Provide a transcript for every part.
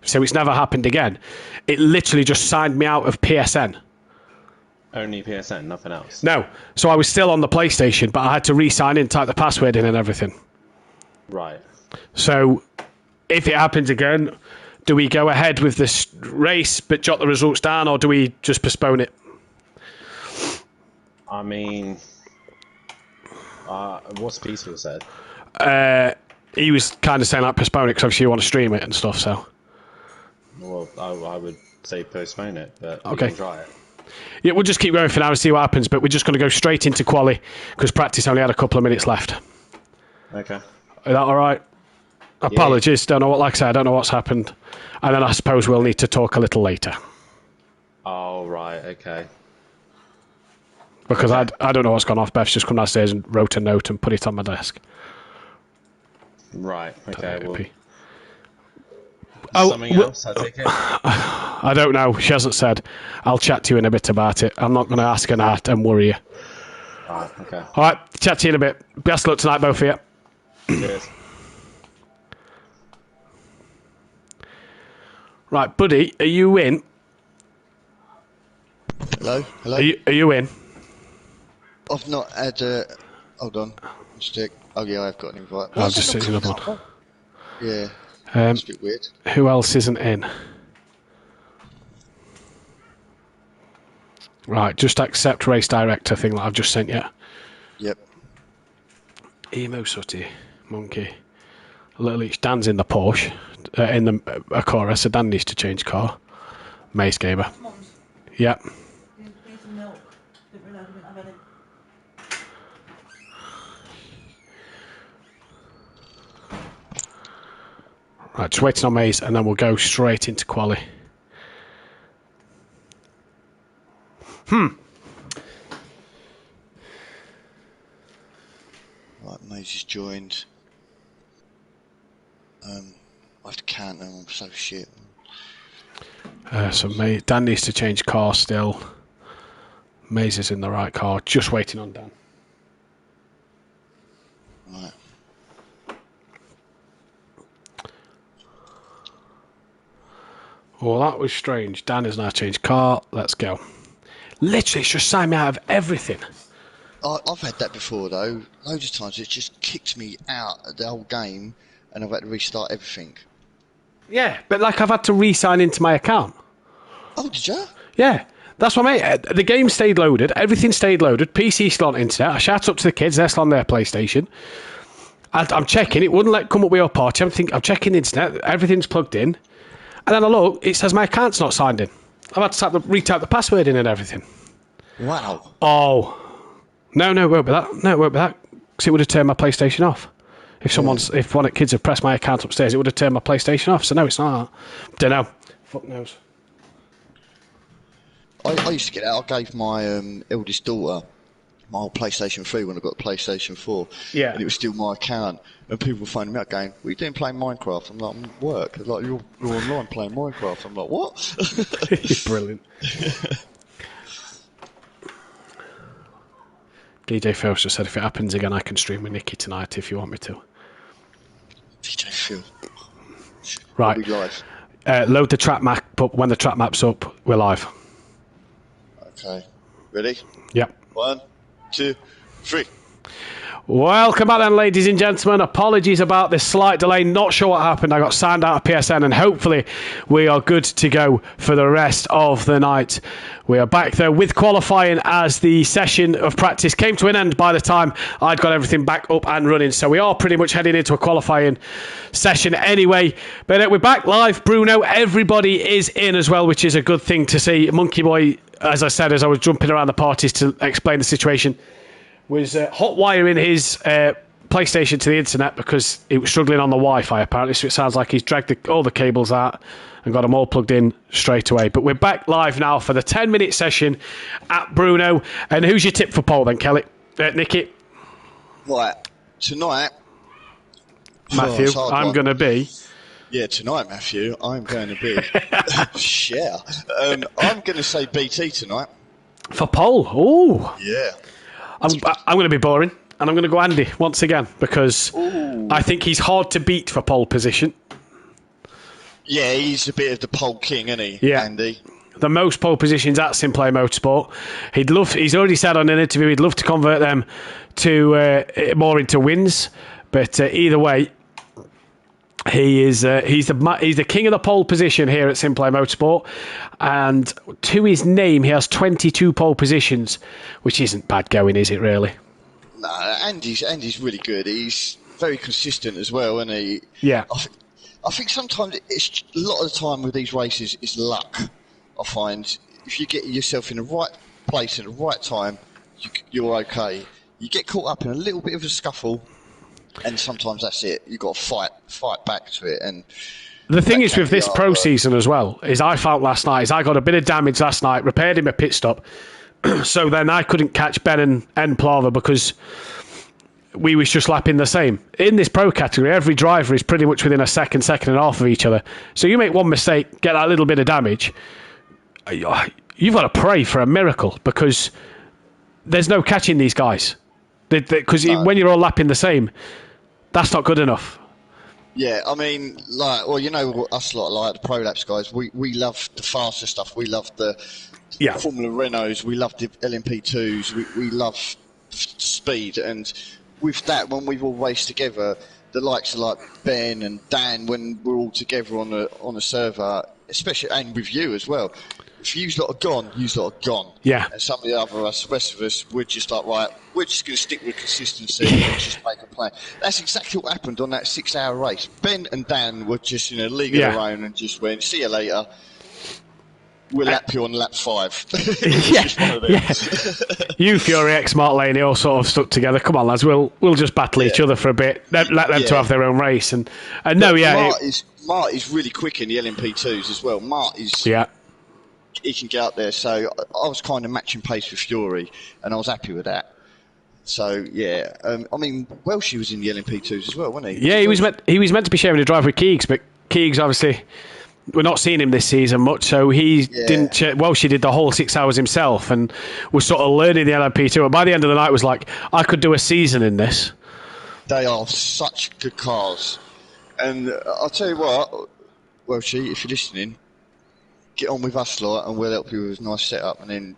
so it's never happened again. It literally just signed me out of PSN. Only PSN, nothing else? No. So I was still on the PlayStation, but I had to re-sign in, type the password in and everything. Right. So if it happens again, do we go ahead with this race but jot the results down, or do we just postpone it? I mean, what's Peaceful said? He was kind of saying like postpone it because obviously you want to stream it and stuff. So, Well, I would say postpone it, but we okay, can try it. Yeah, we'll just keep going for now and see what happens. But we're just going to go straight into quali because practice only had a couple of minutes left. Okay. Is that all right? Apologies. Don't know what. Like I said, I don't know what's happened, and then I suppose we'll need to talk a little later. Oh right. Okay. Because I don't know what's gone off. Beth's just come downstairs and wrote a note and put it on my desk. Right. Okay. Well, Oh, something else, I take it? I don't know. She hasn't said. I'll chat to you in a bit about it. I'm not going to ask her that and worry you. Right, okay. All right, chat to you in a bit. Best of luck tonight, both of you. Cheers. Right, buddy, are you in? Hello? Hello? Are you in? I've not had hold on. Stick. Oh yeah, I've got an invite. I've just seen another one. Yeah. It's a bit weird. Who else isn't in? Right, just accept race director thing that I've just sent you. Yep. Emo Sutty, Monkey, Little Each. Dan's in the Porsche, in the Acura, so Dan needs to change car. Mace Gaber. Yep. Right, just waiting on Maze, and then we'll go straight into quali. Right, Maze has joined. I have to count them. I'm so shit. So Dan needs to change car still. Maze is in the right car, just waiting on Dan. Right. Well, that was strange. Dan has now changed car. Let's go. Literally, it's just signed me out of everything. I've had that before though. Loads of times it's just kicked me out of the whole game, and I've had to restart everything. Yeah, but like I've had to re-sign into my account. Oh, did you? Yeah, that's what I mean. The game stayed loaded. Everything stayed loaded. PC still on internet. I shout up to the kids. They're still on their PlayStation. I'm checking. It wouldn't let come up with your party. I'm checking the internet. Everything's plugged in. And then I look. It says my account's not signed in. I've had to retype the password in and everything. Wow. Oh. No, it won't be that. No, it won't be that. Because it would have turned my PlayStation off. If one of the kids had pressed my account upstairs, it would have turned my PlayStation off. So no, it's not. Don't know. Fuck knows. I used to get that. I gave my eldest daughter my old PlayStation 3 when I got PlayStation 4. Yeah. And it was still my account. And people were phoning me out going, what are you doing playing Minecraft? I'm like, I'm at work. They're like, you're online playing Minecraft. I'm like, what? Brilliant. DJ Phil just said, if it happens again, I can stream with Nikki tonight if you want me to. DJ Phil. Right. We'll be live. Load the trap map up. When the trap map's up, we're live. Okay. Ready? Yep. 1, 2, 3. Welcome back then, ladies and gentlemen. Apologies about this slight delay. Not sure what happened. I got signed out of PSN, and hopefully we are good to go for the rest of the night. We are back, though, with qualifying as the session of practice came to an end by the time I'd got everything back up and running. So we are pretty much heading into a qualifying session anyway. But we're back live. Bruno, everybody is in as well, which is a good thing to see. Monkey Boy, as I said, as I was jumping around the parties to explain the situation, was hot wiring his PlayStation to the internet because it was struggling on the Wi-Fi apparently, so it sounds like he's dragged all the cables out and got them all plugged in straight away. But we're back live now for the 10-minute session at Bruno. And who's your tip for pole then, Kelly? Nicky? Right, tonight... Matthew, I'm going to be... Yeah, tonight, Matthew, I'm going to be... yeah. I'm going to say BT tonight. For pole? Ooh. Yeah. I'm going to be boring, and I'm going to go Andy once again because I think he's hard to beat for pole position. Yeah, he's a bit of the pole king, isn't he, Yeah. Andy? The most pole positions at Simplay Motorsport. He's already said on an interview he'd love to convert them to more into wins. But either way, he's the king of the pole position here at Simplay Motorsport. And to his name, he has 22 pole positions, which isn't bad going, is it really? No, Andy's really good. He's very consistent as well, isn't he? Yeah. I think sometimes it's a lot of the time with these races it's luck. I find if you get yourself in the right place at the right time, you're okay. You get caught up in a little bit of a scuffle, and sometimes that's it. You've got to fight back to it. And the thing is with this pro season as well, is I found last night, is I got a bit of damage last night, repaired him a pit stop, so then I couldn't catch Ben and Plava because we was just lapping the same. In this pro category, every driver is pretty much within a second and a half of each other. So you make one mistake, get that little bit of damage, you've got to pray for a miracle because there's no catching these guys. Because when you're all lapping the same, that's not good enough. Yeah, I mean, you know, us lot like the Prolapse guys, we love the faster stuff. We love the Formula Renaults. We love the LMP2s. We love speed. And with that, when we've all raced together, the likes of like Ben and Dan, when we're all together on a server, especially, and with you as well, if you lot are gone, you lot are gone. Yeah. And some of the rest of us, we're just like, right, we're just going to stick with consistency and just make a plan. That's exactly what happened on that 6-hour race. Ben and Dan were just in a league of their own and just went, see you later. We'll lap you on lap 5. Just one of them. You, Fury X, Mark Laney all sort of stuck together. Come on, lads, we'll just battle each other for a bit. Let them to have their own race. And no, Mart is really quick in the LMP2s as well. Mart is... Yeah. He can get out there, so I was kind of matching pace with Fury, and I was happy with that. So yeah, I mean, Welshie was in the LMP2s as well, wasn't he? Yeah, he was meant to be sharing a drive with Keegs, but Keegs obviously we're not seeing him this season much, so he didn't. Welshie did the whole 6 hours himself, and was sort of learning the LMP2. And by the end of the night, was like, I could do a season in this. They are such good cars, and I'll tell you what, Welshie, if you're listening, get on with us lot and we'll help you with a nice setup. And then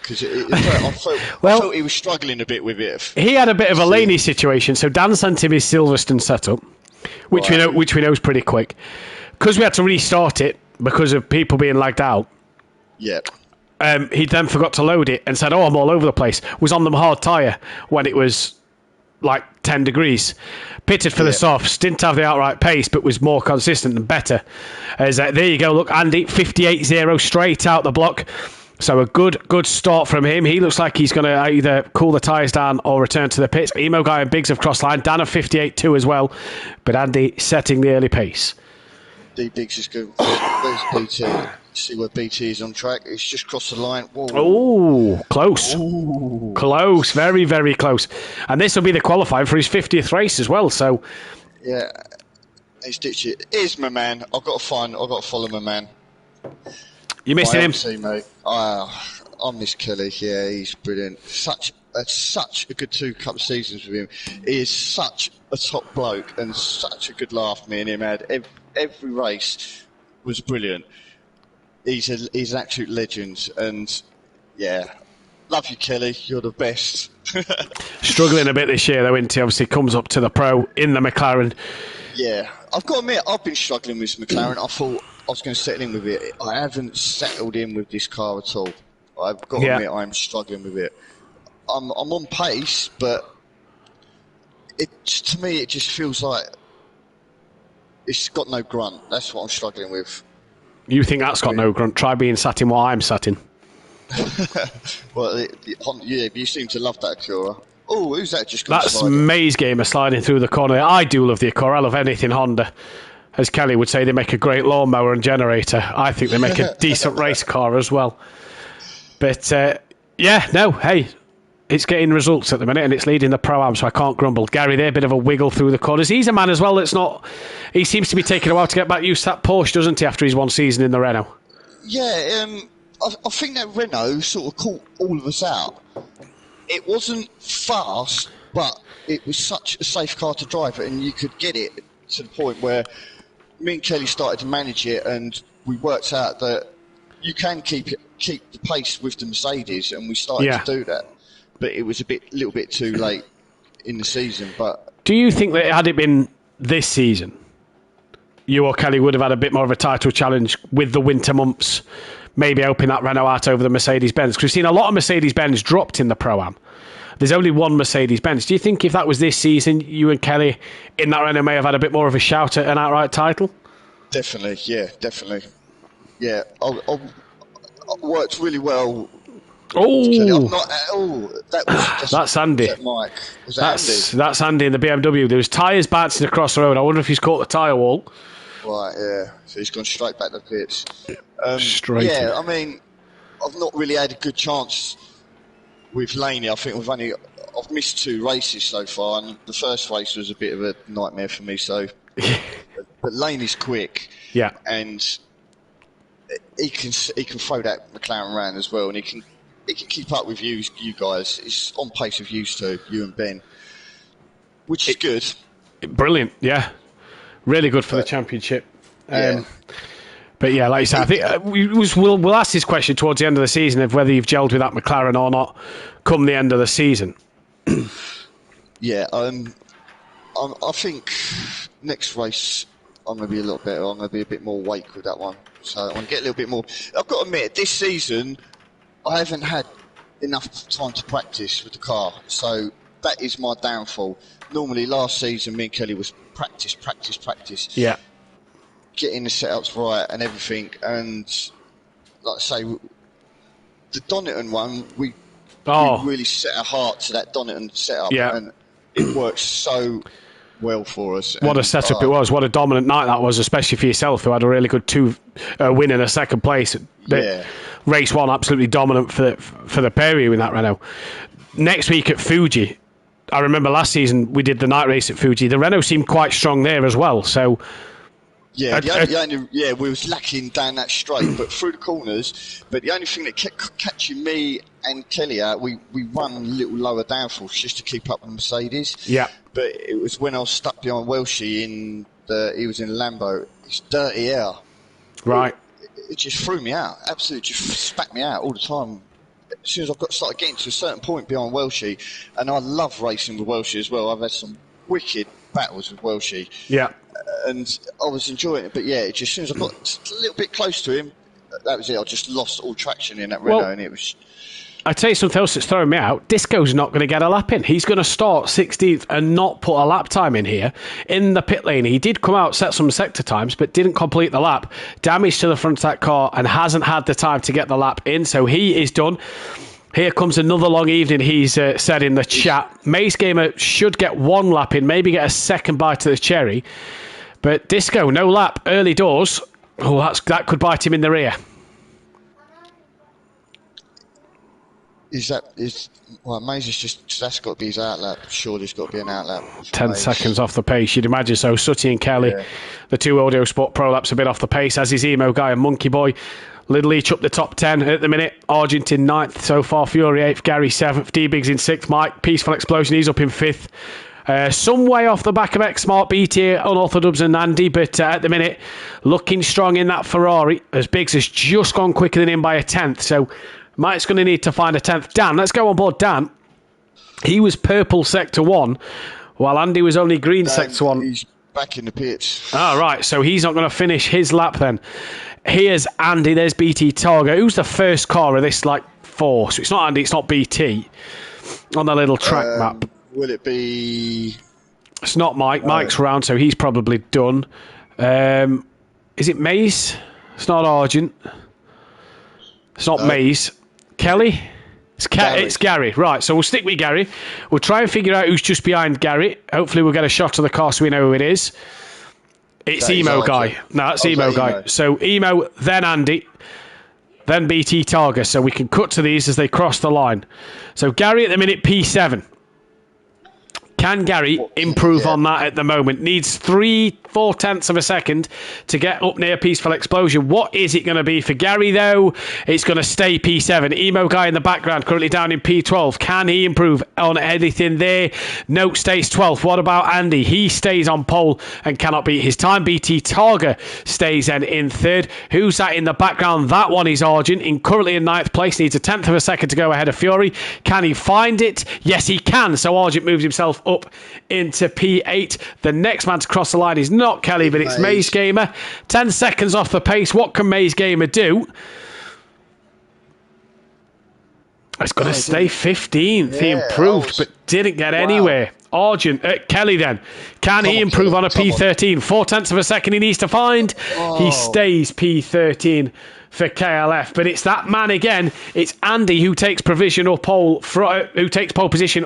because I felt he was struggling a bit with it. He had a bit of a Laney situation, so Dan sent him his Silverstone setup, which we know is pretty quick, because we had to restart it because of people being lagged out. Yep. He then forgot to load it and said, I'm all over the place. Was on the hard tyre when it was like 10 degrees. Pitted for the softs, didn't have the outright pace, but was more consistent and better. There you go, look, Andy, 58.0 straight out the block. So a good start from him. He looks like he's going to either cool the tyres down or return to the pits. Emo Guy and Biggs have crossed line. Dan of 58.2 as well. But Andy setting the early pace. D Biggs is good. Where's BT? See where BT is on track. It's just crossed the line. Oh, close. Ooh. Close. Very, very close. And this will be the qualifying for his 50th race as well. So, yeah, he's ditched it. Here's my man. I've got to follow my man. You missing him? MC, mate. I miss Kelly. Yeah, he's brilliant. Such a good couple of seasons with him. He is such a top bloke and such a good laugh. Me and him had every race was brilliant. He's an absolute legend, and yeah, love you, Kelly. You're the best. Struggling a bit this year, though, isn't he? Obviously, comes up to the pro in the McLaren. Yeah, I've got to admit, I've been struggling with this McLaren. I thought I was going to settle in with it. I haven't settled in with this car at all. I've got to admit, I'm struggling with it. I'm on pace, but to me, it just feels like it's got no grunt. That's what I'm struggling with. You think that's got no grunt? Try being sat in what I'm sat in. Well, you seem to love that Acura. Oh, who's that just That's May's Gamer sliding through the corner. I do love the Acura. I love anything Honda. As Kelly would say, they make a great lawnmower and generator. I think they make a decent race car as well. But, hey, it's getting results at the minute and it's leading the Pro-Am, so I can't grumble. Gary there, a bit of a wiggle through the corners. He's a man as well that's not... He seems to be taking a while to get back used to that Porsche, doesn't he, after his one season in the Renault? Yeah, I think that Renault sort of caught all of us out. It wasn't fast, but it was such a safe car to drive, and you could get it to the point where me and Kelly started to manage it, and we worked out that you can keep the pace with the Mercedes, and we started to do that. But it was a little bit too late in the season. But do you think that had it been this season, you or Kelly would have had a bit more of a title challenge with the winter months, maybe helping that Renault out over the Mercedes-Benz? Because we've seen a lot of Mercedes-Benz dropped in the Pro-Am. There's only one Mercedes-Benz. Do you think if that was this season, you and Kelly in that Renault may have had a bit more of a shout at an outright title? Definitely, yeah, definitely. Yeah, I worked really well. That's Andy. Mike. That's Andy in the BMW. There was tyres bouncing across the road. I wonder if he's caught the tyre wall. Right, yeah. So he's gone straight back to the pits. Straight. Yeah, I mean, I've not really had a good chance with Laney. I think I've missed 2 races so far, and the first race was a bit of a nightmare for me. So, but Laney's quick, and he can throw that McLaren around as well, and he can keep up with you guys. He's on pace with you two, you and Ben, which is good. Brilliant, yeah, really good for the championship. But yeah, like you said, I think we'll ask this question towards the end of the season of whether you've gelled with that McLaren or not come the end of the season. Yeah, I think next race I'm going to be a little better. I'm going to be a bit more wake with that one. So I'm going to get a little bit more. I've got to admit, this season I haven't had enough time to practice with the car. So that is my downfall. Normally last season me and Kelly was practice. Yeah. Getting the setups right and everything, and like I say, the Donington one, we really set our heart to that Donington setup, and it works so well for us. What a setup it was! What a dominant night that was, especially for yourself, who had a really good win in a second place. Race 1, absolutely dominant for the pair of you in that Renault. Next week at Fuji, I remember last season we did the night race at Fuji. The Renault seemed quite strong there as well. So. Yeah, we was lacking down that straight, but through the corners. But the only thing that kept catching me and Kelly out, we run a little lower downforce just to keep up with the Mercedes. Yeah. But it was when I was stuck behind Welshie he was in Lambo. It's dirty air. Right. It just threw me out. Absolutely, just spat me out all the time. As soon as I started getting to a certain point behind Welshie, and I love racing with Welshie as well. I've had some wicked battles with Welshie. Yeah. And I was enjoying it, but as soon as I got just a little bit close to him, that was it. I just lost all traction in that Renault, and it was. I tell you something else that's throwing me out. Disco's not going to get a lap in. He's going to start 16th and not put a lap time in here in the pit lane. He did come out, set some sector times, but didn't complete the lap. Damage to the front of that car, and hasn't had the time to get the lap in. So he is done. Here comes another long evening, he's said in the chat. Mace Gamer should get 1 lap in, maybe get a second bite of the cherry. But Disco, no lap, early doors. Oh, that could bite him in the rear. Mace is that's got to be his outlap. Surely there's got to be an outlap. 10 seconds off the pace, you'd imagine so. Sutty and Kelly, the 2 Audio Sport Pro Laps a bit off the pace, as is Emo Guy and Monkey Boy. Little each up the top 10 at the minute. Argent in 9th so far, Fury 8th, Gary 7th, D-Biggs in 6th, Mike, Peaceful Explosion, he's up in 5th. Some way off the back of X-Smart, BT, Unorthodox and Andy, but at the minute, looking strong in that Ferrari, as Biggs has just gone quicker than him by a 10th, so Mike's going to need to find a 10th. Dan, let's go on board Dan. He was purple Sector 1, while Andy was only green Sector 1. He's back in the pits. Right, so he's not going to finish his lap then. Here's Andy, there's BT Targa. Who's the first car of this, 4? So it's not Andy, it's not BT, on the little track map. Will it be... It's not Mike. Mike's round, so he's probably done. Is it Mace? It's not Argent. It's not Mace. Kelly? It's Gary. Right, so we'll stick with Gary. We'll try and figure out who's just behind Gary. Hopefully we'll get a shot of the car so we know who it is. It's Emo Guy. No, that's Emo Guy. So Emo, then Andy, then BT Targa. So we can cut to these as they cross the line. So Gary at the minute, P7. Can Gary improve on that at the moment? Needs 3/4 tenths of a second to get up near Peaceful Explosion. What is it going to be for Gary, though? It's going to stay P7. Emo Guy in the background, currently down in P12. Can he improve on anything there? No, stays 12th. What about Andy? He stays on pole and cannot beat his time. BT Targa stays then in 3rd. Who's that in the background? That one is Argent, currently in 9th place. Needs a 10th of a second to go ahead of Fury. Can he find it? Yes, he can. So Argent moves himself up into P8. The next man to cross the line is not Kelly, but it's Maze Gamer. 10 seconds off the pace. What can Maze Gamer do? It's going to stay 15th. He improved, but didn't get anywhere. Argent, Kelly then. Can he improve on a P13? 4 tenths of a second he needs to find. He stays P13 for KLF, but it's that man again. It's Andy who takes pole position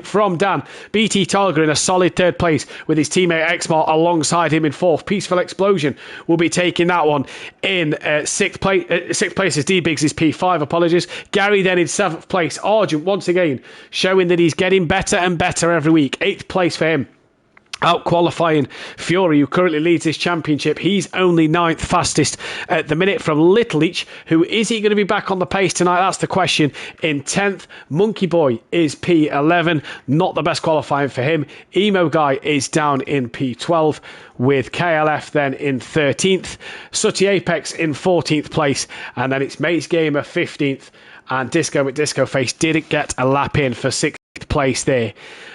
from Dan. BT Targa in a solid 3rd place with his teammate Xmart alongside him in 4th. Peaceful Explosion will be taking that one in 6th place. 6th place is D-Biggs is P5, apologies. Gary then in 7th place. Argent once again showing that he's getting better and better every week. 8th place for him. Out qualifying Fury, who currently leads this championship. He's only 9th fastest at the minute from Little Leach. Who is he going to be back on the pace tonight? That's the question. In 10th, Monkey Boy is P11. Not the best qualifying for him. Emo Guy is down in P12 with KLF then in 13th. Sooty Apex in 14th place. And then it's Maze Gamer 15th. And Disco McDisco Face didn't get a lap in for 6th place there.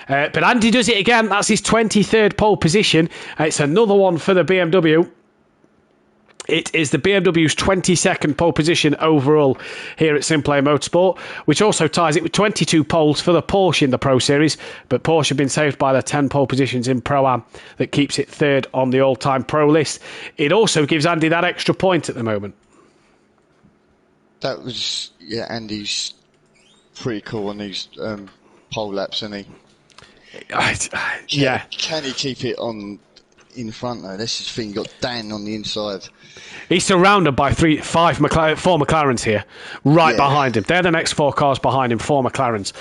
But Andy does it again. That's his 23rd pole position. It's another one for the BMW. It is the BMW's 22nd pole position overall here at Simplay Motorsport, which also ties it with 22 poles for the Porsche in the Pro Series. But Porsche have been saved by the 10 pole positions in Pro-Am that keeps it 3rd on the all-time pro list. It also gives Andy that extra point at the moment. That was, Andy's pretty cool on these pole laps, isn't he? Yeah. Can he keep it on in front though? This is the thing. You got Dan on the inside. He's surrounded by 4 McLarens here, right behind him. They're the next 4 cars behind him, 4 McLarens.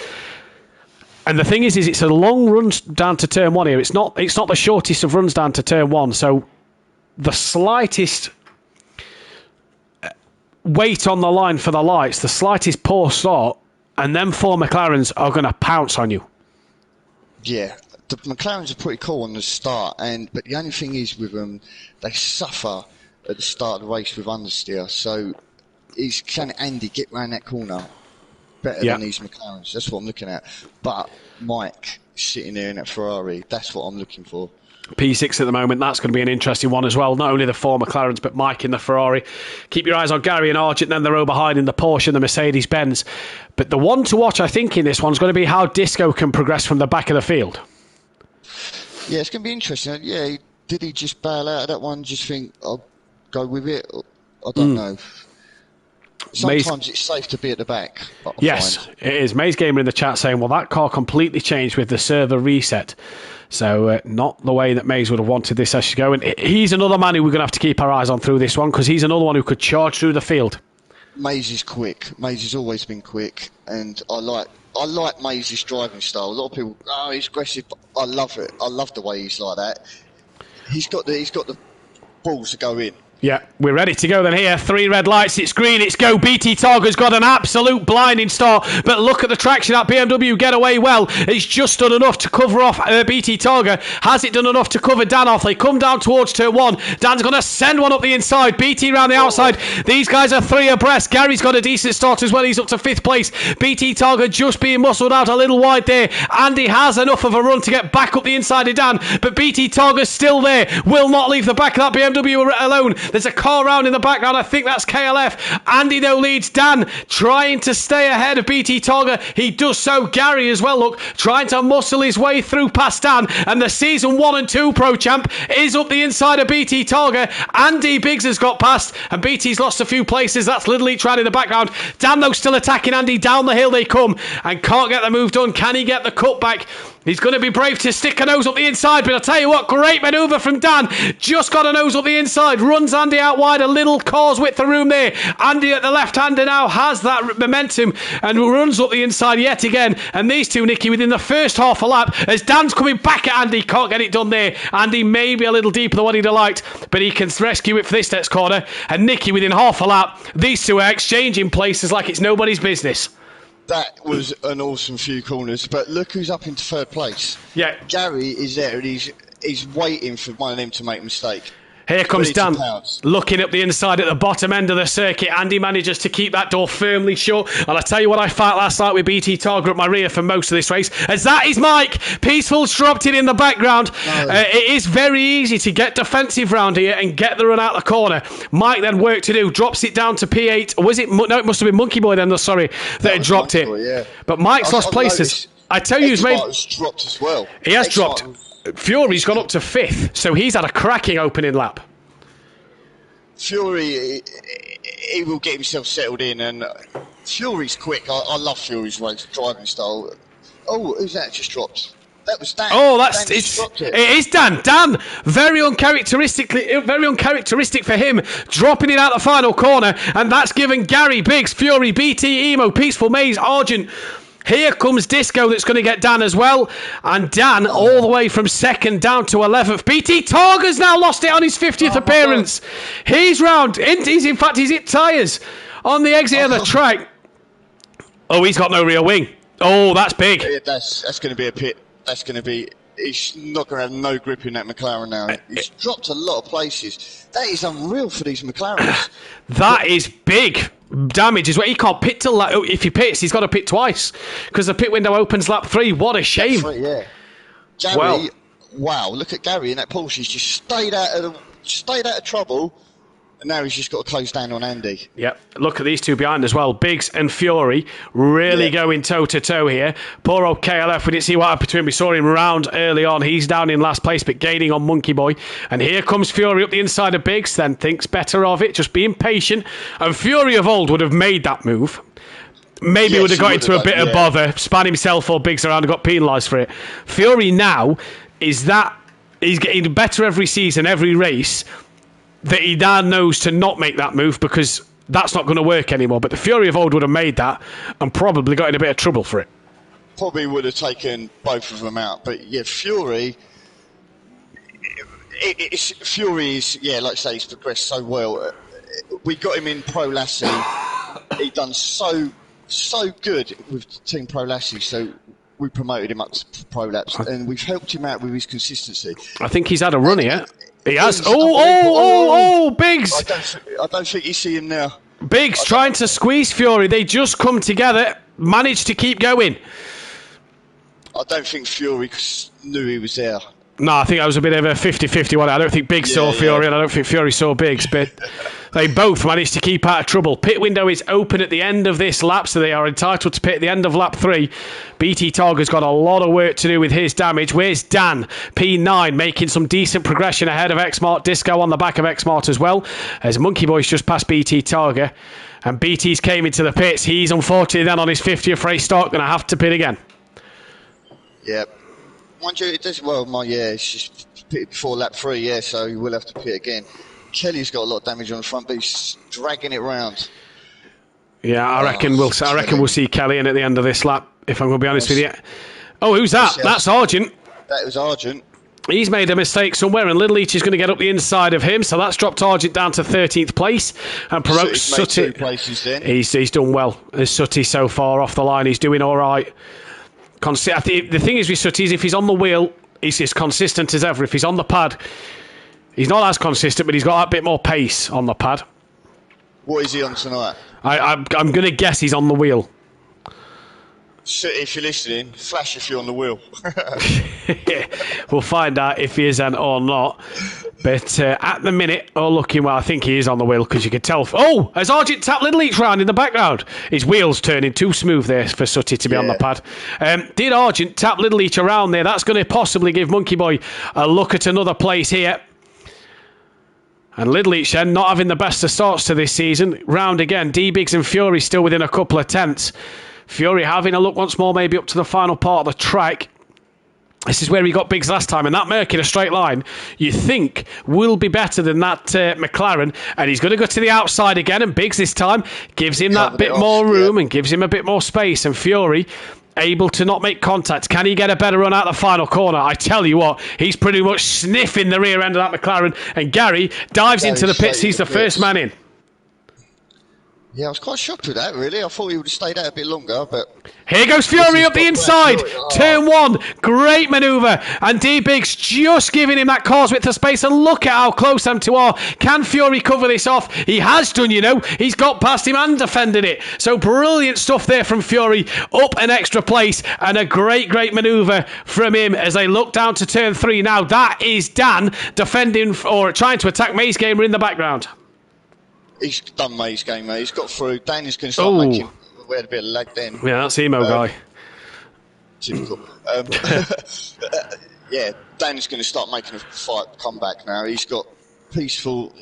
And the thing is it's a long run down to turn 1 here. It's not the shortest of runs down to turn 1. So the slightest weight on the line for the lights, the slightest poor start, and then 4 McLarens are going to pounce on you. Yeah, the McLarens are pretty cool on the start, but the only thing is with them, they suffer at the start of the race with understeer. So, can Andy get round that corner better than these McLarens? That's what I'm looking at. But Mike sitting there in that Ferrari, that's what I'm looking for. P6 at the moment, that's going to be an interesting one as well. Not only the 4 McLarens, but Mike in the Ferrari. Keep your eyes on Gary and Argent, then the row behind in the Porsche and the Mercedes-Benz. But the one to watch, I think, in this one's going to be how Disco can progress from the back of the field. Yeah, it's going to be interesting. Yeah, did he just bail out of that one, just think, I'll go with it? I don't know. Sometimes it's safe to be at the back. Yes, it is. Maze Gamer in the chat saying, well, that car completely changed with the server reset. So not the way that Maze would have wanted this as she go. And he's another man who we're going to have to keep our eyes on through this one, because he's another one who could charge through the field. Maze is quick. Maze has always been quick, and I like Maze's driving style. A lot of people, he's aggressive. But I love it. I love the way he's like that. He's got the balls to go in. Yeah, we're ready to go then here. 3 red lights, it's green, it's go. BT Targa's got an absolute blinding start, but look at the traction. That BMW get away well. It's just done enough to cover off BT Targa. Has it done enough to cover Dan off? They come down towards turn 1. Dan's going to send one up the inside. BT round the outside. These guys are 3 abreast. Gary's got a decent start as well. He's up to 5th place. BT Targa just being muscled out a little wide there. Andy has enough of a run to get back up the inside of Dan, but BT Targa's still there. Will not leave the back of that BMW alone. There's a car round in the background. I think that's KLF. Andy, though, leads Dan, trying to stay ahead of BT Targa. He does so. Gary as well, look, trying to muscle his way through past Dan. And the Season 1 and 2 Pro Champ is up the inside of BT Targa. Andy Biggs has got past, and BT's lost a few places. That's Little Each right in the background. Dan, though, still attacking Andy. Down the hill they come, and can't get the move done. Can he get the cut back? He's going to be brave to stick a nose up the inside, but I'll tell you what, great manoeuvre from Dan. Just got a nose up the inside, runs Andy out wide, a little cause width of room there. Andy at the left-hander now has that momentum and runs up the inside yet again. And these two, Nicky, within the first half a lap, as Dan's coming back at Andy, can't get it done there. Andy may be a little deeper than what he'd have liked, but he can rescue it for this next corner. And Nicky, within half a lap, these two are exchanging places like it's nobody's business. That was an awesome few corners, but look who's up into third place. Yeah. Gary is there, and he's waiting for one of them to make a mistake. Here comes Dan, looking up the inside at the bottom end of the circuit. Andy manages to keep that door firmly shut. And I tell you what, I felt last night with BT Targa at my rear for most of this race, as that is Mike. Peaceful's dropped it in the background. It is very easy to get defensive round here and get the run out the corner. Mike then work to do, drops it down to P8. Was it? No, it must have been Monkey Boy then, sorry, that had dropped it. Boy, yeah. But Mike's lost places. I tell you, he's made. Dropped as well. He has dropped. Fury's gone up to 5th, so he's had a cracking opening lap. Fury, he will get himself settled in, and Fury's quick. I love Fury's race driving style. Oh, who's that just dropped? That was Dan. Oh, it is Dan. Dan, very uncharacteristic for him, dropping it out the final corner, and that's given Gary, Biggs, Fury, BT, Emo, Peaceful, Maze, Argent. Here comes Disco that's going to get Dan as well. And Dan all the way from 2nd down to 11th. BT Targa's now lost it on his 50th appearance. He's round. He's hit tyres on the exit of the track. Oh, he's got no rear wing. Oh, that's big. Yeah, that's going to be a pit. That's going to be... He's not going to have no grip in that McLaren now. He's dropped a lot of places. That is unreal for these McLarens. That is big damage as well. He can't pit till if he pits, he's got to pit twice because the pit window opens lap 3. What a shame. Right, yeah. Gary, wow, look at Gary in that Porsche. He's just stayed out of trouble. And now he's just got to close down on Andy. Yep. Look at these two behind as well. Biggs and Fury really going toe-to-toe here. Poor old KLF, we didn't see what happened between. We saw him round early on. He's down in last place, but gaining on Monkey Boy. And here comes Fury up the inside of Biggs, then thinks better of it, just being patient. And Fury of old would have made that move. Maybe would have got into a bit of bother, span himself or Biggs around and got penalised for it. Fury now he's getting better every season, every race, that he now knows to not make that move because that's not going to work anymore. But the Fury of old would have made that and probably got in a bit of trouble for it. Probably would have taken both of them out. But yeah, Fury... Fury is, like I say, he's progressed so well. We got him in Pro Lassie. He done so good with Team Pro Lassie, so we promoted him up to Pro Laps, and we've helped him out with his consistency. I think he's had a run here. He has. Biggs! I don't think you see him now. Biggs trying to squeeze Fury. They just come together, managed to keep going. I don't think Fury knew he was there. No, I think that was a bit of a 50-50 one. I don't think Biggs saw Fury, and I don't think Fury saw Biggs, but they both managed to keep out of trouble. Pit window is open at the end of this lap, so they are entitled to pit at the end of lap 3. BT Targa's got a lot of work to do with his damage. Where's Dan? P9 making some decent progression ahead of X-Mart. Disco on the back of X-Mart as well, as Monkey Boy's just past BT Targa. And BT's came into the pits. He's unfortunately then on his 50th race start, going to have to pit again. Yep. Mind you, it does it's just pitted before lap 3, so he will have to pit again. Kelly's got a lot of damage on the front, but he's dragging it round. Yeah, I reckon we'll see Kelly in at the end of this lap, if I'm going to be honest with you. Oh, who's that? That's Argent. That was Argent. He's made a mistake somewhere, and Little Leach is going to get up the inside of him, so that's dropped Argent down to 13th place and promotes Sutty. He's done well. Sutty so far off the line, he's doing all right. The thing is with Sutty is if he's on the wheel, he's as consistent as ever. If he's on the pad, he's not as consistent, but he's got that bit more pace on the pad. What is he on tonight? I'm going to guess he's on the wheel. Sutty, if you're listening, flash if you're on the wheel. We'll find out if he is or not. But at the minute, looking well, I think he is on the wheel because you could tell. Oh, has Argent tapped Little Each round in the background? His wheels turning too smooth there for Sutty to be on the pad. Did Argent tap Little Each around there? That's going to possibly give Monkey Boy a look at another place here. And Little Each then not having the best of starts to this season. Round again, D-Biggs and Fury still within a couple of tenths. Fury having a look once more maybe up to the final part of the track. This is where he got Biggs last time, and that Merc in a straight line, you think will be better than that McLaren, and he's going to go to the outside again, and Biggs this time gives him that bit more room and gives him a bit more space, and Fury able to not make contact. Can he get a better run out the final corner? I tell you what, he's pretty much sniffing the rear end of that McLaren, and Gary dives into the pits. He's the first man in. Yeah, I was quite shocked with that, really. I thought he would have stayed out a bit longer, but... Here goes Fury up the inside. Turn one. Great manoeuvre. And D. Biggs just giving him that cars width of space. And look at how close them two are. Can Fury cover this off? He has done, you know. He's got past him and defended it. So brilliant stuff there from Fury. Up an extra place. And a great manoeuvre from him as they look down to turn three. Now that is Dan defending or trying to attack Maze Gamer in the background. He's done Maze Gamer. He's got through. Danny's going to start making... We had a bit of lag then. Yeah, that's Emo guy. Typical. Yeah, Danny's going to start making a fight comeback now. He's got peaceful...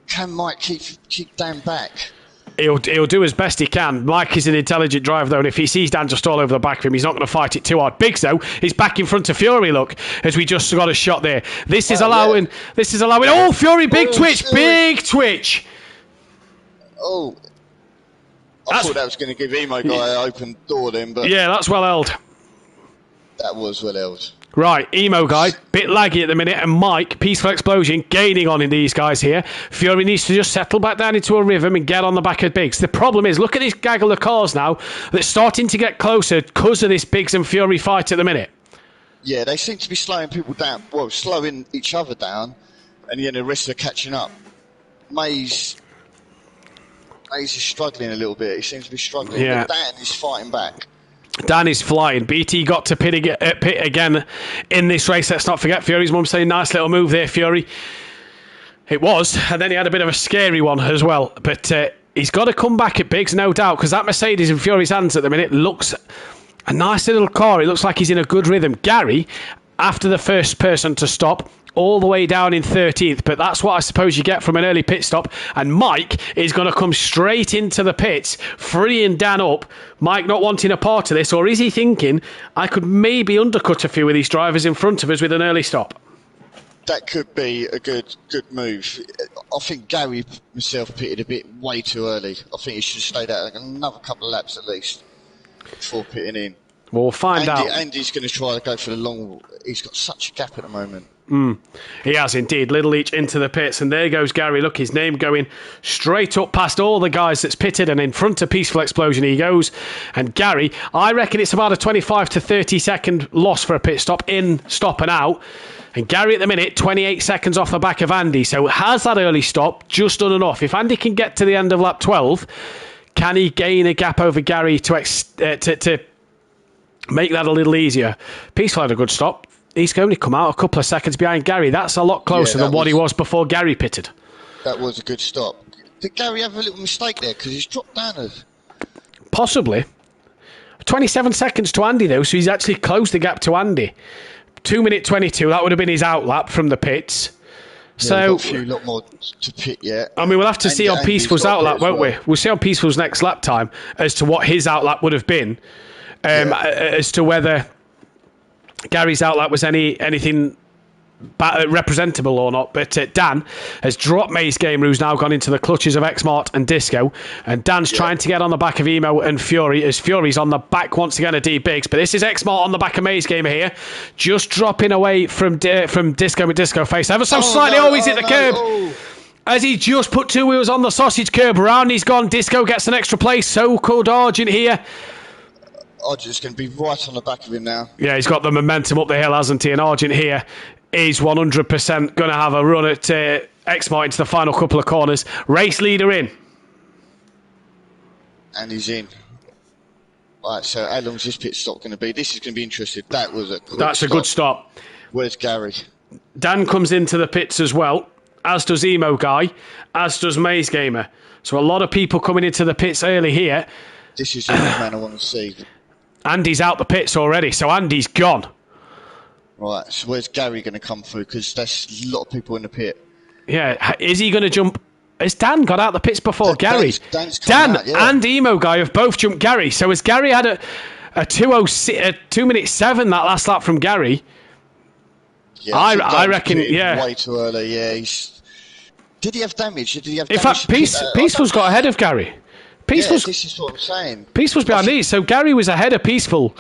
Can Mike keep Dan back? He'll do as best he can. Mike is an intelligent driver, though, and if he sees Dan just all over the back of him, he's not going to fight it too hard. Biggs, though, is back in front of Fury, look, as we just got a shot there. This is allowing... Oh, Fury, big twitch, Fury. Big twitch. Oh, I thought that was going to give Emo guy an open door then, but... Yeah, that's well held. That was well held. Right, Emo guy, bit laggy at the minute, and Mike, Peaceful Explosion, gaining on in these guys here. Fury needs to just settle back down into a rhythm and get on the back of Biggs. The problem is, look at this gaggle of cars now that's starting to get closer because of this Biggs and Fury fight at the minute. Yeah, they seem to be slowing people down, well, slowing each other down, and then the rest are catching up. Maze is struggling a little bit. He seems to be struggling, but Dan is fighting back. Dan is flying. BT got to pit again in this race. Let's not forget Fury's mum saying nice little move there, Fury. It was, and then he had a bit of a scary one as well. But he's got to come back at Biggs, no doubt, because that Mercedes in Fury's hands at the minute looks a nice little car. It looks like he's in a good rhythm. Gary, after the first person to stop, all the way down in 13th, but that's what I suppose you get from an early pit stop. And Mike is going to come straight into the pits, freeing Dan up. Mike not wanting a part of this, or is he thinking, I could maybe undercut a few of these drivers in front of us with an early stop? That could be a good move. I think Gary himself pitted a bit way too early. I think he should have stayed out another couple of laps at least before pitting in. We'll find out. Andy's going to try to go for the long... He's got such a gap at the moment. He has indeed. Little each into the pits, and there goes Gary. Look, his name going straight up past all the guys that's pitted, and in front of Peaceful Explosion he goes. And Gary, I reckon it's about a 25 to 30 second loss for a pit stop, in, stop and out. And Gary at the minute, 28 seconds off the back of Andy, so has that early stop just done enough. If Andy can get to the end of lap 12, can he gain a gap over Gary to make that a little easier? Peaceful had a good stop. He's only come out a couple of seconds behind Gary. That's a lot closer than what he was before Gary pitted. That was a good stop. Did Gary have a little mistake there? Because he's dropped down. Possibly. 27 seconds to Andy, though, so he's actually closed the gap to Andy. 2 minute 22, that would have been his outlap from the pits. So, a lot more to pit yet. I mean, we'll have to see on Peaceful's outlap, won't we? We'll see on Peaceful's next lap time as to what his outlap would have been, as to whether Gary's outlap was anything representable or not. But Dan has dropped Maze Gamer, who's now gone into the clutches of Xmart and Disco, and Dan's trying to get on the back of Emo and Fury, as Fury's on the back once again of D Biggs. But this is Xmart on the back of Maze Gamer here, just dropping away from Disco with Disco Face ever so slightly. He's hit the curb. As he just put two wheels on the sausage curb. Round he's gone. Disco gets an extra place. So called Argent here. Argent's going to be right on the back of him now. Yeah, he's got the momentum up the hill, hasn't he? And Argent here is 100% going to have a run at Xmart into the final couple of corners. Race leader in. And he's in. Right, so how long's this pit stop going to be? This is going to be interesting. That's a good stop. Where's Gary? Dan comes into the pits as well, as does Emo Guy, as does Maze Gamer. So a lot of people coming into the pits early here. This is the man I want to see. Andy's out the pits already, so Andy's gone. Right, so where's Gary going to come through? Because there's a lot of people in the pit. Yeah, is he going to jump? Has Dan got out the pits before Gary? Dan and Emo Guy have both jumped Gary. So has Gary had a 2:07 that last lap from Gary. Yeah, I reckon, yeah. Way too early, yeah. Did he have damage? In fact, Peaceful's got ahead of Gary. This is what I'm saying. Peaceful's behind these, so Gary was ahead of Peaceful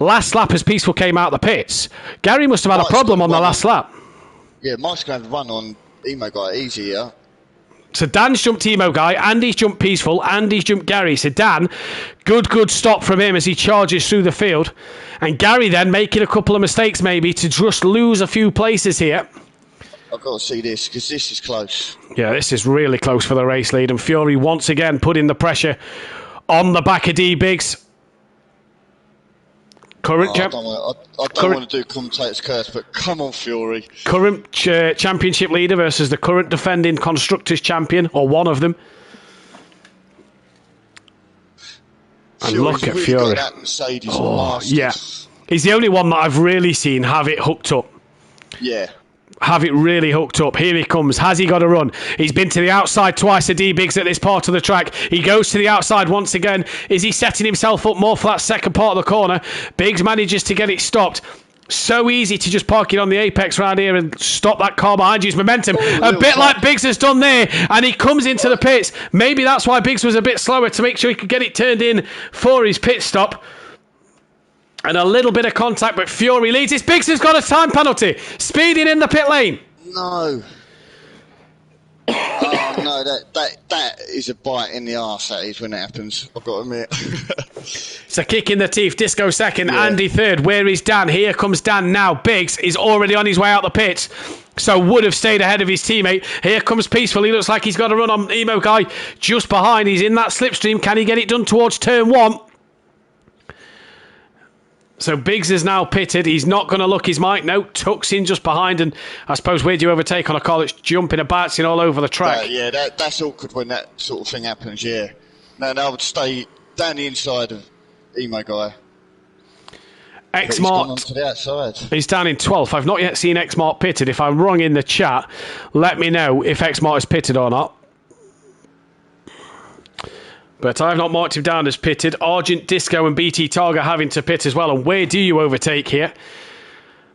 last lap as Peaceful came out the pits. Gary must have had a problem on the last lap. Yeah, Mike's going to have a run on Emo Guy easy, yeah. So Dan's jumped Emo Guy, Andy's jumped Peaceful, Andy's jumped Gary. So Dan, good stop from him as he charges through the field. And Gary then making a couple of mistakes maybe to just lose a few places here. I've got to see this because this is close. Yeah, this is really close for the race lead. And Fury once again putting the pressure on the back of D-Biggs. I don't want to do commentator's curse, but come on, Fury. Current championship leader versus the current defending Constructors champion, or one of them. And look at Fury. That Mercedes yeah. He's the only one that I've really seen have it hooked up. Yeah. Have it really hooked up. Here he comes. Has he got a run? He's been to the outside twice at D-Biggs at this part of the track. He goes to the outside once again. Is he setting himself up more for that second part of the corner? Biggs manages to get it stopped. So easy to just park it on the apex round here and stop that car behind you's momentum. A bit like Biggs has done there. And he comes into the pits. Maybe that's why Biggs was a bit slower to make sure he could get it turned in for his pit stop. And a little bit of contact, but Fury leads. Biggs has got a time penalty. Speeding in the pit lane. No. Oh, no, that is a bite in the arse, that is, when it happens. I've got to admit. It's a kick in the teeth. Disco second, yeah. Andy third. Where is Dan? Here comes Dan now. Biggs is already on his way out the pits, so would have stayed ahead of his teammate. Here comes Peaceful. He looks like he's got a run on Emo Guy just behind. He's in that slipstream. Can he get it done towards turn one? So Biggs is now pitted. He's not going to look his mic. No, tucks in just behind. And I suppose where do you overtake on a car that's jumping and bouncing all over the track? That's awkward when that sort of thing happens, yeah. No, I would stay down the inside of Emo Guy. X-Mart, he's gone on to the outside. He's down in 12th. I've not yet seen X-Mart pitted. If I'm wrong in the chat, let me know if X-Mart is pitted or not. But I've not marked him down as pitted. Argent, Disco and BT Targa having to pit as well. And where do you overtake here?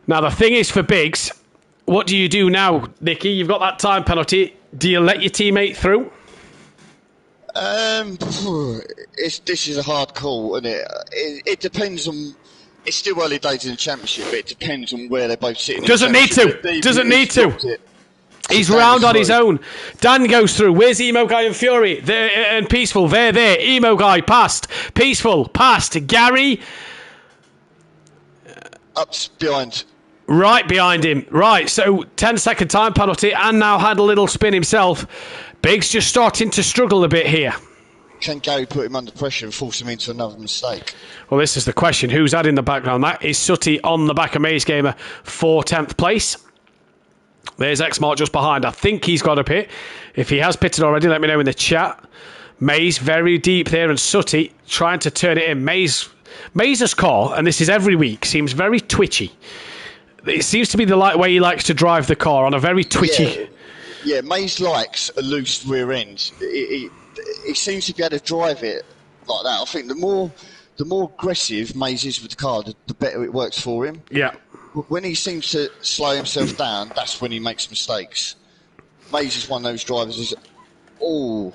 Now, the thing is for Biggs, what do you do now, Nicky? You've got that time penalty. Do you let your teammate through? This is a hard call, and it depends on... It's still early days in the championship, but it depends on where they're both sitting. Doesn't need to. He's round on his own. Dan goes through. Where's Emo Guy and Fury? There and Peaceful. There. Emo Guy past. Peaceful past. Gary. Up behind. Right behind him. Right, so 10-second time penalty and now had a little spin himself. Biggs just starting to struggle a bit here. Can Gary put him under pressure and force him into another mistake? Well, this is the question. Who's that in the background? That is Sutty on the back of Maze Gamer for 10th place. There's X-Mart just behind. I think he's got a pit. If he has pitted already, let me know in the chat. Maze very deep there and Sutty trying to turn it in. Maze's car, and this is every week, seems very twitchy. It seems to be the way he likes to drive the car, on a very twitchy... Yeah, Maze likes a loose rear end. He seems to be able to drive it like that. I think the more aggressive Maze is with the car, the better it works for him. Yeah. When he seems to slow himself down, that's when he makes mistakes. Maze is one of those drivers And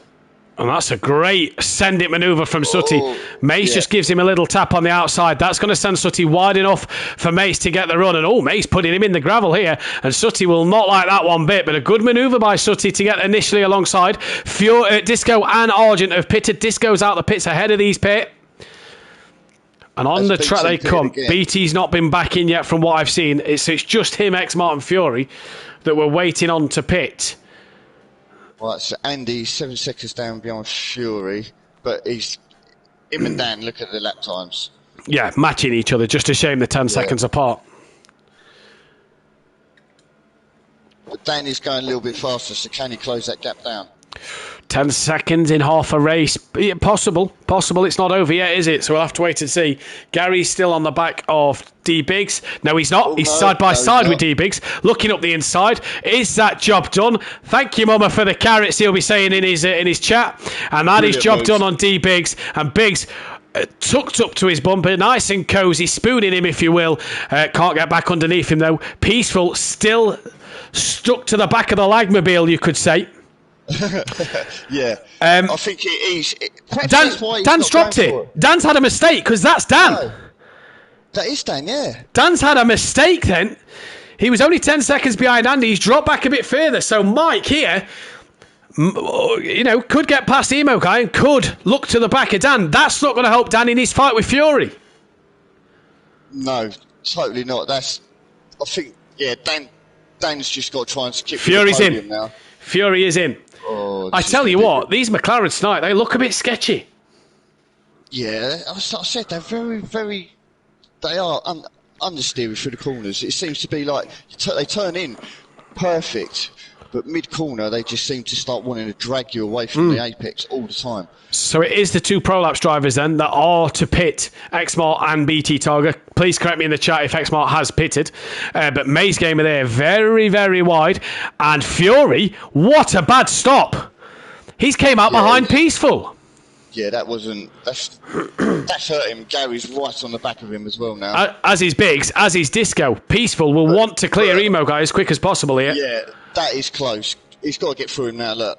that's a great send-it manoeuvre from Sutty. Mace just gives him a little tap on the outside. That's going to send Sutty wide enough for Mace to get the run. And Mace putting him in the gravel here. And Sutty will not like that one bit. But a good manoeuvre by Sutty to get initially alongside. Disco and Argent have pitted. Disco's out the pits ahead of these pit. And on the track they come. BT's not been back in yet from what I've seen. It's just him, X-Mart and Fury that we're waiting on to pit. Well, that's Andy 7 seconds down behind Fury. But him and Dan, look at the lap times. Yeah, matching each other. Just a shame they're 10 seconds apart. But Dan is going a little bit faster, so can he close that gap down? 10 seconds in half a race. Possible. It's not over yet, is it? So we'll have to wait and see. Gary's still on the back of D-Biggs. No, he's not. He's side by side with D-Biggs. Looking up the inside. Is that job done? Thank you, Mama, for the carrots he'll be saying in his chat. And that is job done on D-Biggs. And Biggs tucked up to his bumper, nice and cosy, spooning him, if you will. Can't get back underneath him, though. Peaceful, still stuck to the back of the lagmobile, you could say. Yeah. I think he's... Dan's dropped it. Dan's had a mistake, because that's Dan. No. That is Dan, yeah. Dan's had a mistake, then. He was only 10 seconds behind Andy. He's dropped back a bit further. So Mike here, could get past Emo Guy and could look to the back of Dan. That's not going to help Dan in his fight with Fury. No, totally not. I think, Dan's just got to try and skip Fury's the podium in. Now. Fury is in. Oh, I tell you what, these McLaren tonight, they look a bit sketchy. Yeah, as I said, they're very, very... They are understeery through the corners. It seems to be like they turn in perfect, but mid-corner they just seem to start wanting to drag you away from the apex all the time. So it is the two Prolapse drivers then that are to pit Exmart and BT Targa. Please correct me in the chat if Exmart has pitted. But May's Gamer there, very, very wide. And Fury, what a bad stop. He's came out behind Peaceful. Yeah, that's hurt him. Gary's right on the back of him as well now. As is Biggs, as is Disco. Peaceful will want to clear Emo Guy as quick as possible here. Yeah, that is close. He's got to get through him now, look.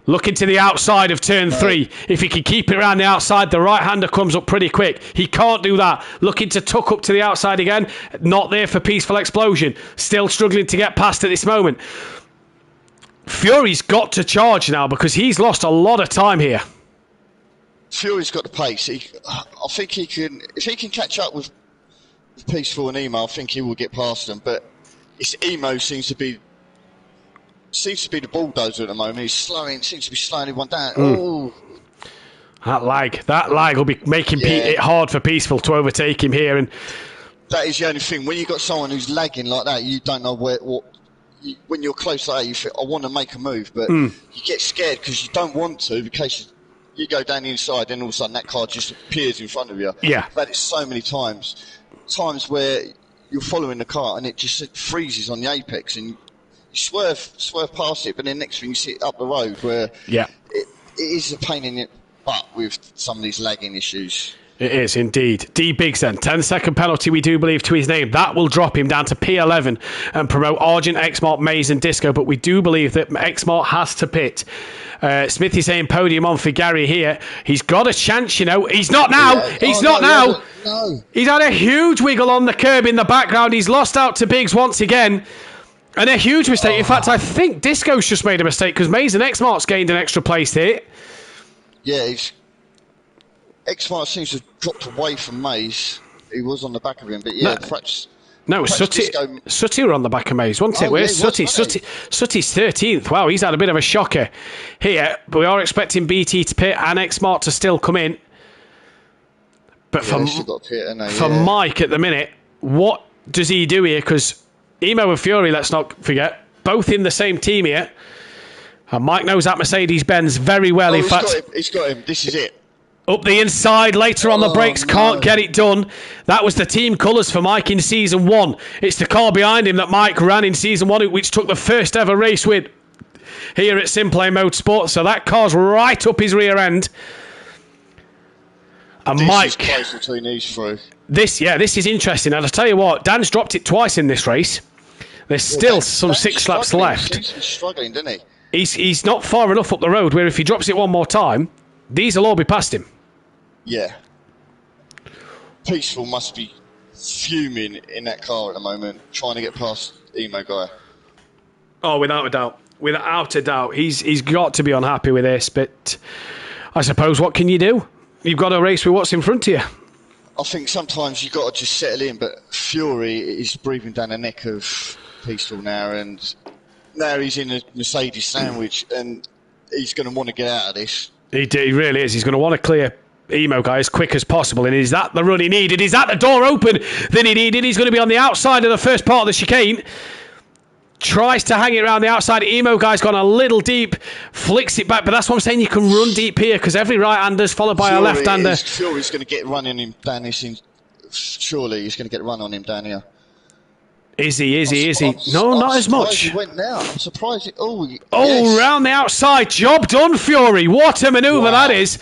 Looking to the outside of turn 3. If he can keep it around the outside, the right-hander comes up pretty quick. He can't do that. Looking to tuck up to the outside again. Not there for Peaceful Explosion. Still struggling to get past at this moment. Fury's got to charge now because he's lost a lot of time here. Fury's got the pace. I think he can. If he can catch up with Peaceful and Emo, I think he will get past them. But Emo seems to be the bulldozer at the moment. He's seems to be slowing everyone down. Oh, that lag will be making it hard for Peaceful to overtake him here. And that is the only thing. When you've got someone who's lagging like that, you don't know when you're close like that, you think, I want to make a move, but you get scared because you don't want to, because you go down the inside and all of a sudden that car just appears in front of you. Yeah. I've had it so many times where you're following the car and it just freezes on the apex and you swerve past it, but then next thing you see it up the road where it is a pain in the butt with some of these lagging issues. It is indeed. D Biggs then, 10-second penalty we do believe to his name. That will drop him down to P11 and promote Argent, Exmart, Maze and Disco, but we do believe that Exmart has to pit. Smithy saying podium on for Gary here. He's got a chance, He's not now. Yeah. He's not now. No. He's had a huge wiggle on the curb in the background. He's lost out to Biggs once again. And a huge mistake. In fact, I think Disco's just made a mistake because Maze and Exmart's gained an extra place here. Yeah, Exmart seems to have dropped away from Maze. He was on the back of him, but perhaps... No, Sutty were on the back of Maze, wasn't it? Where's Sutty? Sutty's 13th. Wow, he's had a bit of a shocker here. But we are expecting BT to pit and Exmart to still come in. But for Mike at the minute, what does he do here? Because Emo and Fury, let's not forget, both in the same team here. And Mike knows that Mercedes-Benz very well. In fact, he's got him. This is it. Up the inside, later on the brakes, can't get it done. That was the team colours for Mike in Season 1. It's the car behind him that Mike ran in Season 1, which took the first ever race win here at Simplay Motorsport. So that car's right up his rear end. And this Mike... is close between these three. This is interesting. And I'll tell you what, Dan's dropped it twice in this race. There's still some 6 laps left. He's struggling, doesn't he? He's not far enough up the road where if he drops it one more time, these will all be past him. Yeah. Peaceful must be fuming in that car at the moment, trying to get past Emo Guy. Oh, without a doubt. Without a doubt. He's got to be unhappy with this, but I suppose what can you do? You've got to race with what's in front of you. I think sometimes you've got to just settle in, but Fury is breathing down the neck of Peaceful now, and now he's in a Mercedes sandwich, and he's going to want to get out of this. He really is. He's going to want to clear Emo Guy as quick as possible. And is that the run he needed? Is that the door open that he needed? He's going to be on the outside of the first part of the chicane. Tries to hang it around the outside. Emo Guy's gone a little deep. Flicks it back. But that's what I'm saying. You can run deep here because every right-hander's followed by a left-hander. Fury's going to get running him down this. Surely he's going to get run on him down here. Is he? No, not as much. He went now. I'm surprised. Yes. Round the outside. Job done, Fury. What a manoeuvre that is.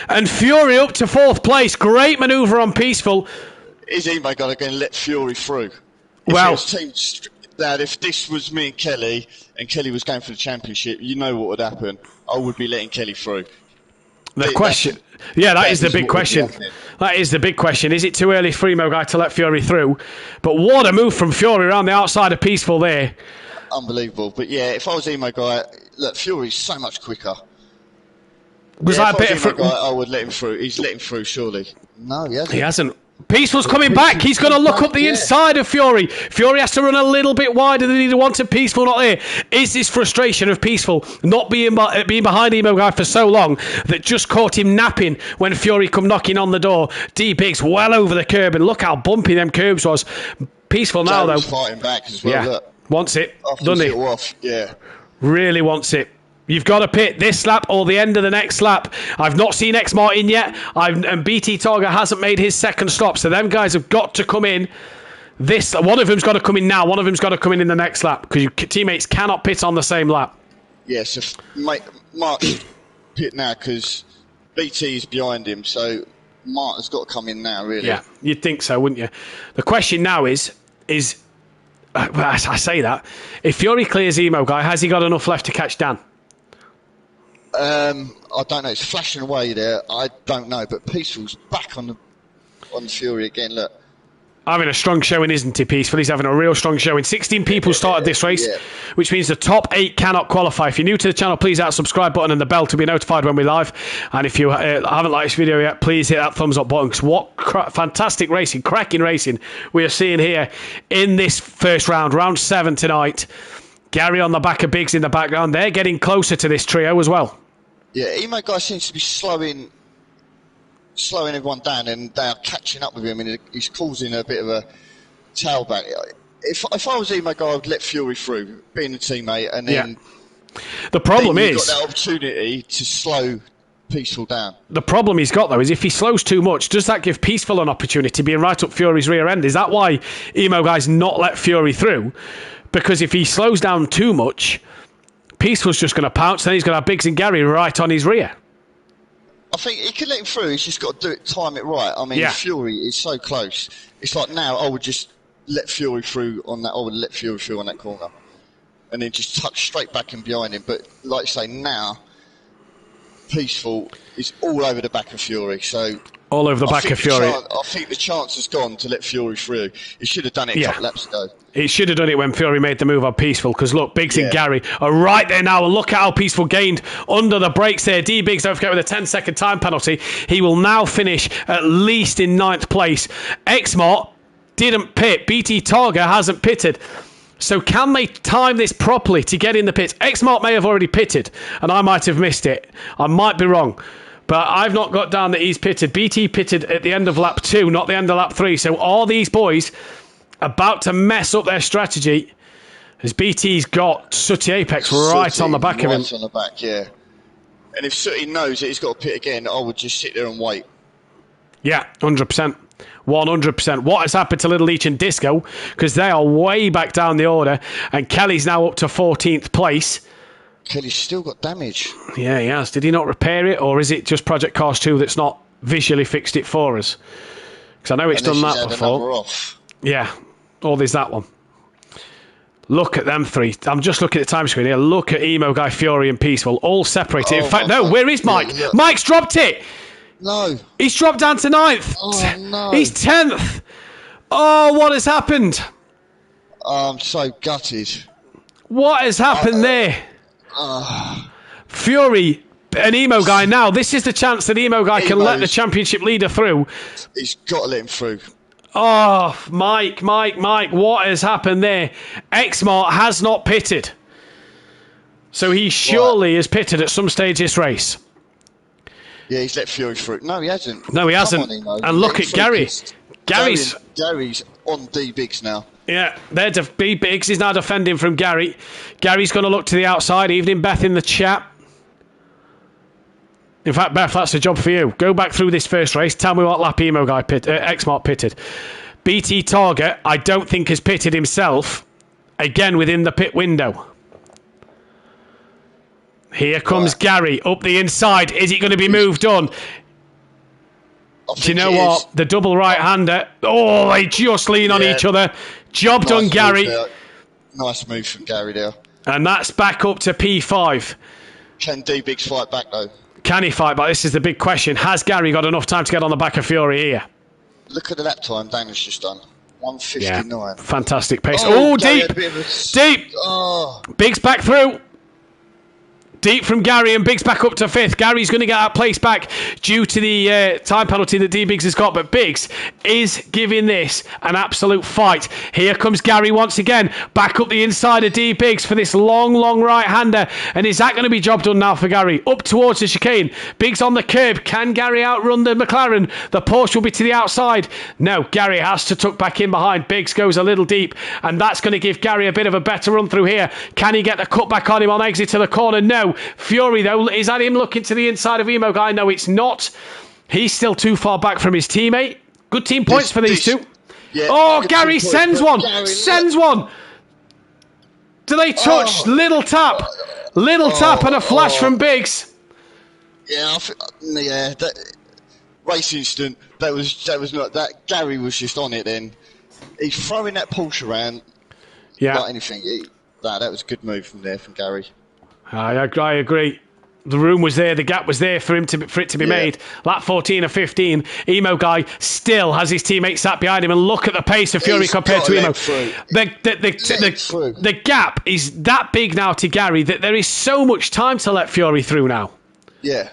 And Fury up to 4th place. Great manoeuvre on Peaceful. Is Emo going to let Fury through? If this was me and Kelly was going for the championship, you know what would happen. I would be letting Kelly through. The question... that is the big question. That is the big question. Is it too early for Emo Guy to let Fury through? But what a move from Fury around the outside of Peaceful there. Unbelievable. But yeah, if I was Emo Guy, look, Fury's so much quicker. I would let him through. He's let him through, surely. No, he hasn't. He hasn't. Peaceful's coming back. He's going to look up the inside of Fury. Fury has to run a little bit wider than he wanted. Peaceful not there. Is this frustration of Peaceful not being behind Emo Guy for so long that just caught him napping when Fury come knocking on the door? D-Big's well over the curb, and look how bumpy them curbs was. Peaceful now, though. Fighting back as well. Yeah, look. wants it, doesn't he? Yeah. Really wants it. You've got to pit this lap or the end of the next lap. I've not seen X Martin yet, and BT Targa hasn't made his second stop, so them guys have got to come in. One of them's got to come in now, one of them's got to come in the next lap, because your teammates cannot pit on the same lap. Yes, Mark pit now, because BT is behind him, so Mark has got to come in now, really. Yeah, you'd think so, wouldn't you? The question now is I say that, if Fury clears Emo Guy, has he got enough left to catch Dan? I don't know. It's flashing away there. I don't know. But Peaceful's back on Fury again. Look, having a strong showing, isn't he, Peaceful? He's having a real strong showing. 16 people started this race, which means the top 8 cannot qualify. If you're new to the channel, please hit that subscribe button and the bell to be notified when we're live. And if you haven't liked this video yet, please hit that thumbs up button, because what fantastic racing, cracking racing we are seeing here in this first round, round 7 tonight. Gary on the back of Biggs in the background. They're getting closer to this trio as well. Yeah, Emo Guy seems to be slowing everyone down, and they are catching up with him, and he's causing a bit of a tailback. If I was Emo Guy, I would let Fury through, being a teammate, and then the problem is you've got that opportunity to slow Peaceful down. The problem he's got, though, is if he slows too much, does that give Peaceful an opportunity being right up Fury's rear end? Is that why Emo Guy's not let Fury through? Because if he slows down too much, Peaceful's just going to pounce, then he's going to have Biggs and Gary right on his rear. I think he can let him through, he's just got to time it right. I mean, Fury is so close. It's like now I would just let Fury through on that. I would let Fury through on that corner, and then just tuck straight back and behind him. But like you say, now Peaceful is all over the back of Fury. So all over the back of Fury. I think the chance has gone to let Fury through. He should have done it a couple laps ago. He should have done it when Fury made the move on Peaceful, because look, Biggs and Gary are right there now, and look at how Peaceful gained under the brakes there. D-Biggs, don't forget, with a 10-second time penalty, he will now finish at least in 9th place. Xmart didn't pit. BT Targa hasn't pitted. So can they time this properly to get in the pits? Xmart may have already pitted, and I might have missed it. I might be wrong. But I've not got down that he's pitted. BT pitted at the end of lap 2, not the end of lap 3. So all these boys about to mess up their strategy, as BT's got Sooty Apex right on the back of him. Right on the back, yeah. And if Sooty knows that he's got to pit again, I would just sit there and wait. Yeah, 100%. 100%. What has happened to Little Leech and Disco? Because they are way back down the order, and Kelly's now up to 14th place. Kelly's still got damage. Yeah, he has. Did he not repair it, or is it just Project Cars 2 that's not visually fixed it for us? Because I know it's done that before. Yeah. Oh, there's that one. Look at them three. I'm just looking at the time screen here. Look at Emo Guy, Fury and Peaceful, all separated. In fact, no, where is Mike? Yeah. Mike's dropped it. No. He's dropped down to 9th. Oh, no. He's 10th. Oh, what has happened? I'm so gutted. What has happened there? Fury and Emo Guy now. This is the chance that Emo Guy can let the championship leader through. He's got to let him through. Oh, Mike, what has happened there? Xmart has not pitted. So he surely has pitted at some stage this race. Yeah, he's let Fury through. No, he hasn't. No, he hasn't. And look at Gary. Gary's on D-Biggs now. Yeah, B-Biggs is now defending from Gary. Gary's going to look to the outside. Evening, Beth, in the chat. In fact, Beth, that's a job for you. Go back through this first race. Tell me what lap Emo Guy Xmart pitted. BT Target, I don't think has pitted himself again within the pit window. Here comes Gary up the inside. Is it going to be moved on? Do you know what? The double right-hander. Oh, they just lean on each other. Job done, Gary. Nice move from Gary there. And that's back up to P5. Can D-Biggs fight back, though? Can he fight back? This is the big question. Has Gary got enough time to get on the back of Fury here? Look at the lap time Daniel's just done. 1:59. Yeah, fantastic pace. Oh, deep. Deep. Oh. Biggs back through. Deep from Gary, and Biggs back up to 5th. Gary's going to get that place back due to the time penalty that D-Biggs has got, but Biggs is giving this an absolute fight. Here comes Gary once again, back up the inside of D-Biggs for this long right-hander, and is that going to be job done now for Gary? Up towards the chicane, Biggs on the curb. Can Gary outrun the McLaren? The Porsche will be to the outside. No, Gary has to tuck back in behind. Biggs goes a little deep, and that's going to give Gary a bit of a better run through here. Can he get the cut back on him on exit to the corner? No. Fury, though, is that him looking to the inside of Emo Guy? No, it's not. He's still too far back from his teammate. Good team points for these two. Yeah, oh, Gary sends one. Sends one. Do they touch? Little tap. Little tap and a flash from Biggs. Yeah, race instant. That was not that. Gary was just on it then. He's throwing that Porsche around. Yeah. Not anything. That was a good move from Gary. I agree. The room was there, the gap was there for it to be made. Lap 14 or 15, Emo Guy still has his teammate sat behind him, and look at the pace of Fury compared to Emo. The gap is that big now to Gary that there is so much time to let Fury through now. Yeah.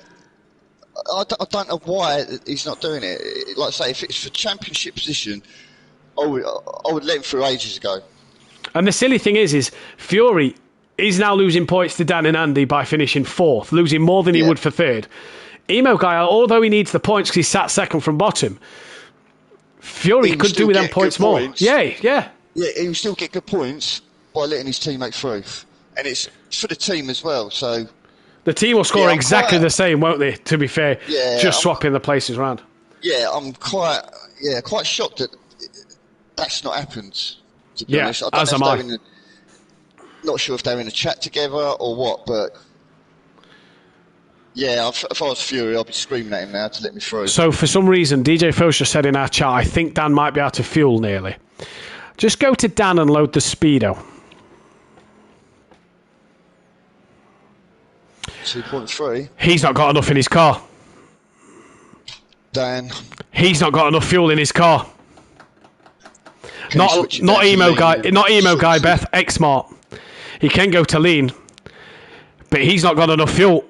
I don't know why he's not doing it. Like I say, if it's for championship position, I would let him through ages ago. And the silly thing is Fury is now losing points to Dan and Andy by finishing 4th, losing more than he would for 3rd. Emo Guy, although he needs the points because he sat 2nd from bottom, Fury could do with them points more. Yeah. Yeah, he will still get good points by letting his teammate through. And it's for the team as well, so... The team will score exactly the same, won't they, to be fair? Yeah. Just swapping the places around. Yeah, I'm quite shocked that that's not happened, to be honest. As am I. Not sure if they're in a chat together or what, but yeah, if I was Fury, I'd be screaming at him now to let me through. So for some reason, DJ Fosher said in our chat, I think Dan might be out of fuel nearly. Just go to Dan and load the Speedo. 2.3. He's not got enough in his car. Dan. He's not got enough fuel in his car. Not Emo Guy, Beth, X-Mart. He can go to lean, but he's not got enough fuel.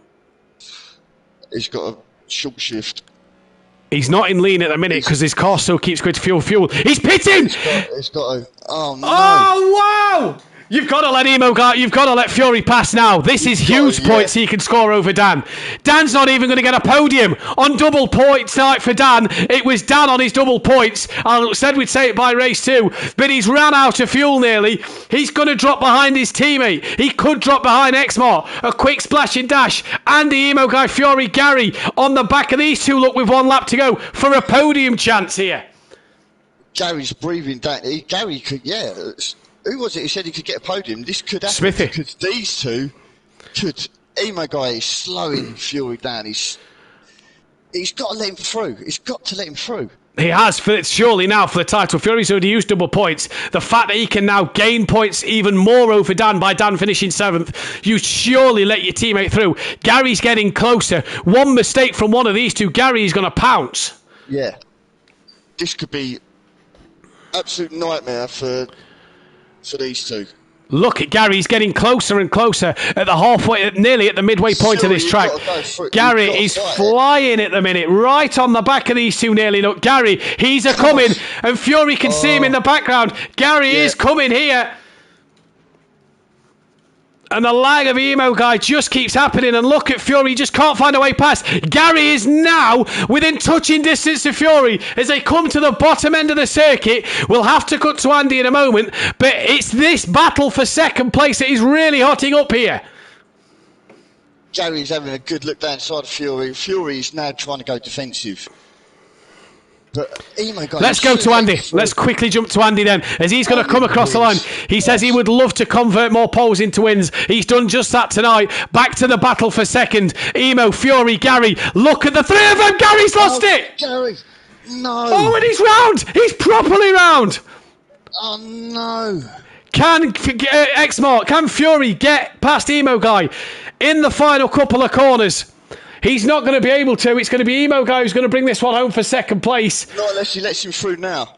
He's got a short shift. He's not in lean at the minute because his car still keeps going to fuel. He's pitting! He's got a... Oh, no. Oh, wow! You've got to let Emo Guy, you've got to let Fury pass now. This is huge points he can score over Dan. Dan's not even going to get a podium on double points tonight for Dan. It was Dan on his double points. I said we'd say it by race 2, but he's ran out of fuel nearly. He's going to drop behind his teammate. He could drop behind Exmar. A quick splashing dash. Andy, Emo Guy, Fury, Gary on the back of these two. Look, with 1 lap to go for a podium chance here. Gary's breathing down. Gary could, who was it who said he could get a podium? This could happen. Smithy. Because these two could... Emo Guy is slowing Fury down. He's got to let him through. He's got to let him through. He has, surely now for the title. Fury's already used double points. The fact that he can now gain points even more over Dan by Dan finishing 7th, you surely let your teammate through. Gary's getting closer. One mistake from one of these two, Gary's going to pounce. Yeah. This could be absolute nightmare for these two. Look at Gary, he's getting closer and closer at the halfway, nearly at the midway point of this track. Gary is flying at the minute, right on the back of these two nearly. Look, Gary, he's coming, and Fury can see him in the background. Gary is coming here. And the lag of Emo Guy just keeps happening. And look at Fury, he just can't find a way past. Gary is now within touching distance of Fury as they come to the bottom end of the circuit. We'll have to cut to Andy in a moment. But it's this battle for second place that is really hotting up here. Gary's having a good look down side of Fury. Fury is now trying to go defensive. But Emo guy, Let's go to Andy. Let's quickly jump to Andy then, as he's going to come across the line. He says he would love to convert more poles into wins. He's done just that tonight. Back to the battle for second. Emo, Fury, Gary. Look at the three of them. Gary's lost it. Gary, no. Oh, and he's round. He's properly round. Oh, no. Can X-Mark, can Fury get past Emo Guy in the final couple of corners? He's not going to be able to. It's going to be Emo Guy who's going to bring this one home for second place. Not unless he lets him through now.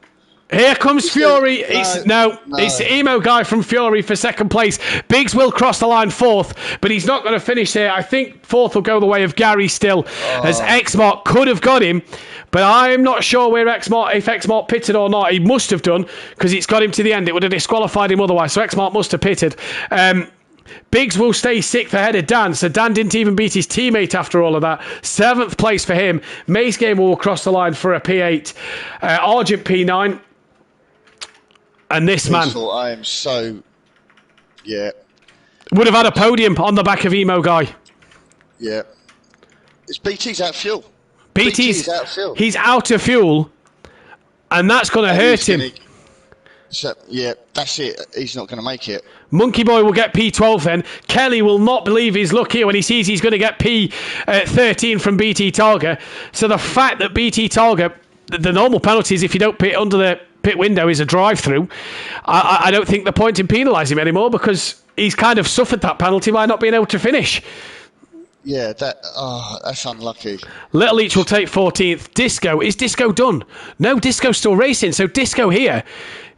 Here comes Fury. It's Emo Guy from Fury for second place. Biggs will cross the line fourth, but he's not going to finish here. I think fourth will go the way of Gary still, as X-Mark could have got him. But I'm not sure where if X-Mark pitted or not. He must have done, because it's got him to the end. It would have disqualified him otherwise. So X-Mark must have pitted. Biggs will stay sixth ahead of Dan. So Dan didn't even beat his teammate after all of that. Seventh place for him. Mace Gamer will cross the line for a P8. Argent P9. And this man... I am so... Yeah. Would have had a podium on the back of Emo Guy. Yeah. It's BT's out of fuel. BT's out of fuel. He's out of fuel, and that's going to hurt him. Yeah, that's it. He's not going to make it. Monkey Boy will get P12 then. Kelly will not believe his luck here when he sees he's going to get P13 from BT Targa. So the fact that BT Targa, the normal penalties if you don't pit under the pit window is a drive-through. I don't think the point in penalising him anymore, because he's kind of suffered that penalty by not being able to finish. Yeah, that's unlucky. Little Leach will take 14th. Disco, is Disco done? No, Disco's still racing. So Disco here,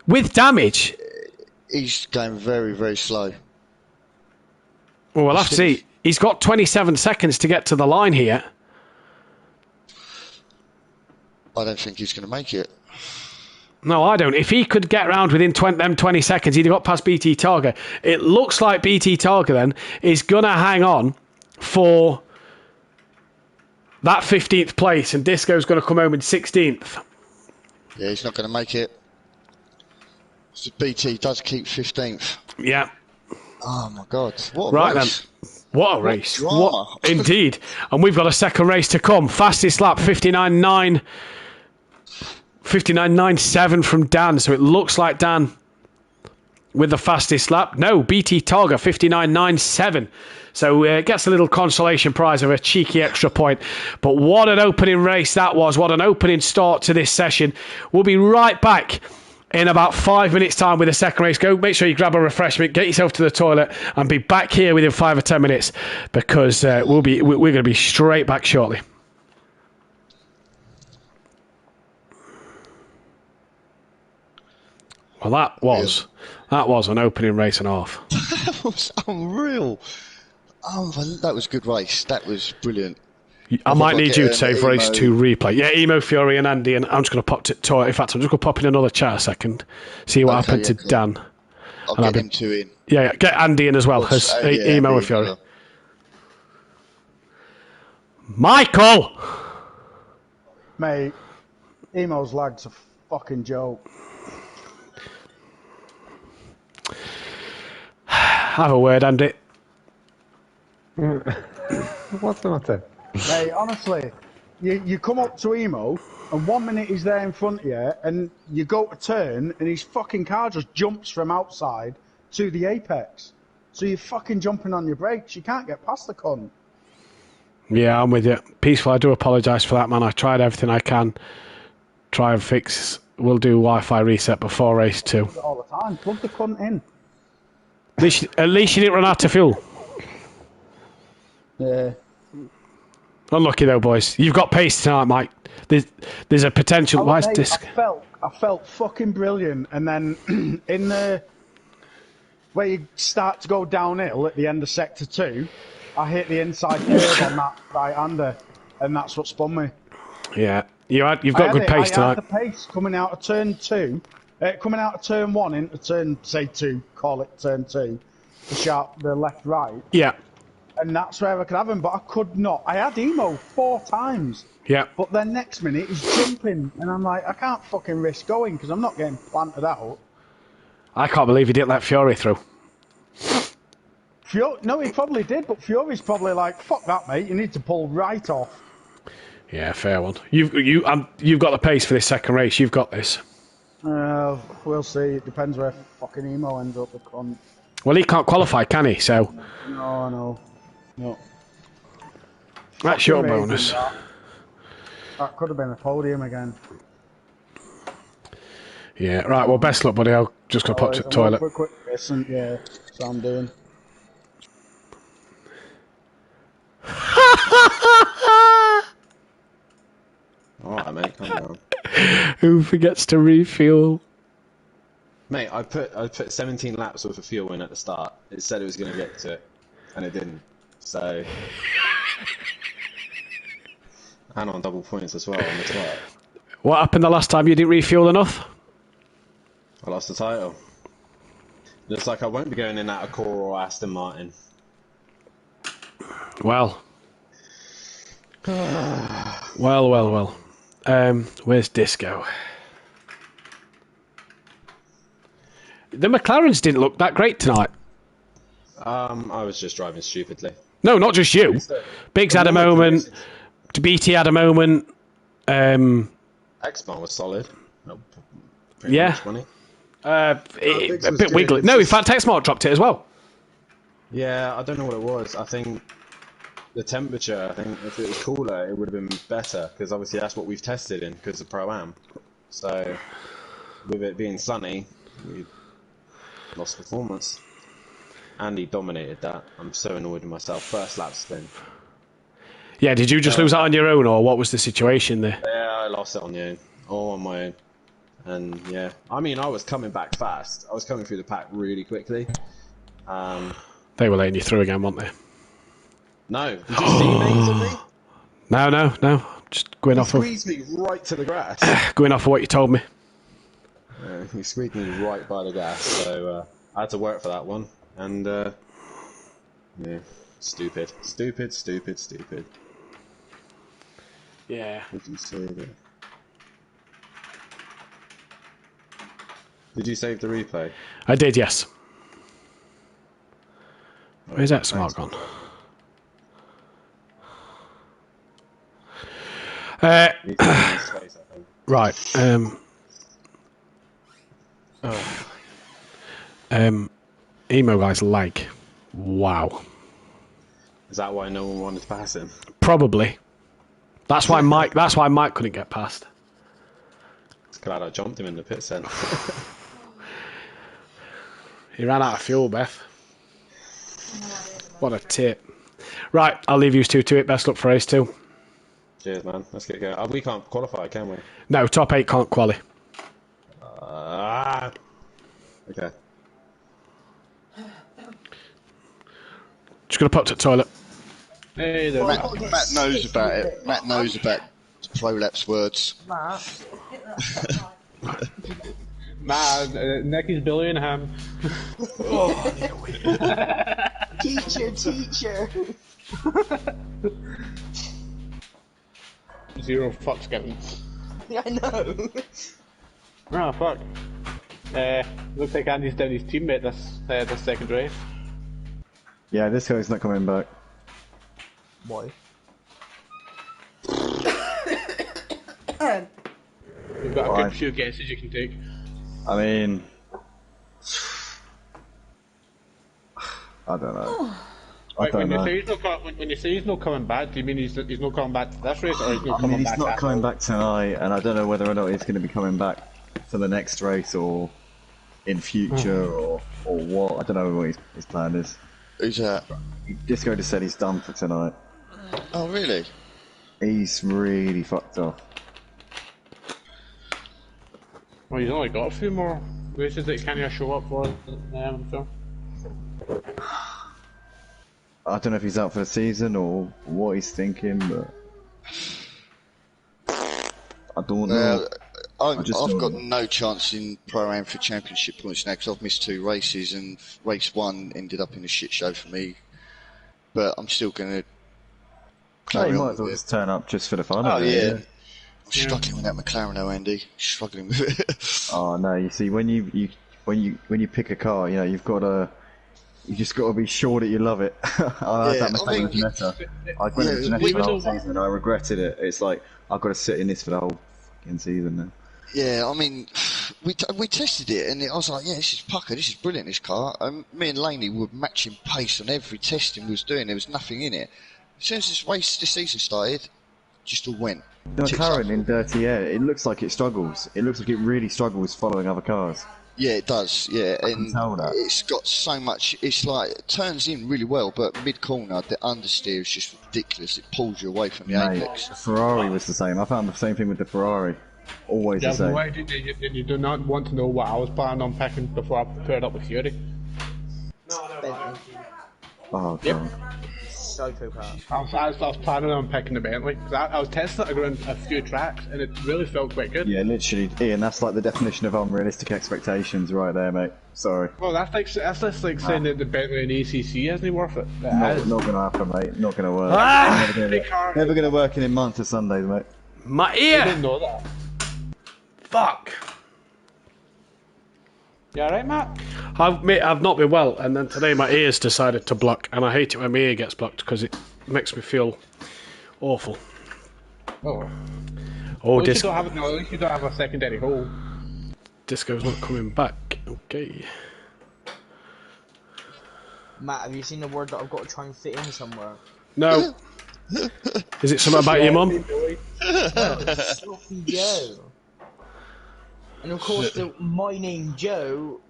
with damage. He's going very, very slow. Well, we'll have to see. He's got 27 seconds to get to the line here. I don't think he's going to make it. No, I don't. If he could get round within 20 seconds, he'd have got past BT Targa. It looks like BT Targa then is going to hang on for that 15th place, and Disco's going to come home in 16th. Yeah, he's not going to make it. So BT does keep 15th. Yeah. Oh my God! What a race. Then. What a race! What indeed. And we've got a second race to come. Fastest lap 59.97 from Dan. So it looks like Dan with the fastest lap. No, BT Targa 59.97. So gets a little consolation prize of a cheeky extra point. But what an opening race that was. What an opening start to this session. We'll be right back in about 5 minutes' time with the second race. Go, make sure you grab a refreshment, get yourself to the toilet, and be back here within 5 or 10 minutes, because we're going to be straight back shortly. Well, that was an opening race and a half. That was unreal. That was a good race. That was brilliant. I might need you to save race 2 replay. Yeah, Emo, Fury and Andy, and I'm just going to pop to toilet. In fact, I'm just going to pop in another chat a second, see what happened to Dan. I'll get them 2 in. Yeah, get Andy in as well, as Emo and Fury. Michael! Mate, Emo's lag's a fucking joke. Have a word, Andy. What's the matter? Mate, honestly, you come up to Emo, and 1 minute he's there in front of you, and you go to turn, and his fucking car just jumps from outside to the apex. So you're fucking jumping on your brakes. You can't get past the cunt. Yeah, I'm with you. Peaceful, I do apologise for that, man. I tried everything I can. Try and fix. We'll do Wi-Fi reset before race 2. All the time. Plug the cunt in. At least you didn't run out of fuel. Yeah. Unlucky though, boys. You've got pace tonight, Mike. There's a potential. Why is disc? I felt fucking brilliant, and then in the where you start to go downhill at the end of sector 2, I hit the inside curve on that right-hander, and that's what spun me. Yeah, you've got good pace tonight. I had the pace coming out of turn 2, coming out of turn 1 into turn, say 2, call it turn 2, the left-right. Yeah. And that's where I could have him, but I could not. I had Emo 4 times. Yeah. But then next minute he's jumping, and I'm like, I can't fucking risk going because I'm not getting planted out. I can't believe he didn't let Fury through. No, he probably did, but Fury's probably like, fuck that, mate. You need to pull right off. Yeah, fair one. You've got the pace for this second race. You've got this. We'll see. It depends where fucking Emo ends up. Well, he can't qualify, can he? So. No. That's your bonus. That could have been a podium again. Yeah, right, well, best luck, buddy. I'll just go pop to the toilet. Quick listen, yeah, that's what I'm doing. Alright, mate, calm down. Who forgets to refuel? Mate, I put 17 laps worth of fuel in at the start. It said it was going to get to it, and it didn't. So... and on double points as well on the 12. What happened the last time you didn't refuel enough? I lost the title. Looks like I won't be going in that Accord or Aston Martin. Well. well. Where's Disco? The McLarens didn't look that great tonight. I was just driving stupidly. No, not just you. Biggs had a moment. BT had a moment. X-Bar was solid. Yeah. A bit wiggly. No, in fact, X-Mark dropped it as well. Yeah, I don't know what it was. I think the temperature, if it was cooler, it would have been better, because obviously that's what we've tested in, because of Pro-Am. So, with it being sunny, we lost performance. Andy dominated that. I'm so annoyed with myself. First lap spin. Yeah, did you just lose that on your own, or what was the situation there? Yeah, I lost it on my own. All on my own. And yeah, I mean, I was coming back fast. I was coming through the pack really quickly. They were letting you through again, weren't they? No. Did you see me? No. Just going off of... He squeezed me right to the grass. Going off of what you told me. He squeezed me right by the gas, so I had to work for that one. And, yeah, stupid. Yeah. What did you say there? Did you save the replay? I did, yes. Where's that smart gone? Right. Emo guy's leg. Wow. Is that why no one wanted to pass him? Probably. That's why Mike couldn't get past. It's glad I jumped him in the pit centre. He ran out of fuel, Beth. What a tip. Right, I'll leave you two to it. Best luck for race 2. Cheers, man. Let's get going. We can't qualify, can we? No, top 8 can't quali. Okay. Just gonna pop to the toilet. Hey there, Matt knows about it. Matt knows about Prolapse words. Matt, Nicky's Billingham. Teacher. Zero fucks given. Yeah, I know. Oh fuck. Looks like Andy's down his teammate this second race. Yeah, this guy's not coming back. Why? You've got a good few guesses you can take. I mean, I don't know. When you say he's not coming back, do you mean he's not coming back to this race, or he's not coming back? He's not coming back tonight, and I don't know whether or not he's going to be coming back for the next race or in future or what. I don't know what his plan is. Who's that? Disco just said he's done for tonight. Oh, really? He's really fucked off. Well, he's only got a few more races that he can't show up for. So. I don't know if he's out for the season or what he's thinking, but I don't know. I've got no chance in Pro-Am for championship points now because I've missed 2 races and race 1 ended up in a shit show for me. But I'm still going to. You might as well just turn up just for the fun of of it. Yeah. I'm struggling with that McLaren, though, Andy. Struggling with it. Oh no! You see, when you pick a car, you know you've got to You just got to be sure that you love it. I had that mistake with Janetta. I went into Janetta for the whole season and I regretted it. It's like, I've got to sit in this for the whole fucking season now. Yeah, I mean, we tested it, and I was like, yeah, this is pucker, this is brilliant, this car. Me and Laney were matching pace on every testing we was doing. There was nothing in it. As soon as this season started, just all went. The McLaren in dirty air, it looks like it struggles. It looks like it really struggles following other cars. Yeah, it does. Yeah, I can tell that. It's got so much. It's like it turns in really well, but mid corner the understeer is just ridiculous. It pulls you away from the apex. The Ferrari was the same. I found the same thing with the Ferrari. Always the same. Why did you do not want to know what I was planning on picking before I paired up with Fury? Oh god. Yep. So proud. I was planning on picking the Bentley because I was testing it around a few tracks and it really felt quite good. Yeah, literally, Ian. That's like the definition of unrealistic expectations, right there, mate. Sorry. Well, that's just like saying that the Bentley and ACC isn't worth it. Not gonna happen, mate. Not gonna work. Never gonna work in Manchester Sundays, mate. My I ear! didn't know that. Fuck! You alright, Matt? I've not been well, and then today my ears decided to block, and I hate it when my ear gets blocked because it makes me feel awful. Oh. Oh, At least you don't have a secondary hole. Disco's not coming back. Okay. Matt, have you seen the word that I've got to try and fit in somewhere? No. Is it something about your mum? Sloppy Joe. And of course, my name Joe.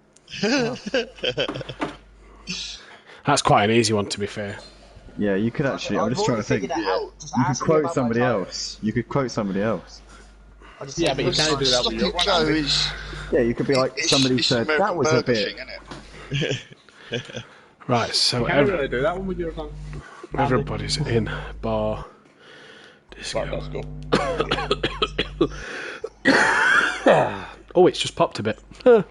That's quite an easy one, to be fair. Yeah, you could actually. I'm just trying to think. You could quote somebody else. You could quote somebody else. Yeah, but you can't do that with your Joe is. Yeah, you could be like somebody said that was a bit. Right, so You can't really do that one with your tongue. everybody's in bar disco. Let's go. Oh, it's just popped a bit. Hold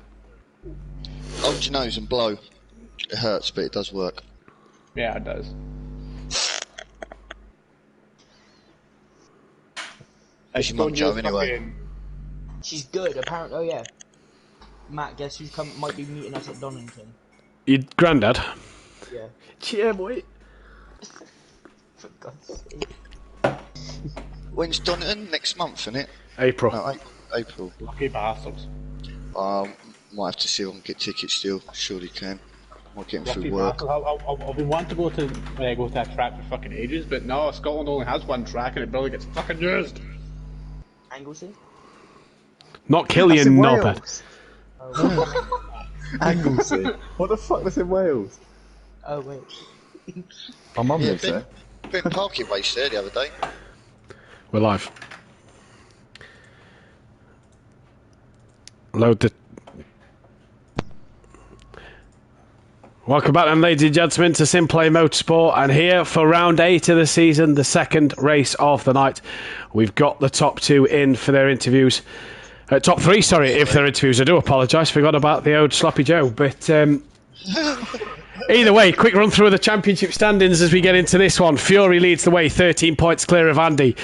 your nose and blow. It hurts, but it does work. Yeah, it does. It's your mum, Joe, anyway. She's good, apparently. Oh yeah. Matt, guess who's might be meeting us at Donington? Your granddad? Yeah. Yeah, boy. For God's sake. When's Donington? Next month, isn't it? April. No, April. Lucky bastards. Might have to see if I can get tickets still. Surely can. Might get them Lucky through work. bastards. I've been wanting to go to a track for fucking ages, but no, Scotland only has one track and it barely gets fucking used. Anglesey? Not Killian Norbert. Anglesey. What the fuck was in Wales? Oh wait. My mum lives there. Been parking race there the other day. We're live. Load the... Welcome back then, ladies and gentlemen, to Simplay Motorsport, and here for round 8 of the season, the second race of the night. We've got the top 2 in for their interviews. Top 3, sorry, if they're interviews. I do apologise, forgot about the old Sloppy Joe, but... Either way, quick run through of the championship standings as we get into this one. Fury leads the way, 13 points clear of Andy.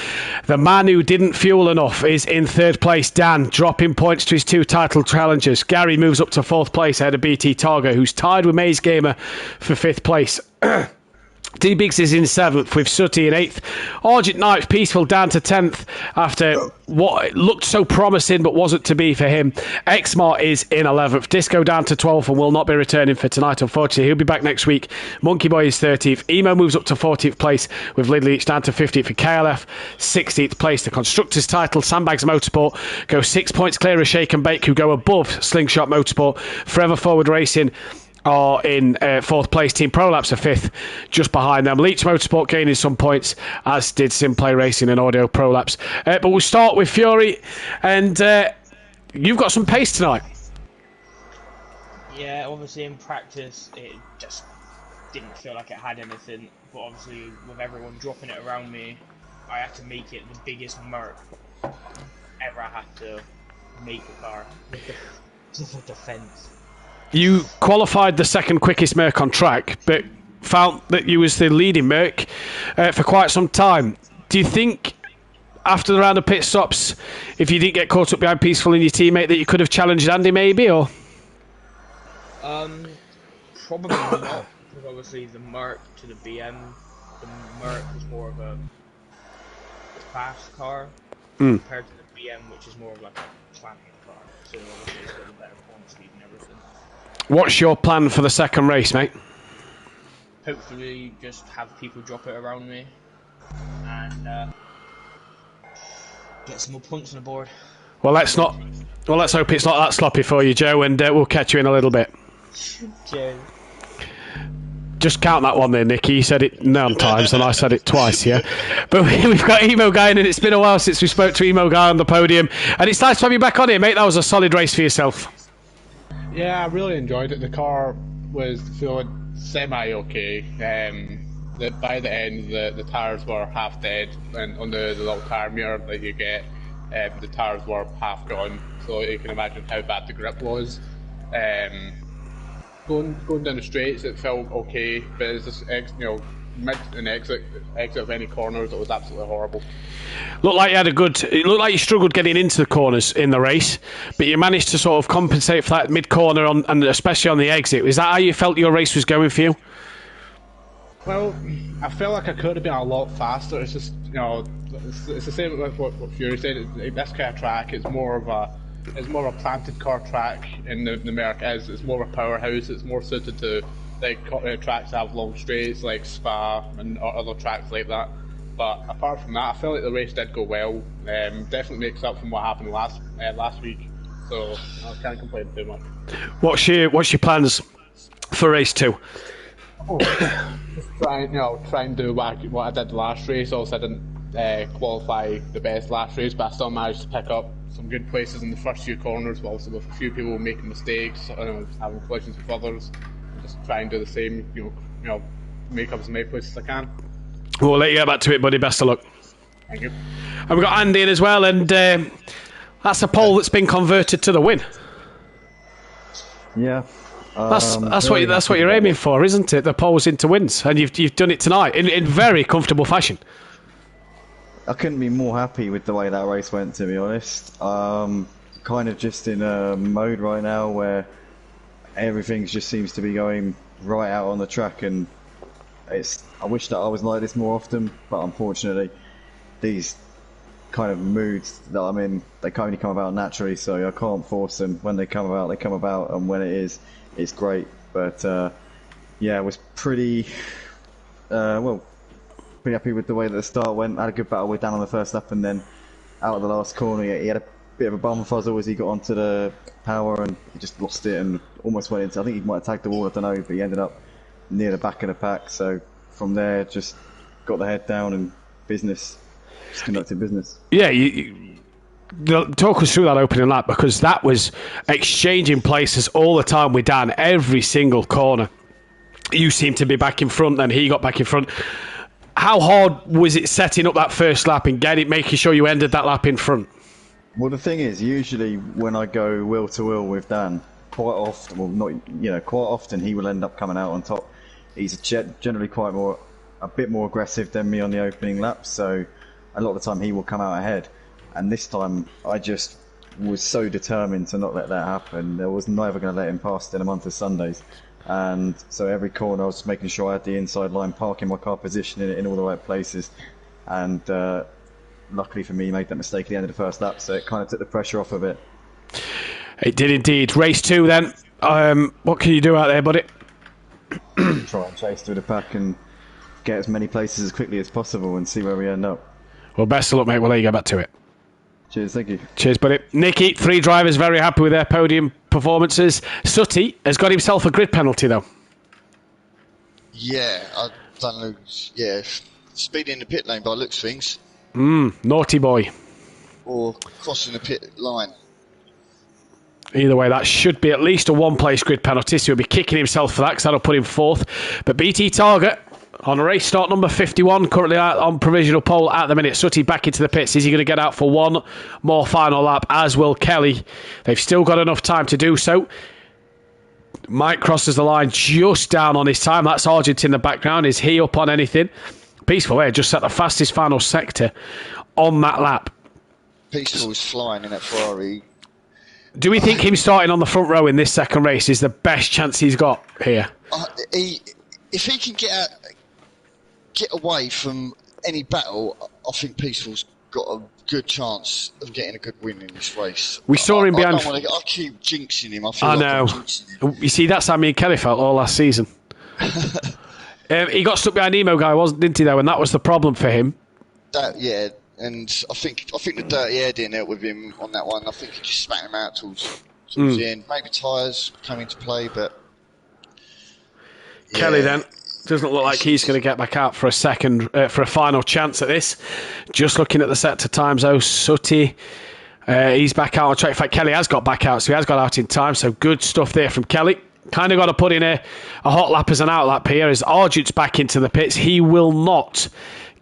The man who didn't fuel enough is in third place, Dan, dropping points to his 2 title challengers. Gary moves up to 4th place ahead of BT Targa, who's tied with Maze Gamer for 5th place. D-Biggs is in 7th with Sutty in 8th. Argent Knights peaceful down to 10th after what looked so promising but wasn't to be for him. Xmart is in 11th. Disco down to 12th and will not be returning for tonight, unfortunately. He'll be back next week. Monkey Boy is 13th. Emo moves up to 14th place with Lid Leach down to 15th for KLF. 16th place. The Constructors title, Sandbags Motorsport, go 6 points clear of Shake and Bake, who go above Slingshot Motorsport. Forever Forward Racing are in 4th place. Team Prolapse are 5th, just behind them. Leach Motorsport gaining some points, as did Simplay Racing and Audio Prolapse. But we'll start with Fury, and you've got some pace tonight. Yeah, obviously in practice it just didn't feel like it had anything, but obviously with everyone dropping it around me, I had to make it the biggest murk ever I had to make a car. Just a defence. You qualified the second quickest Merc on track, but found that you was the leading Merc for quite some time. Do you think, after the round of pit stops, if you didn't get caught up behind Peaceful and your teammate, that you could have challenged Andy maybe, or? Probably not. Because obviously the Merc to the BM, the Merc is more of a fast car compared to the BM, which is more of like a clamping car. So obviously it's got a better corner speed and everything. What's your plan for the second race, mate? Hopefully just have people drop it around me and get some more points on the board. Well, let's hope it's not that sloppy for you, Joe, and we'll catch you in a little bit. Cheers. Just count that one there, Nicky. You said it 9 times and I said it twice, yeah? But we've got Emo Guy in, and it's been a while since we spoke to Emo Guy on the podium. And it's nice to have you back on here, mate. That was a solid race for yourself. Yeah, I really enjoyed it. The car was feeling semi-okay. By the end, the tyres were half dead, and on the little tyre meter that you get, the tyres were half gone. So you can imagine how bad the grip was. Going down the straights, it felt okay, but it's just mid and exit of any corners, it was absolutely horrible. It looked like you struggled getting into the corners in the race, but you managed to sort of compensate for that mid corner and especially on the exit. Is that how you felt your race was going for you? Well, I felt like I could have been a lot faster. It's just it's the same with what Fury said. This kind of track is more of a planted car track in the Merc. It's more of a powerhouse. It's more suited to tracks that have long straights like Spa and other tracks like that. But apart from that, I felt like the race did go well. Definitely makes up from what happened last week. So I can't complain too much. What's your plans for race 2? Just try and do what I did the last race. Also, I didn't qualify the best last race, but I still managed to pick up some good places in the first few corners, but also with a few people making mistakes, having collisions with others. Just try and do the same, make up as many places as I can. We'll let you get back to it, buddy. Best of luck. Thank you. And we've got Andy in as well, and that's a pole that's been converted to the win. Yeah. That's what you're aiming for, isn't it? The poles into wins, and you've done it tonight in very comfortable fashion. I couldn't be more happy with the way that race went, to be honest. Kind of just in a mode right now where everything just seems to be going right out on the track, and I wish that I was like this more often, but unfortunately these kind of moods that I'm in, they can only come about naturally, so I can't force them. When they come about, they come about, and when it is, it's great. But yeah, I was pretty happy with the way that the start went. I had a good battle with Dan on the first lap, and then out of the last corner he had a bit of a bum fuzzle as he got onto the power, and he just lost it and almost went into, I think he might have tagged the wall, I don't know, but he ended up near the back of the pack. So from there, just got the head down and just conducted business. Yeah, talk us through that opening lap, because that was exchanging places all the time with Dan, every single corner. You seemed to be back in front, then he got back in front. How hard was it setting up that first lap and making sure you ended that lap in front? Well, the thing is, usually when I go wheel to wheel with Dan, quite often he will end up coming out on top. He's generally a bit more aggressive than me on the opening lap, so a lot of the time he will come out ahead. And this time I just was so determined to not let that happen. I was never going to let him pass in a month of Sundays. And so every corner I was just making sure I had the inside line, parking my car, positioning it in all the right places. And luckily for me, he made that mistake at the end of the first lap, so it kind of took the pressure off of it. It did indeed. Race 2 then. What can you do out there, buddy? Try and chase through the pack and get as many places as quickly as possible and see where we end up. Well, best of luck, mate. We'll let you get back to it. Cheers, thank you. Cheers, buddy. Nicky, 3 drivers very happy with their podium performances. Sutty has got himself a grid penalty, though. Yeah, I don't know. Yeah, speeding in the pit lane by looks things. Naughty boy. Or crossing the pit line. Either way, that should be at least a one-place grid penalty, so he'll be kicking himself for that, because that'll put him 4th. But BT Target on race start number 51, currently out on provisional pole at the minute. Sutty back into the pits. Is he going to get out for one more final lap, as will Kelly? They've still got enough time to do so. Mike crosses the line just down on his time. That's Argent in the background. Is he up on anything? Peaceful Air just set the fastest final sector on that lap. Peaceful is flying in that Ferrari. Do we think him starting on the front row in this second race is the best chance he's got here? if he can get away from any battle, I think Peaceful's got a good chance of getting a good win in this race. We saw him behind. I keep jinxing him. I know. You see, that's how me and Kelly felt all last season. He got stuck behind Emo Guy, didn't he? Though, and that was the problem for him. Yeah, and I think the dirty air didn't help with him on that one. I think he just smacked him out towards the end. Maybe tyres came into play, but Kelly then doesn't look like he's going to get back out for a final chance at this. Just looking at the sector times, though, Sutty, he's back out on track. In fact, Kelly has got back out, so he has got out in time. So good stuff there from Kelly. Kind of got to put in a hot lap as an out lap here as Argent's back into the pits. He will not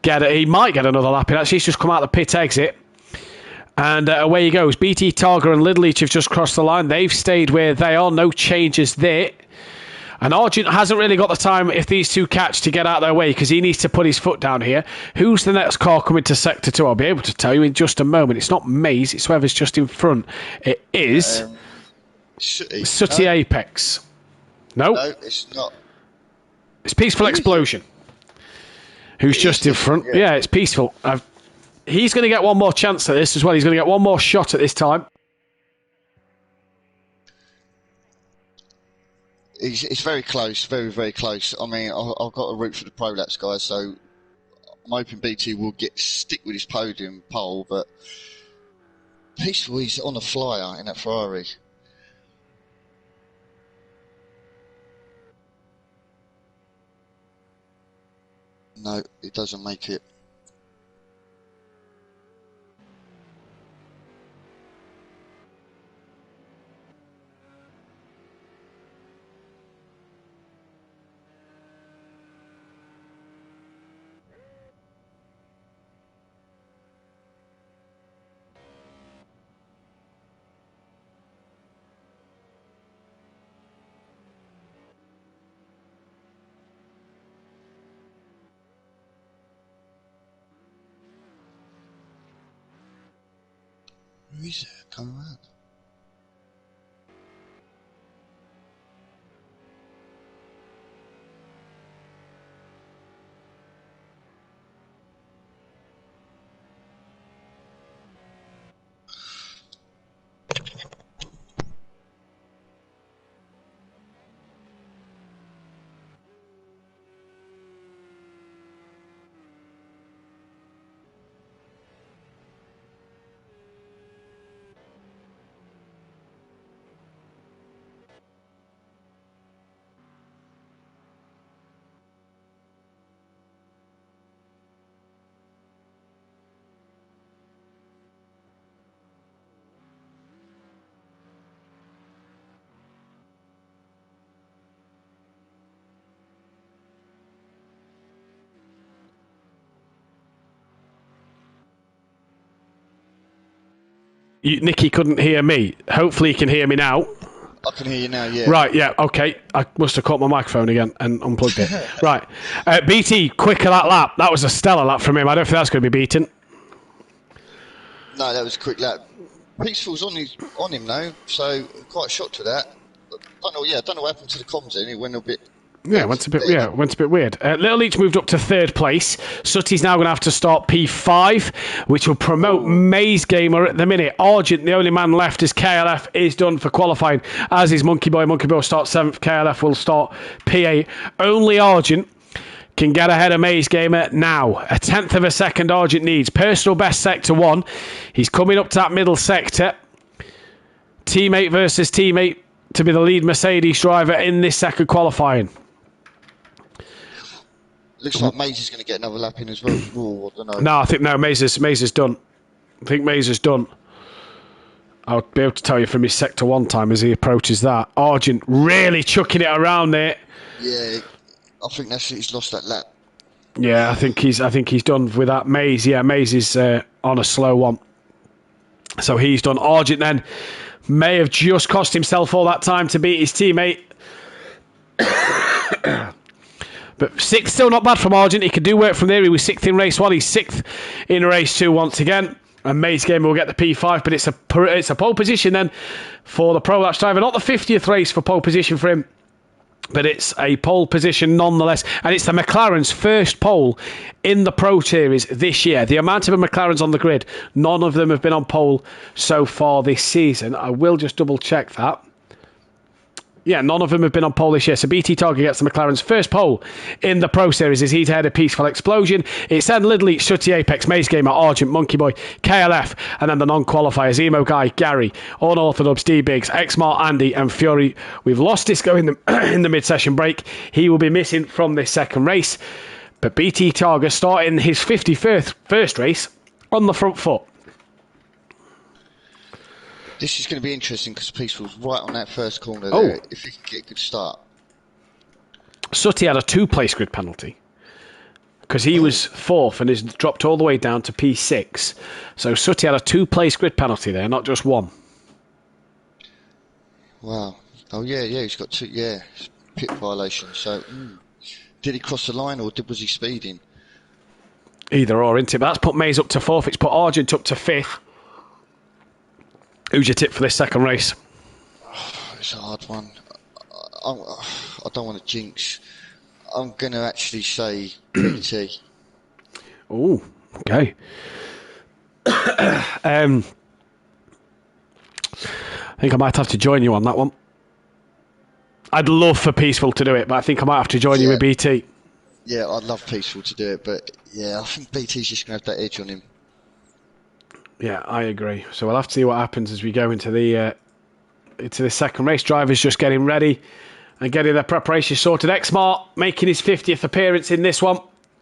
get it. He might get another lap in. Actually, he's just come out the pit exit. And away he goes. BT, Targa and Lidleach have just crossed the line. They've stayed where they are. No changes there. And Argent hasn't really got the time, if these two catch, to get out their way because he needs to put his foot down here. Who's the next car coming to Sector 2? I'll be able to tell you in just a moment. It's not Maze. It's whoever's just in front. It is Sooty Apex. No, it's not. It's Peaceful Explosion. Who's just in front? Yeah, it's Peaceful. He's going to get one more chance at this as well. He's going to get one more shot at this time. It's very close, very, very close. I mean, I've got a root for the Prolapse guys, so I'm hoping BT will stick with his podium pole, but Peaceful, he's on a flyer in that Ferrari. No, it doesn't make it. Who is it? Come around. Nicky couldn't hear me. Hopefully he can hear me now. I can hear you now, yeah. Right, yeah, okay. I must have caught my microphone again and unplugged it. Right. BT, quicker that lap. That was a stellar lap from him. I don't think that's going to be beaten. No, that was a quick lap. Peaceful's on him though, so quite shocked with that. I don't know what happened to the comms then. It went a bit. Yeah, went a bit weird. Little Leach moved up to third place. Sooty's now going to have to start P5, which will promote Maze Gamer at the minute. Argent, the only man left, as KLF is done for qualifying, as is Monkey Boy. Monkey Boy will start 7th. KLF will start P8. Only Argent can get ahead of Maze Gamer now. A 10th of a second Argent needs. Personal best sector 1. He's coming up to that middle sector. Teammate versus teammate to be the lead Mercedes driver in this second qualifying. Looks like Maze is going to get another lap in as well. Ooh, I don't know. No, I think Maze is done. I think Maze is done. I'll be able to tell you from his sector 1 time as he approaches that. Argent really chucking it around there. Yeah, I think he's lost that lap. Yeah, I think he's done with that. Maze, yeah, Maze is on a slow one. So he's done. Argent then may have just cost himself all that time to beat his teammate. But 6th, still not bad from Argent. He could do work from there. He was 6th in race 1. He's 6th in race 2 once again. And Maze Gamer will get the P5, but it's a pole position then for the Prolapse driver. Not the 50th race for pole position for him. But it's a pole position nonetheless, and it's the McLaren's first pole in the Pro Series this year. The amount of McLarens on the grid, none of them have been on pole so far this season. I will just double check that. Yeah, none of them have been on pole this year. So BT Targa gets the McLaren's first pole in the Pro Series as he's ahead of Peaceful Explosion. It's then Lidl Each, Sooty Apex, Maze Gamer, Argent, Monkey Boy, KLF, and then the non-qualifiers, Emo Guy, Gary, Unorthodox, D-Biggs, Xmart, Andy, and Fury. We've lost Disco in the mid-session break. He will be missing from this second race. But BT Targa starting his 51st race on the front foot. This is going to be interesting because Peaceful's right on that first corner there, if he can get a good start. Sooty had a 2-place grid penalty because he was 4th and has dropped all the way down to P6. So Sooty had a 2-place grid penalty there, not just 1. Wow. Oh, yeah, he's got 2, pit violation. So, did he cross the line or was he speeding? Either or, isn't it? But that's put Maze up to 4th, it's put Argent up to 5th. Who's your tip for this second race? It's a hard one. I don't want to jinx. I'm going to actually say BT. Oh, okay. I think I might have to join you on that one. I'd love for Peaceful to do it, but I think I might have to join you with BT. Yeah, I'd love Peaceful to do it, but yeah, I think BT's just going to have that edge on him. Yeah, I agree. So we'll have to see what happens as we go into the second race. Drivers just getting ready and getting their preparation sorted. Xmart making his 50th appearance in this one.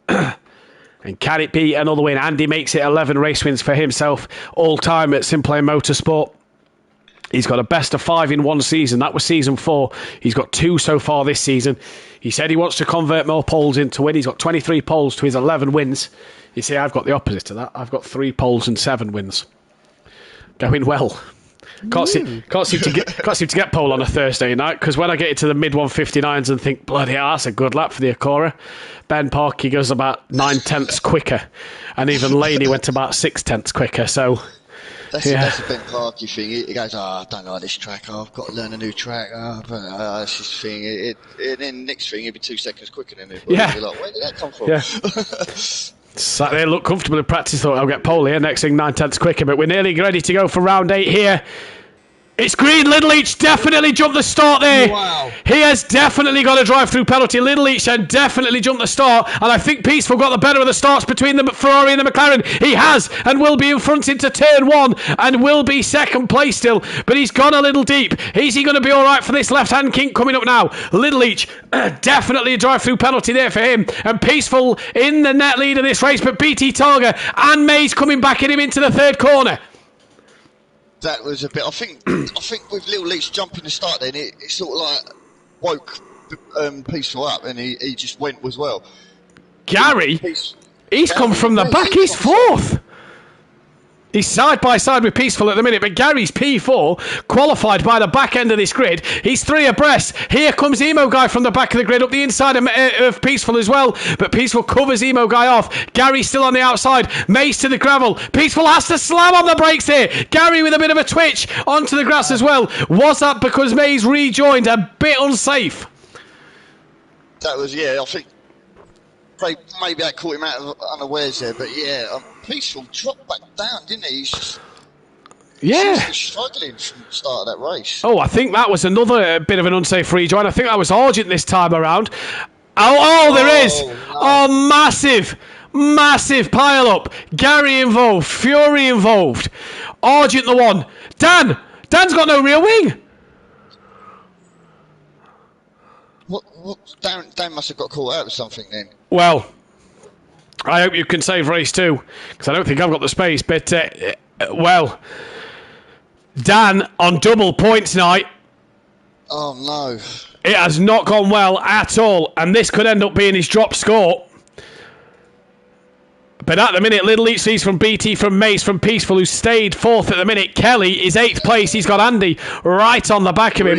And can it be another win? Andy makes it 11 race wins for himself all time at Simplane Motorsport. He's got a best of 5 in one season. That was season 4. He's got 2 so far this season. He said he wants to convert more poles into win. He's got 23 poles to his 11 wins. You see, I've got the opposite to that. I've got 3 poles and 7 wins. Going well. Can't seem to get pole on a Thursday night, because when I get into the mid 159s and think, bloody hell, that's a good lap for the Acura. Ben Parkey goes about 9/10 quicker, and even Laney went about 6/10 quicker. So that's a Ben Parkey thing. He goes, I don't like this track. I've got to learn a new track. That's his thing. Then next thing, he'll be 2 seconds quicker than everybody. Yeah. You're like, where did that come from? Yeah. Sat there, looked comfortable in practice, thought I'll get pole here. Next thing, 9/10 quicker, but we're nearly ready to go for round 8 here. It's green. Lidl Each definitely jumped the start there. Wow. He has definitely got a drive-through penalty. Lidl Each had definitely jumped the start, and I think Peaceful got the better of the starts between the Ferrari and the McLaren. He has, and will be in front into turn 1, and will be second place still, but he's gone a little deep. Is he going to be all right for this left-hand kink coming up now? Lidl Each, definitely a drive-through penalty there for him, and Peaceful in the net lead of this race, but BT Targa and Maze coming back at him into the 3rd corner. That was a bit. I think with Little Leach jumping the start, then it sort of like woke Peaceful up, and he just went as well. Gary, he's come from the back. He's 4th. He's side by side with Peaceful at the minute, but Gary's P4, qualified by the back end of this grid. He's 3 abreast. Here comes Emo Guy from the back of the grid, up the inside of Peaceful as well, but Peaceful covers Emo Guy off. Gary's still on the outside. Mace to the gravel. Peaceful has to slam on the brakes here. Gary with a bit of a twitch onto the grass as well. Was that because Maze rejoined? A bit unsafe. That was, I think maybe that caught him out of unawares there, but Peaceful dropped back down, didn't he? He's just struggling from the start of that race. Oh, I think that was another bit of an unsafe rejoin. I think that was Argent this time around. Oh, there is. No. Oh, massive pile up. Gary involved, Fury involved, Argent the one. Dan's got no rear wing. What? Dan must have got caught out with something then. Well, I hope you can save race 2, because I don't think I've got the space. But, Dan on double points night. Oh, no. It has not gone well at all, and this could end up being his drop score. But at the minute, Little Each sees from BT, from Mace, from Peaceful, who stayed 4th at the minute. Kelly is 8th place. He's got Andy right on the back of him.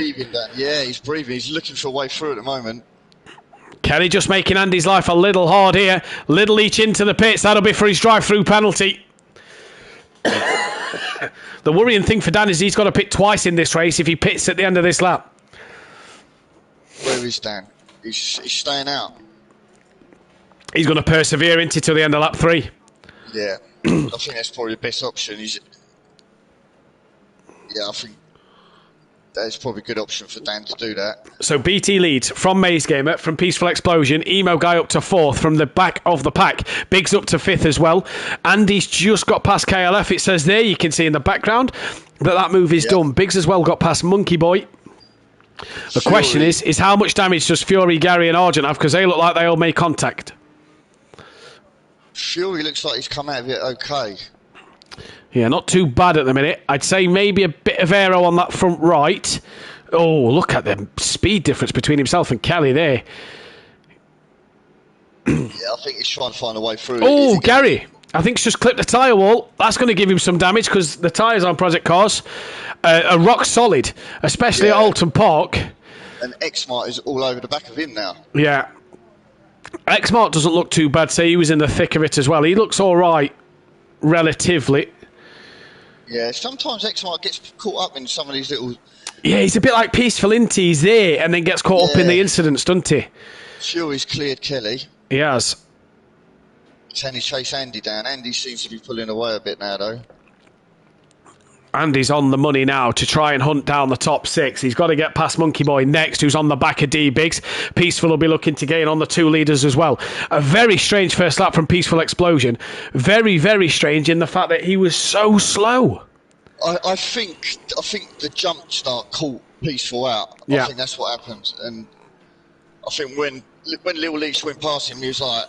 Yeah, he's breathing. He's looking for a way through at the moment. Kelly just making Andy's life a little hard here. Little Each into the pits. That'll be for his drive-through penalty. The worrying thing for Dan is he's got to pit twice in this race if he pits at the end of this lap. Where is Dan? He's staying out. He's going to persevere into till the end of lap 3. Yeah, I think that's probably the best option. I think that's probably a good option for Dan to do that. So BT leads from Maze Gamer, from Peaceful Explosion. Emo Guy up to 4th from the back of the pack. Biggs up to 5th as well. Andy's just got past KLF. It says there, you can see in the background that move is done. Biggs as well got past Monkey Boy. The question is how much damage does Fury, Gary and Argent have? Because they look like they all made contact. Fury looks like he's come out of it okay. Yeah, not too bad at the minute. I'd say maybe a bit of aero on that front right. Oh, look at the speed difference between himself and Kelly there. Yeah, I think he's trying to find a way through. Oh, Gary. I think he's just clipped the tyre wall. That's going to give him some damage because the tyres on Project Cars are rock solid, especially at Alton Park. And X-Mart is all over the back of him now. Yeah. X-Mart doesn't look too bad. Say he was in the thick of it as well. He looks all right, relatively. Yeah, sometimes X-Mart gets caught up in some of these little... Yeah, he's a bit like Peaceful, isn't he? He's there and then gets caught up in the incidents, doesn't he? Fury's cleared Kelly. He has. Can he chase Andy down? Andy seems to be pulling away a bit now, though. Andy's on the money now to try and hunt down the top 6. He's got to get past Monkey Boy next, who's on the back of D-Biggs. Peaceful will be looking to gain on the 2 leaders as well. A very strange first lap from Peaceful Explosion. Very, very strange in the fact that he was so slow. I think the jump start caught Peaceful out. I think that's what happened. And I think when Lil Leach went past him, he was like,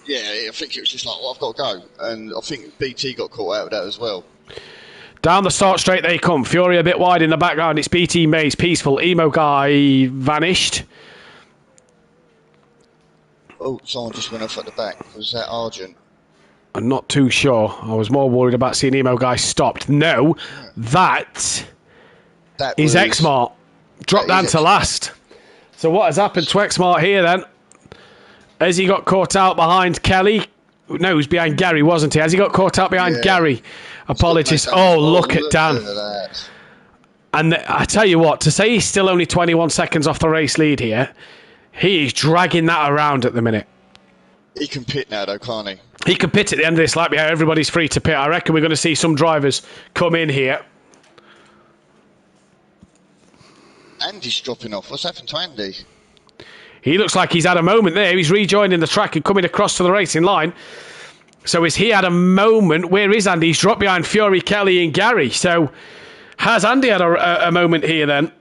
I think it was just like, well, I've got to go. And I think BT got caught out of that as well. Down the start straight they come. Fury a bit wide in the background. It's BT, Maze, Peaceful. Emo Guy vanished. Oh, someone just went off at the back. Was that Argent? I'm not too sure. I was more worried about seeing Emo Guy stopped. No, that is X-Mart. Dropped down to last. So what has happened to X-Mart here then? Has he got caught out behind Kelly? No, he was behind Gary, wasn't he? Has he got caught out behind Gary? Apologies. Oh, look at Dan. And I tell you what, to say he's still only 21 seconds off the race lead here, he is dragging that around at the minute. He can pit now, though, can't he? He can pit at the end of this lap. Yeah, everybody's free to pit. I reckon we're going to see some drivers come in here. Andy's dropping off. What's happened to Andy? He looks like he's had a moment there. He's rejoining the track and coming across to the racing line. So has he had a moment? Where is Andy? He's dropped behind Fury, Kelly and Gary. So has Andy had a moment here then?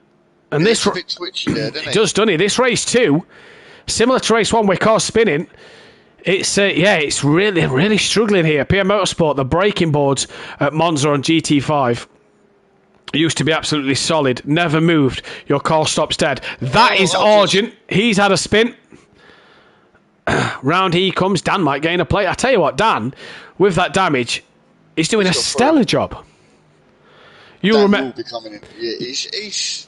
And this a bit twitchy there, doesn't it? Does, doesn't he? This race 2, similar to race 1 where cars spinning, it's it's really, really struggling here. PM Motorsport, the braking boards at Monza on GT5 used to be absolutely solid, never moved. Your car stops dead. That is Argent. He's had a spin. Round he comes. Dan might gain a plate. I tell you what, Dan, with that damage, he's doing a stellar job. You remember? He's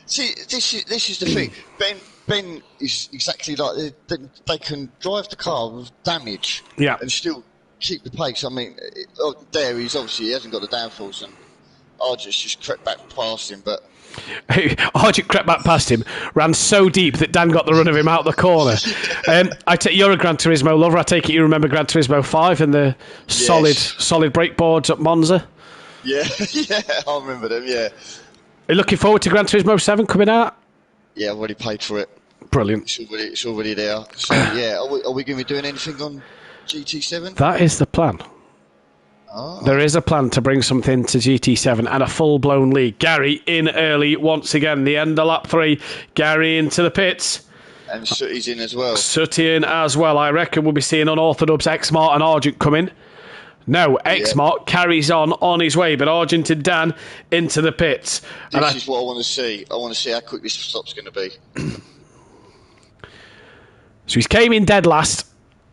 see, this is the thing. Ben is exactly like they can drive the car with damage, and still keep the pace. I mean, there he's obviously he hasn't got the downforce, and Argent's just crept back past him, but. Argent crept back past him, ran so deep that Dan got the run of him out the corner. You're a Gran Turismo lover. I take it you remember Gran Turismo 5 and the solid brake boards at Monza? Yeah, I remember them, yeah. Are you looking forward to Gran Turismo 7 coming out? Yeah, I've already paid for it. Brilliant. It's already there. So, yeah, are we going to be doing anything on GT7? That is the plan. Oh. There is a plan to bring something to GT7 and a full-blown league. Gary in early once again. The end of lap 3. Gary into the pits. And Sooty's in as well. Sooty in as well. I reckon we'll be seeing unorthodox X-Mart and Argent come in. No, X-Mart carries on his way, but Argent and Dan into the pits. This is what I want to see. I want to see how quick this stop's going to be. So he's came in dead last.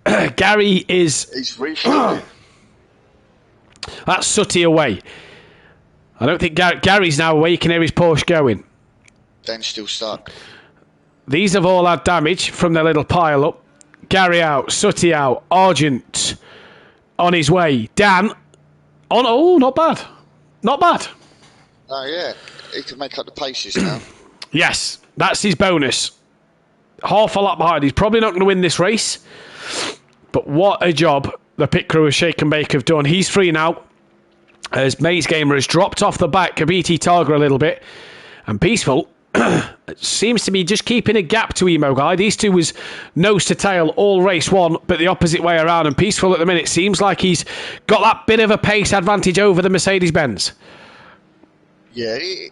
Gary is... He's refueling. That's Sooty away. I don't think Gary's now away. You can hear his Porsche going. Dan's still stuck. These have all had damage from their little pile up. Gary out, Sooty out, Argent on his way. Dan on. Oh, not bad. Not bad. Oh, yeah. He can make up the paces now. Yes. That's his bonus. Half a lap behind. He's probably not going to win this race. But what a job the pit crew of Shake and Bake have done. He's free now, as Maze Gamer has dropped off the back of BT Targa a little bit. And Peaceful seems to be just keeping a gap to Emo Guy. These two was nose to tail all race one, but the opposite way around. And Peaceful at the minute seems like he's got that bit of a pace advantage over the Mercedes-Benz. Yeah, I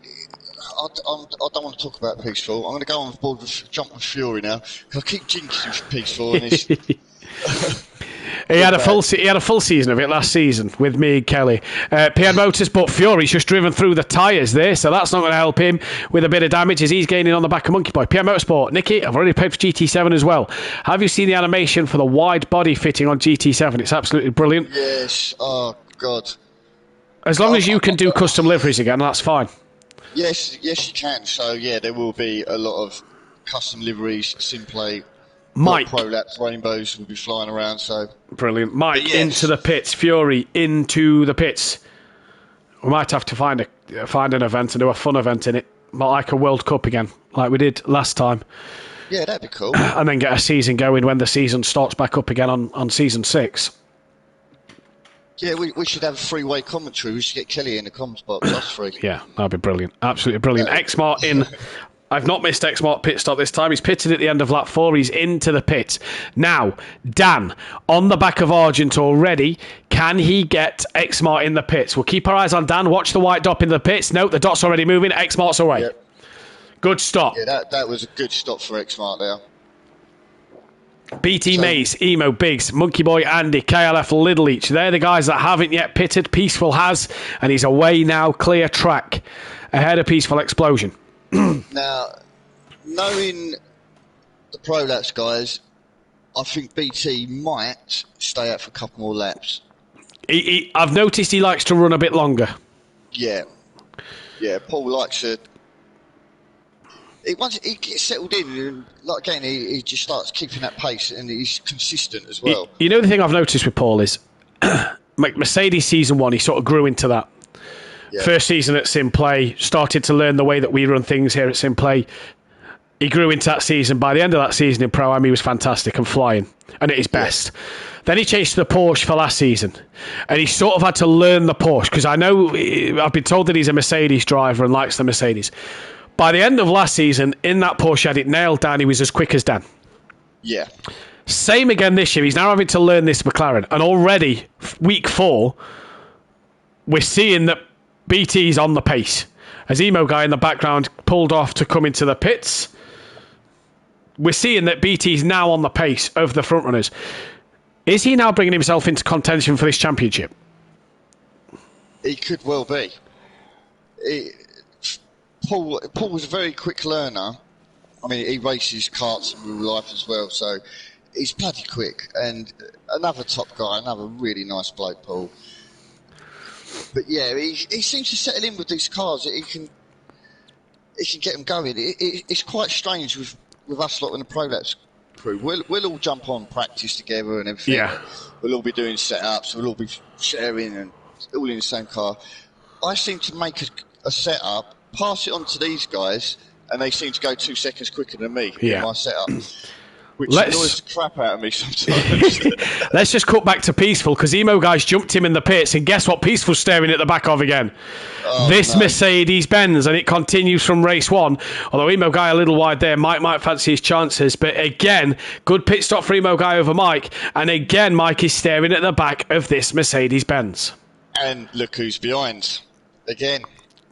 don't want to talk about Peaceful. I'm going to go on board with jump with Fury now, because I keep jinxing Peaceful. And it's... He had a full season of it last season with me and Kelly. PN Motorsport Fury's just driven through the tyres there, so that's not going to help him with a bit of damage as he's gaining on the back of Monkey Boy. PN Motorsport, Nicky, I've already paid for GT7 as well. Have you seen the animation for the wide body fitting on GT7? It's absolutely brilliant. Yes, oh God. As long as you can do custom liveries again, that's fine. Yes, you can. So yeah, there will be a lot of custom liveries, Simplay. Mike. Prolapse rainbows will be flying around, so... Brilliant. Mike, into the pits. Fury, into the pits. We might have to find an event and do a fun event in it, like a World Cup again, like we did last time. Yeah, that'd be cool. And then get a season going when the season starts back up again on Season 6. Yeah, we should have a three-way commentary. We should get Kelly in the comms box. That's free. Yeah, that'd be brilliant. Absolutely brilliant. X-Mart in... I've not missed X-Mart pit stop this time. He's pitted at the end of lap 4. He's into the pit. Now, Dan, on the back of Argent already. Can he get X-Mart in the pits? We'll keep our eyes on Dan. Watch the white dot in the pits. No, the dot's already moving. X-Mart's away. Yep. Good stop. Yeah, that was a good stop for X-Mart there. BT Maze, Emo, Biggs, Monkey Boy, Andy, KLF, Little Each. They're the guys that haven't yet pitted. Peaceful has, and he's away now. Clear track ahead of Peaceful Explosion. Now, knowing the Prolapse guys, I think BT might stay out for a couple more laps. I've noticed he likes to run a bit longer. Yeah, Paul likes to... Once he gets settled in, and like again, he just starts keeping that pace, and he's consistent as well. You know, the thing I've noticed with Paul is, Mercedes Season 1, he sort of grew into that. Yeah. First season at Simplay, started to learn the way that we run things here at Simplay. He grew into that season. By the end of that season in Pro-Am, he was fantastic and flying, and at his best. Then he changed to the Porsche for last season, and he sort of had to learn the Porsche, because I know, I've been told that he's a Mercedes driver and likes the Mercedes. By the end of last season, in that Porsche, he had it nailed down. He was as quick as Dan. Yeah. Same again this year. He's now having to learn this McLaren, and already, week 4, we're seeing that BT's on the pace. As Emo Guy in the background pulled off to come into the pits, we're seeing that BT's now on the pace of the front runners. Is he now bringing himself into contention for this championship? He could well be. Paul was a very quick learner. I mean, he races karts in real life as well, so he's bloody quick. And another top guy, another really nice bloke, Paul. But yeah, he seems to settle in with these cars. He can get them going. It's quite strange with us lot in the Prolapse crew. We'll all jump on practice together and everything. Yeah. We'll all be doing setups. We'll all be sharing and all in the same car. I seem to make a setup, pass it on to these guys, and they seem to go 2 seconds quicker than me in my setup. Which annoys the crap out of me sometimes. Let's just cut back to Peaceful, because Emo Guys jumped him in the pits, and guess what Peaceful's staring at the back of again? This Mercedes-Benz, and it continues from race 1. Although Emo Guy a little wide there, Mike might fancy his chances, but again, good pit stop for Emo Guy over Mike, and again, Mike is staring at the back of this Mercedes-Benz. And look who's behind. Again.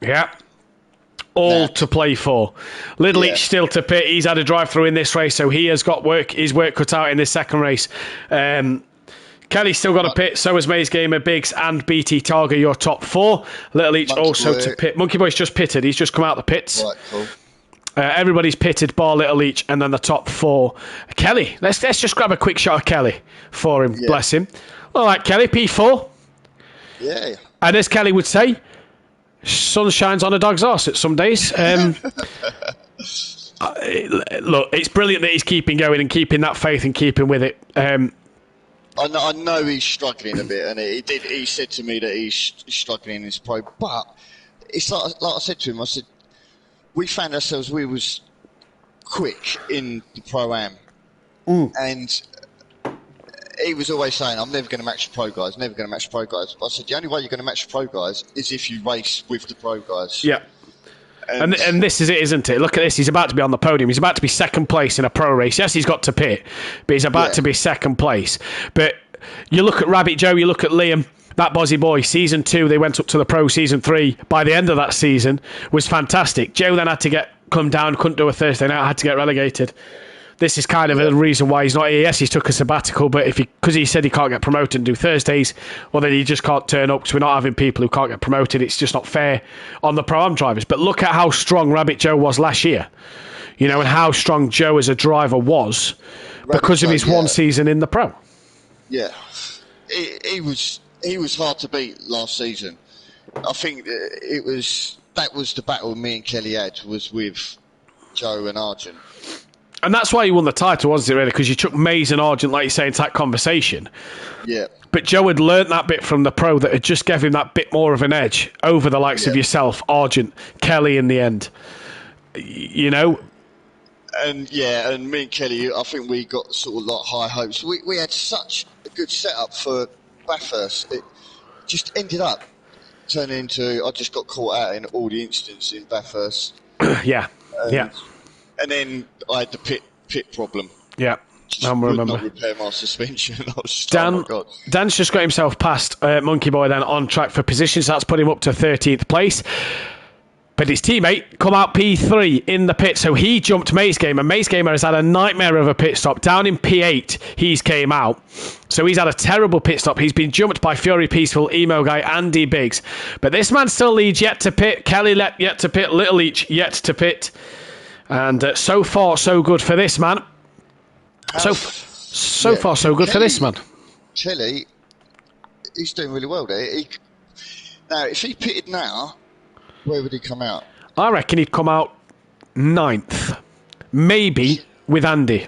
Yeah. All to play for. Little Each still to pit. He's had a drive-through in this race, so he has got his work cut out in this second race. Kelly's still got a pit, so has Maze Gamer, Biggs and BT Targa, your top 4. Little Each also to pit. Monkey Boy's just pitted. He's just come out the pits. Right, cool. Everybody's pitted, bar Little Each, and then the top 4. Kelly, let's just grab a quick shot of Kelly for him. Bless him. All right, Kelly, P4. Yeah. And as Kelly would say, sun shines on a dog's arse at some days. Look, it's brilliant that he's keeping going and keeping that faith and keeping with it. I know he's struggling a bit, and he said to me that he's struggling in his pro, but it's like I said to him, I said, we found ourselves, we was quick in the Pro-Am. And he was always saying, I'm never going to match the pro guys, never going to match the pro guys. But I said, the only way you're going to match the pro guys is if you race with the pro guys. Yeah. And this is it, isn't it? Look at this. He's about to be on the podium. He's about to be second place in a pro race. Yes, he's got to pit, but he's about to be second place. But you look at Rabbit Joe, you look at Liam, that Bozzy boy, season 2, they went up to the pro. Season 3, by the end of that season, was fantastic. Joe then had to come down, couldn't do a Thursday night, had to get relegated. This is kind of a reason why he's not here. Yes, he's took a sabbatical, but because he said he can't get promoted and do Thursdays, well, then he just can't turn up because we're not having people who can't get promoted. It's just not fair on the Pro-Am drivers. But look at how strong Rabbit Joe was last year, and how strong Joe as a driver was because of his one season in the Pro. Yeah, he was hard to beat last season. I think that was the battle me and Kelly had, was with Joe and Argent. And that's why he won the title, wasn't it, really? Because you took Mays and Argent, like you say, into that conversation. Yeah. But Joe had learnt that bit from the Pro that had just gave him that bit more of an edge over the likes of yourself, Argent, Kelly in the end. And me and Kelly, I think we got sort of like high hopes. We had such a good setup for Bathurst. It just ended up turning into, I just got caught out in all the incidents in Bathurst. And then I had the pit problem. Yeah, I remember. Not repair my suspension. I was just, Dan, oh my God. Dan's just got himself past Monkey Boy then on track for positions. That's put him up to 13th place. But his teammate come out P3 in the pit, so he jumped Mace Gamer. Mace Gamer has had a nightmare of a pit stop. Down in P8, he's came out. So he's had a terrible pit stop. He's been jumped by Fury Peaceful, Emo Guy, Andy Biggs. But this man still leads yet to pit. Kelly yet to pit. Little Each yet to pit. And so far, so good for this man. So far, so good for this man. Kelly, he's doing really well there. Now, if he pitted now, where would he come out? I reckon he'd come out 9th. Maybe with Andy.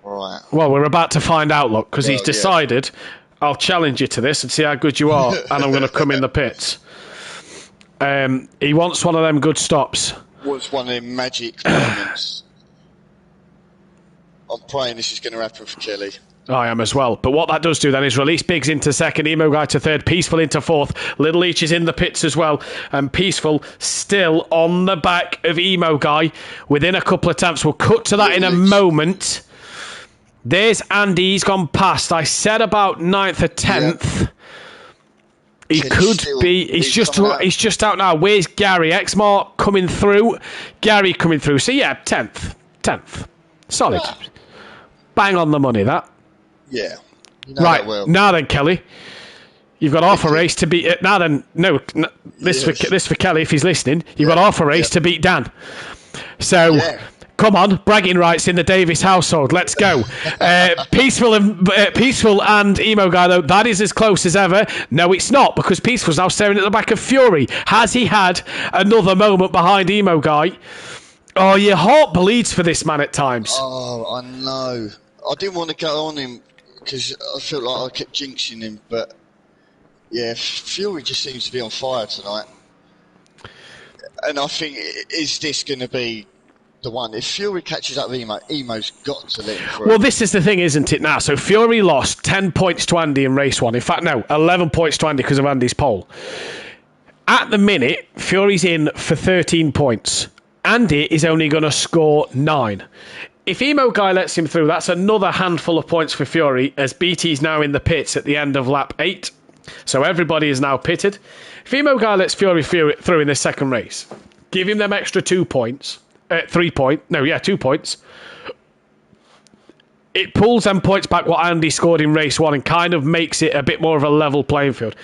Right. Well, we're about to find out, look, because he's decided, I'll challenge you to this and see how good you are, and I'm going to come in the pits. He wants one of them good stops. Wants one of them magic moments. I'm praying this is going to happen for Kelly. I am as well. But what that does do then is release Biggs into second, Emo Guy to third, Peaceful into fourth. Little Each is in the pits as well. And Peaceful still on the back of Emo Guy within a couple of attempts. We'll cut to that in a moment. There's Andy. He's gone past. I said about 9th or 10th. Yeah. He could be. He's just out now. Where's Gary? Xmark coming through. Gary coming through. So yeah, 10th. Solid. Yeah. Bang on the money, that. Yeah. Right. Well. Now then, Kelly. You've got half a race to beat. Now then, this for Kelly if he's listening. You've got half a race to beat Dan. So. Yeah. Come on, bragging rights in the Davis household. Let's go. Peaceful and Emo Guy, though, that is as close as ever. No, it's not, because Peaceful's now staring at the back of Fury. Has he had another moment behind Emo Guy? Oh, your heart bleeds for this man at times. Oh, I know. I didn't want to go on him because I felt like I kept jinxing him, but yeah, Fury just seems to be on fire tonight. And I think, is this going to be the one? If Fury catches up with Emo's got to let him through. Well, this is the thing, isn't it, now? So Fury lost 10 points to Andy in race 1. In fact, no, 11 points to Andy because of Andy's pole. At the minute, Fury's in for 13 points. Andy is only going to score 9. If Emo Guy lets him through, that's another handful of points for Fury, as BT's now in the pits at the end of lap 8. So everybody is now pitted. If Emo Guy lets Fury through in this second race, give him them extra 2 points. 2 points. It pulls them points back what Andy scored in race 1 and kind of makes it a bit more of a level playing field.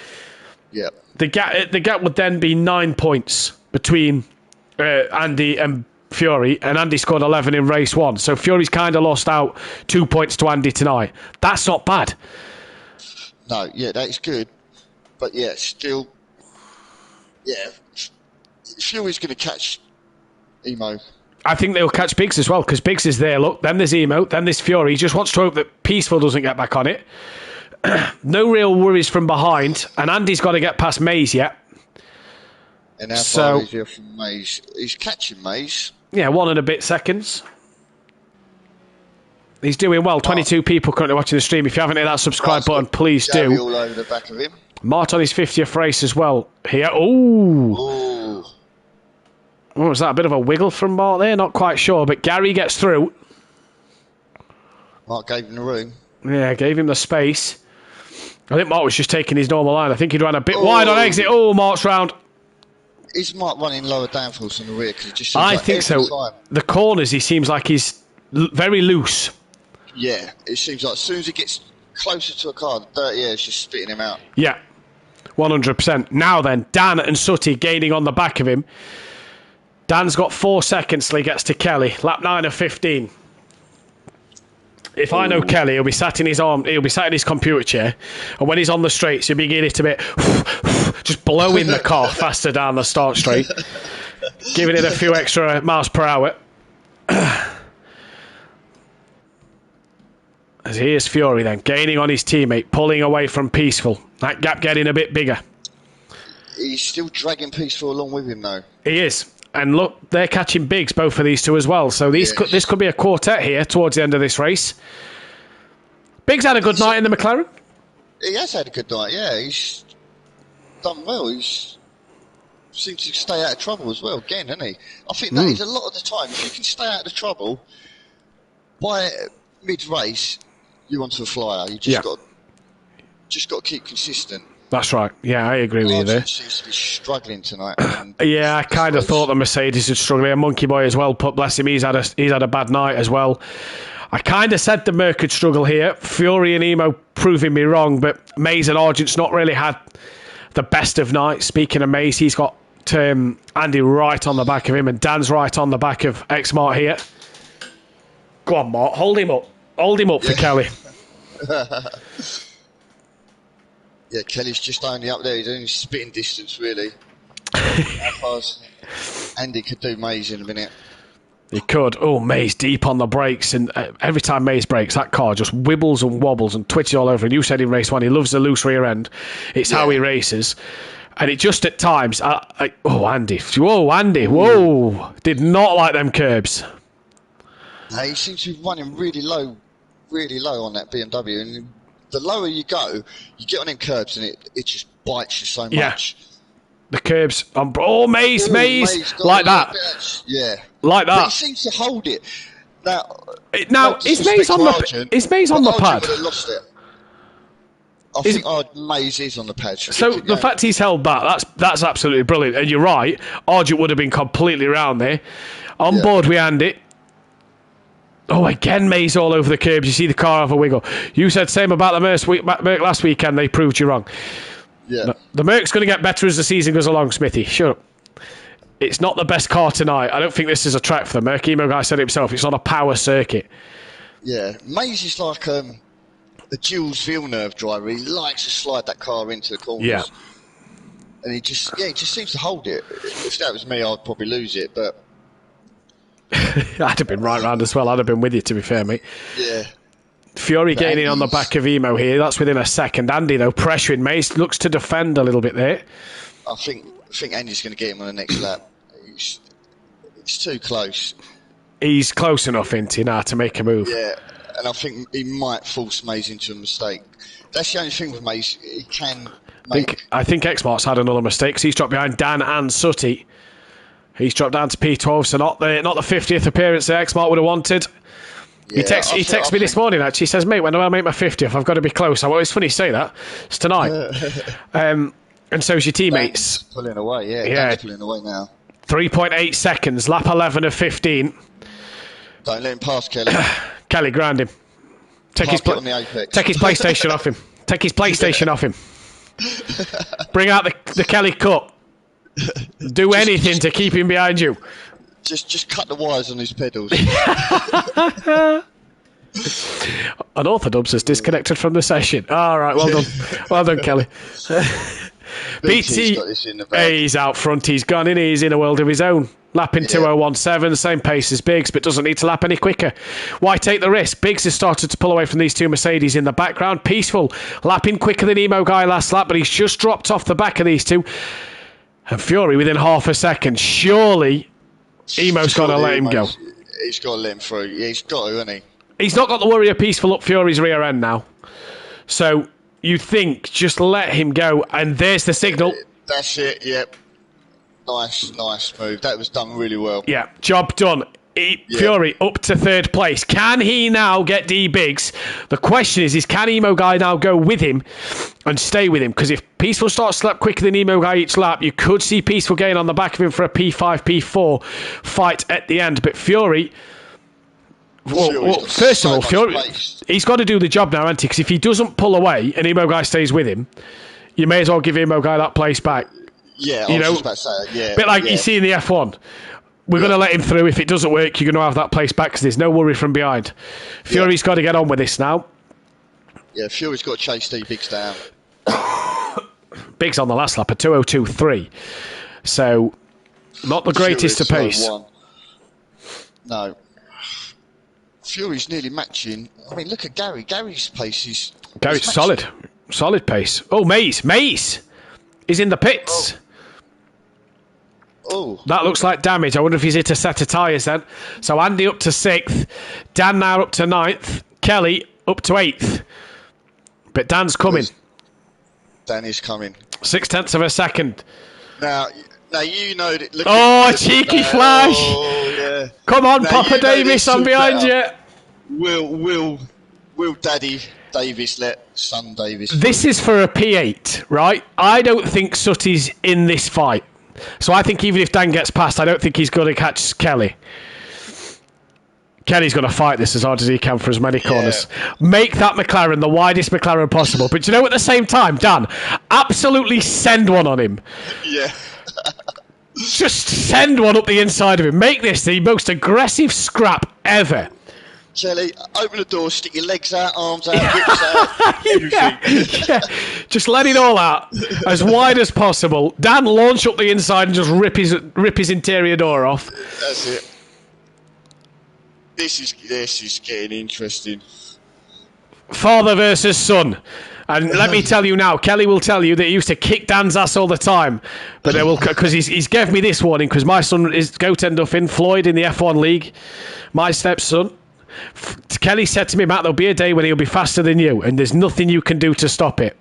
Yeah. The gap would then be 9 points between Andy and Fury, and Andy scored 11 in race 1. So Fury's kind of lost out 2 points to Andy tonight. That's not bad. No, yeah, that is good. But yeah, still, yeah, Fury's going to catch Emo. I think they'll catch Biggs as well, because Biggs is there. Look, then there's Emo, then there's Fury. He just wants to hope that Peaceful doesn't get back on it. No real worries from behind, and Andy's got to get past Maze yet. And how far is he from Maze? He's catching Maze. Yeah, 1 and a bit seconds. He's doing well. 22 people currently watching the stream. If you haven't hit that subscribe button, please do. All over the back of him. Mart on his 50th race as well. Here. Ooh. What was that? A bit of a wiggle from Mart there? Not quite sure, but Gary gets through. Mart gave him the room. Yeah, gave him the space. I think Mart was just taking his normal line. I think he'd ran a bit wide on exit. Oh, Mart's round. Is Mart running lower downforce in the rear? Cause it just I think so. Time. The corners, he seems like he's very loose. Yeah, it seems like as soon as he gets closer to a car, the dirty air is just spitting him out. Yeah, 100%. Now then, Dan and Sutty gaining on the back of him. Dan's got 4 seconds till he gets to Kelly. Lap 9 of 15. If I know Kelly, he'll be sat in his computer chair, and when he's on the straights, he'll be getting it a bit, just blowing the car faster down the start straight, giving it a few extra miles per hour. As here's Fury then, gaining on his teammate, pulling away from Peaceful. That gap getting a bit bigger. He's still dragging Peaceful along with him, though. He is. And look, they're catching bigs, both of these two as well. So this could be a quartet here towards the end of this race. Biggs had a good night in the McLaren. He has had a good night, yeah. He's done well. He's seems to stay out of trouble as well, again, hasn't he? I think that is a lot of the time. If you can stay out of trouble, by mid-race, you're onto a flyer. You just got to keep consistent. That's right. Yeah, I agree with you there. Seems to be struggling tonight. Yeah, I kind of thought the Mercedes would struggle. And Monkey Boy as well. Bless him, he's had a bad night as well. I kind of said the Merc could struggle here. Fury and Emo proving me wrong, but Mays and Argent's not really had the best of nights. Speaking of Mays, he's got Andy right on the back of him, and Dan's right on the back of X-Mart here. Go on, Mart. Hold him up. Hold him up for Kelly. Yeah, Kelly's just only up there. He's only spitting distance, really. How far Andy could do Mays in a minute. He could. Oh, Mays deep on the brakes, and every time Mays brakes, that car just wibbles and wobbles and twitches all over. And you said in race 1, he loves the loose rear end. It's how he races. And it just at times... Andy. Whoa, Andy. Whoa. Did not like them curbs. No, he seems to be running really low on that BMW. And the lower you go, you get on them curbs and it just bites you so much. Yeah. The curbs. Mays. Like that. Yeah. Like that. But he seems to hold it. Now is Mays on the pad? Would have lost it. I think Mays is on the pad. So the fact he's held that, that's absolutely brilliant. And you're right, Argent would have been completely round there. On board we Andy. Oh, again, Mays all over the curbs. You see the car have a wiggle. You said same about the Merc last weekend. They proved you wrong. Yeah. The Merc's going to get better as the season goes along, Smithy. Shut up. It's not the best car tonight. I don't think this is a track for the Merc. Emo guy said it himself. It's not a power circuit. Yeah. Mays is like a Jules Villeneuve driver. He likes to slide that car into the corners. Yeah. And he just seems to hold it. If that was me, I'd probably lose it, but... I'd have been right round as well. I'd have been with you, to be fair, mate. Yeah. Fury gaining on the back of Emo here. That's within a second. Andy, though, pressuring Mace. Looks to defend a little bit there. I think Andy's going to get him on the next lap. It's too close. He's close enough, isn't he, now, to make a move? Yeah, and I think he might force Mays into a mistake. That's the only thing with Mays. He can make... I think X-Mart's had another mistake, because he's dropped behind Dan and Sutty. He's dropped down to P12, so not the 50th appearance that X-Mart would have wanted. Yeah, he texted me this morning, actually. He says, mate, when do I make my 50th? I've got to be close. It's funny you say that. It's tonight. And so's your teammates. Dan's pulling away, yeah. Dan's pulling away now. 3.8 seconds, lap 11 of 15. Don't let him pass, Kelly. Kelly, ground him. Take his PlayStation off him. Take his PlayStation off him. Bring out the Kelly cut. Do anything to keep him behind you. Just cut the wires on his pedals. Unorthodox has disconnected from the session. All right, well done. Well done, Kelly. BT, he's out front. He's gone in. He's in a world of his own. Lapping 2017, same pace as Biggs, but doesn't need to lap any quicker. Why take the risk? Biggs has started to pull away from these two Mercedes in the background. Peaceful, lapping quicker than Emo Guy last lap, but he's just dropped off the back of these two. And Fury within half a second. Surely Emo's got to let him go. He's got to let him through. Yeah, he's got to, hasn't he? He's not got the worry of Peaceful up Fury's rear end now. So you think just let him go, and there's the signal. That's it, yep. Nice move. That was done really well. Yeah, job done. Fury up to third place. Can he now get D Biggs? The question is can Emo Guy now go with him and stay with him? Because if Peaceful starts to lap quicker than Emo Guy each lap, you could see Peaceful getting on the back of him for a P5, P4 fight at the end. But Fury... Well, first of all, Fury, he's got to do the job now, hasn't he? Because if he doesn't pull away and Emo Guy stays with him, you may as well give Emo Guy that place back. Yeah, I was just about to say, yeah. Bit like you see in the F1. We're going to let him through. If it doesn't work, you're going to have that place back because there's no worry from behind. Fury's got to get on with this now. Yeah, Fury's got to chase D Biggs down. Biggs on the last lap, a 2:02.3. So, not the greatest to pace. No. Fury's nearly matching. I mean, look at Gary. Gary's pace is... Gary's solid. Solid pace. Oh, Maze. He's in the pits. Oh. That looks like damage. I wonder if he's hit a set of tyres then. So Andy up to 6th. Dan now up to 9th. Kelly up to 8th. But Dan's coming. Dan is coming. 0.6 of a second. Now you know that... A cheeky flash. Oh, yeah. Come on, now, Papa Davis, I'm behind you. Will Daddy Davis let Son Davis... This is for a P8, right? I don't think Sutty's in this fight. So I think even if Dan gets past, I don't think he's going to catch Kelly. Kelly's going to fight this as hard as he can for as many corners. Make that McLaren the widest McLaren possible. But you know, at the same time, Dan, absolutely send one on him. Yeah. Just send one up the inside of him. Make this the most aggressive scrap ever. Kelly, open the door, stick your legs out, arms out, hips out, everything. Yeah. Just let it all out as wide as possible. Dan, launch up the inside and just rip his interior door off. That's it. This is getting interesting. Father versus son. And let me tell you now, Kelly will tell you that he used to kick Dan's ass all the time. But they will, because he's gave me this warning, because my son is Goten Duffin, Floyd in the F1 League, my stepson. Kelly said to me, Matt, there'll be a day when he'll be faster than you, and there's nothing you can do to stop it.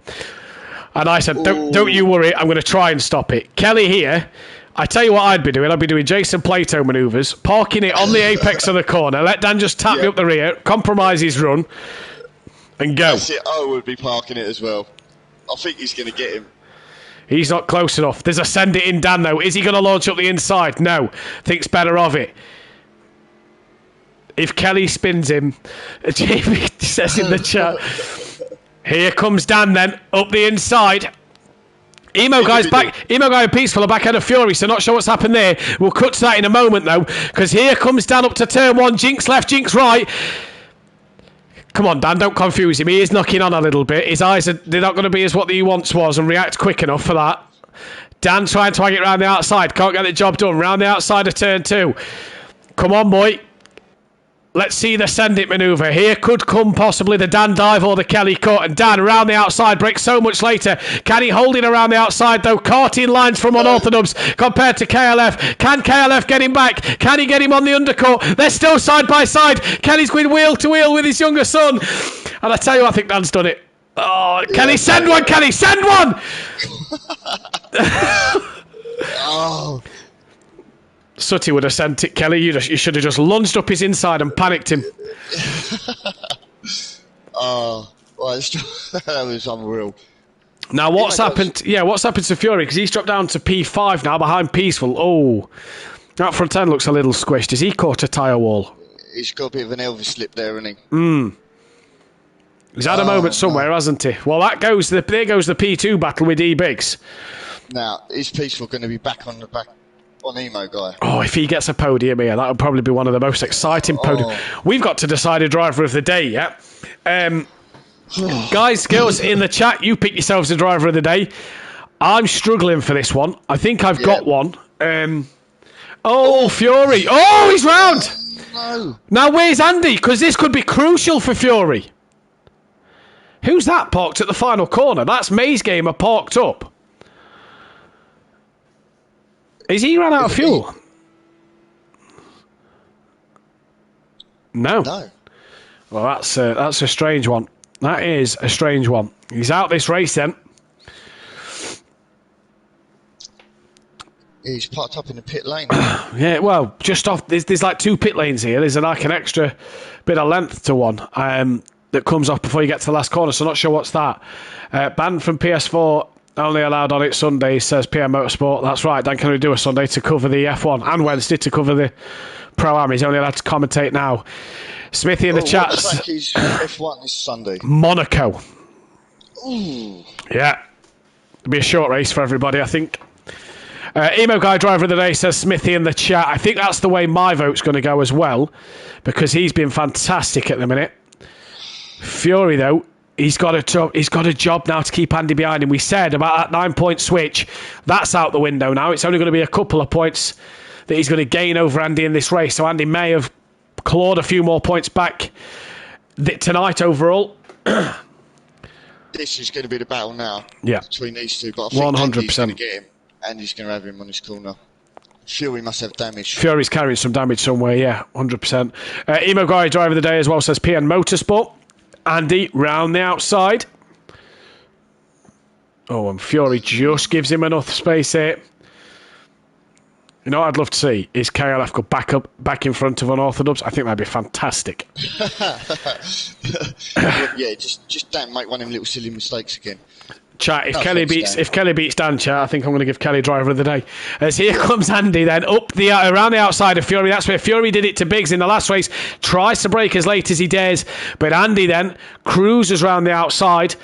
And I said, don't you worry, I'm going to try and stop it. Kelly here, I tell you what I'd be doing. I'd be doing Jason Plato manoeuvres, parking it on the apex of the corner, let Dan just tap me up the rear, compromise his run, and go. That's it. I would be parking it as well. I think he's going to get him. He's not close enough. There's a send it in Dan, though. Is he going to launch up the inside? No. Thinks better of it. If Kelly spins him, Jamie says in the chat, here comes Dan then, up the inside. Emo Guy's back. Emo Guy and Peaceful are back out of Fury, so not sure what's happened there. We'll cut to that in a moment, though, because here comes Dan up to turn 1. Jinx left, Jinx right. Come on, Dan, don't confuse him. He is knocking on a little bit. His eyes they're not going to be as what he once was and react quick enough for that. Dan trying to hang it round the outside. Can't get the job done. Round the outside of turn 2. Come on, boy. Let's see the send it manoeuvre. Here could come possibly the Dan dive or the Kelly cut. And Dan around the outside breaks so much later. Can he hold it around the outside though? Karting lines from unorthodox compared to KLF. Can KLF get him back? Can he get him on the undercut? They're still side by side. Kelly's going wheel to wheel with his younger son. And I tell you, I think Dan's done it. Oh, Kelly, send one, Kelly, send one! Oh. Sutty would have sent it, Kelly. You should have just lunged up his inside and panicked him. Oh, well, that was unreal. Now, what's happened? Yeah, what's happened to Fury? Because he's dropped down to P5 now, behind Peaceful. Oh, that front end looks a little squished. Has he caught a tyre wall? He's got a bit of an Elvis slip there, hasn't he? He's had a moment somewhere, hasn't he? Well, there goes the P2 battle with D Biggs. Now, is Peaceful going to be back on Emo Guy? Oh, if he gets a podium here, that would probably be one of the most exciting podiums. We've got to decide a driver of the day, yeah? Guys, girls, in the chat, you pick yourselves a driver of the day. I'm struggling for this one. I think I've got one. Fury. Oh, he's round! No. Now, where's Andy? Because this could be crucial for Fury. Who's that parked at the final corner? That's Maze Gamer parked up. Is he ran out of fuel? No. No. Well, that's a strange one. That is a strange one. He's out this race then. He's parked up in the pit lane. Yeah, well, just off. There's like 2 pit lanes here. There's like an extra bit of length to one that comes off before you get to the last corner. So not sure what's that. Banned from PS4. Only allowed on it Sunday, says PM Motorsport. That's right. Dan can only do a Sunday to cover the F1 and Wednesday to cover the Pro-Am. He's only allowed to commentate now. Smithy in the chat. What track is F1 this Sunday? Monaco. Ooh. Yeah. It'll be a short race for everybody, I think. Emo Guy Driver of the Day says Smithy in the chat. I think that's the way my vote's going to go as well, because he's been fantastic at the minute. Fury, though, he's got a job now to keep Andy behind him. We said about that 9-point switch, that's out the window now. It's only going to be a couple of points that he's going to gain over Andy in this race. So Andy may have clawed a few more points back tonight overall. This is going to be the battle now between these two. But I think 100%. Andy's going to get him. Andy's going to have him on his corner. Fury must have damage. Fury's carrying some damage somewhere, yeah, 100%. Emo Guy Driver of the Day as well says PN Motorsport. Andy round the outside. Oh, and Fury just gives him enough space here. You know what I'd love to see is KLF go back in front of Unorthodox. I think that'd be fantastic. Yeah, just don't make one of them little silly mistakes again. Chat, if Kelly beats Dan, chat, I think I'm going to give Kelly Driver of the Day. As here comes Andy then around the outside of Fury. That's where Fury did it to Biggs in the last race. Tries to brake as late as he dares, but Andy then cruises around the outside,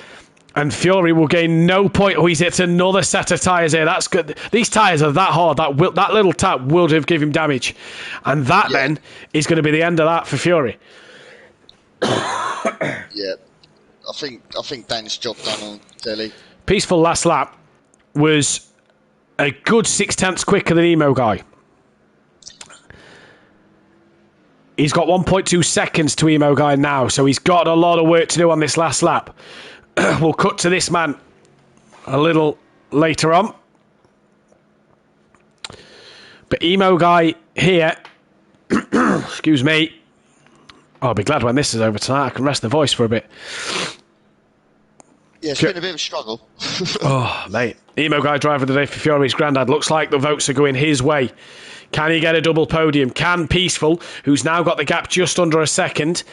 and Fury will gain no point. Oh, he's hit another set of tyres here. That's good. These tyres are that hard. That little tap will give him damage, and that then is going to be the end of that for Fury. Yeah. I think Dan's job done on Delhi. Peaceful last lap was a good 0.6 quicker than Emo Guy. He's got 1.2 seconds to Emo Guy now, so he's got a lot of work to do on this last lap. We'll cut to this man a little later on. But Emo Guy here, excuse me. I'll be glad when this is over tonight. I can rest the voice for a bit. Yeah, it's been a bit of a struggle. Oh, mate. Emo Guy Driver of the Day for Fury's granddad. Looks like the votes are going his way. Can he get a double podium? Can Peaceful, who's now got the gap just under a second,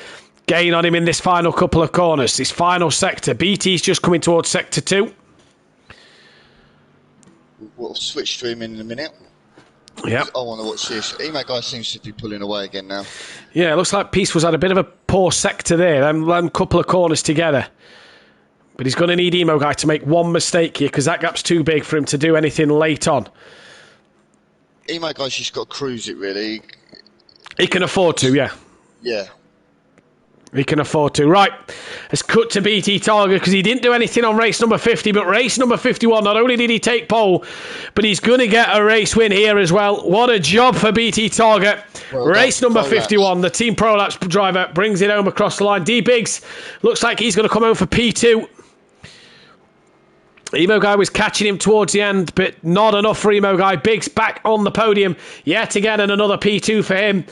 gain on him in this final couple of corners? This final sector. BT's just coming towards sector 2. We'll switch to him in a minute. Yep. I want to watch this. Emo Guy seems to be pulling away again now. Yeah, it looks like Peaceful's had a bit of a poor sector there. Them couple of corners together. But he's going to need Emo Guy to make one mistake here, because that gap's too big for him to do anything late on. Emo Guy's just got to cruise it, really. He can afford to, yeah. Yeah. He can afford to. Right, let's cut to BT Targa, because he didn't do anything on race number 50, but race number 51, not only did he take pole, but he's going to get a race win here as well. What a job for BT Targa. Well, race number 51, the Team Prolapse driver brings it home across the line. D Biggs looks like he's going to come home for P2. Emo Guy was catching him towards the end, but not enough for Emo Guy. Biggs back on the podium yet again, and another P2 for him.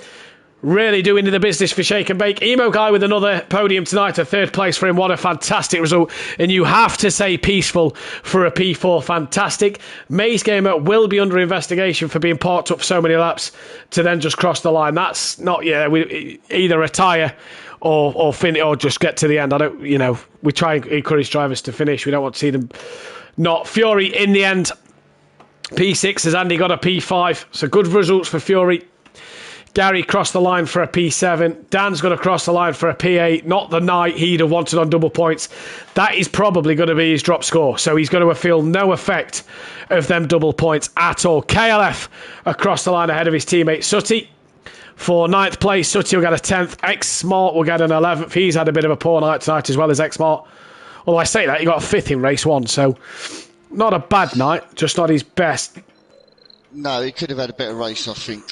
Really doing the business for Shake and Bake. Emo Guy with another podium tonight, a third place for him. What a fantastic result. And you have to say Peaceful for a P4. Fantastic. Maze Gamer will be under investigation for being parked up for so many laps to then just cross the line. That's not, either retire or finish or just get to the end. We try and encourage drivers to finish. We don't want to see them not. Fury in the end, P6 as Andy got a P5. So good results for Fury. Gary crossed the line for a P7. Dan's going to cross the line for a P8. Not the night he'd have wanted on double points. That is probably going to be his drop score. So he's going to feel no effect of them double points at all. KLF across the line ahead of his teammate Sutty. For 9th place, Sutty will get a 10th. X-Smart will get an 11th. He's had a bit of a poor night tonight as well as X-Smart. Although I say that, he got a 5th in race 1. So not a bad night, just not his best. No, he could have had a better race, I think.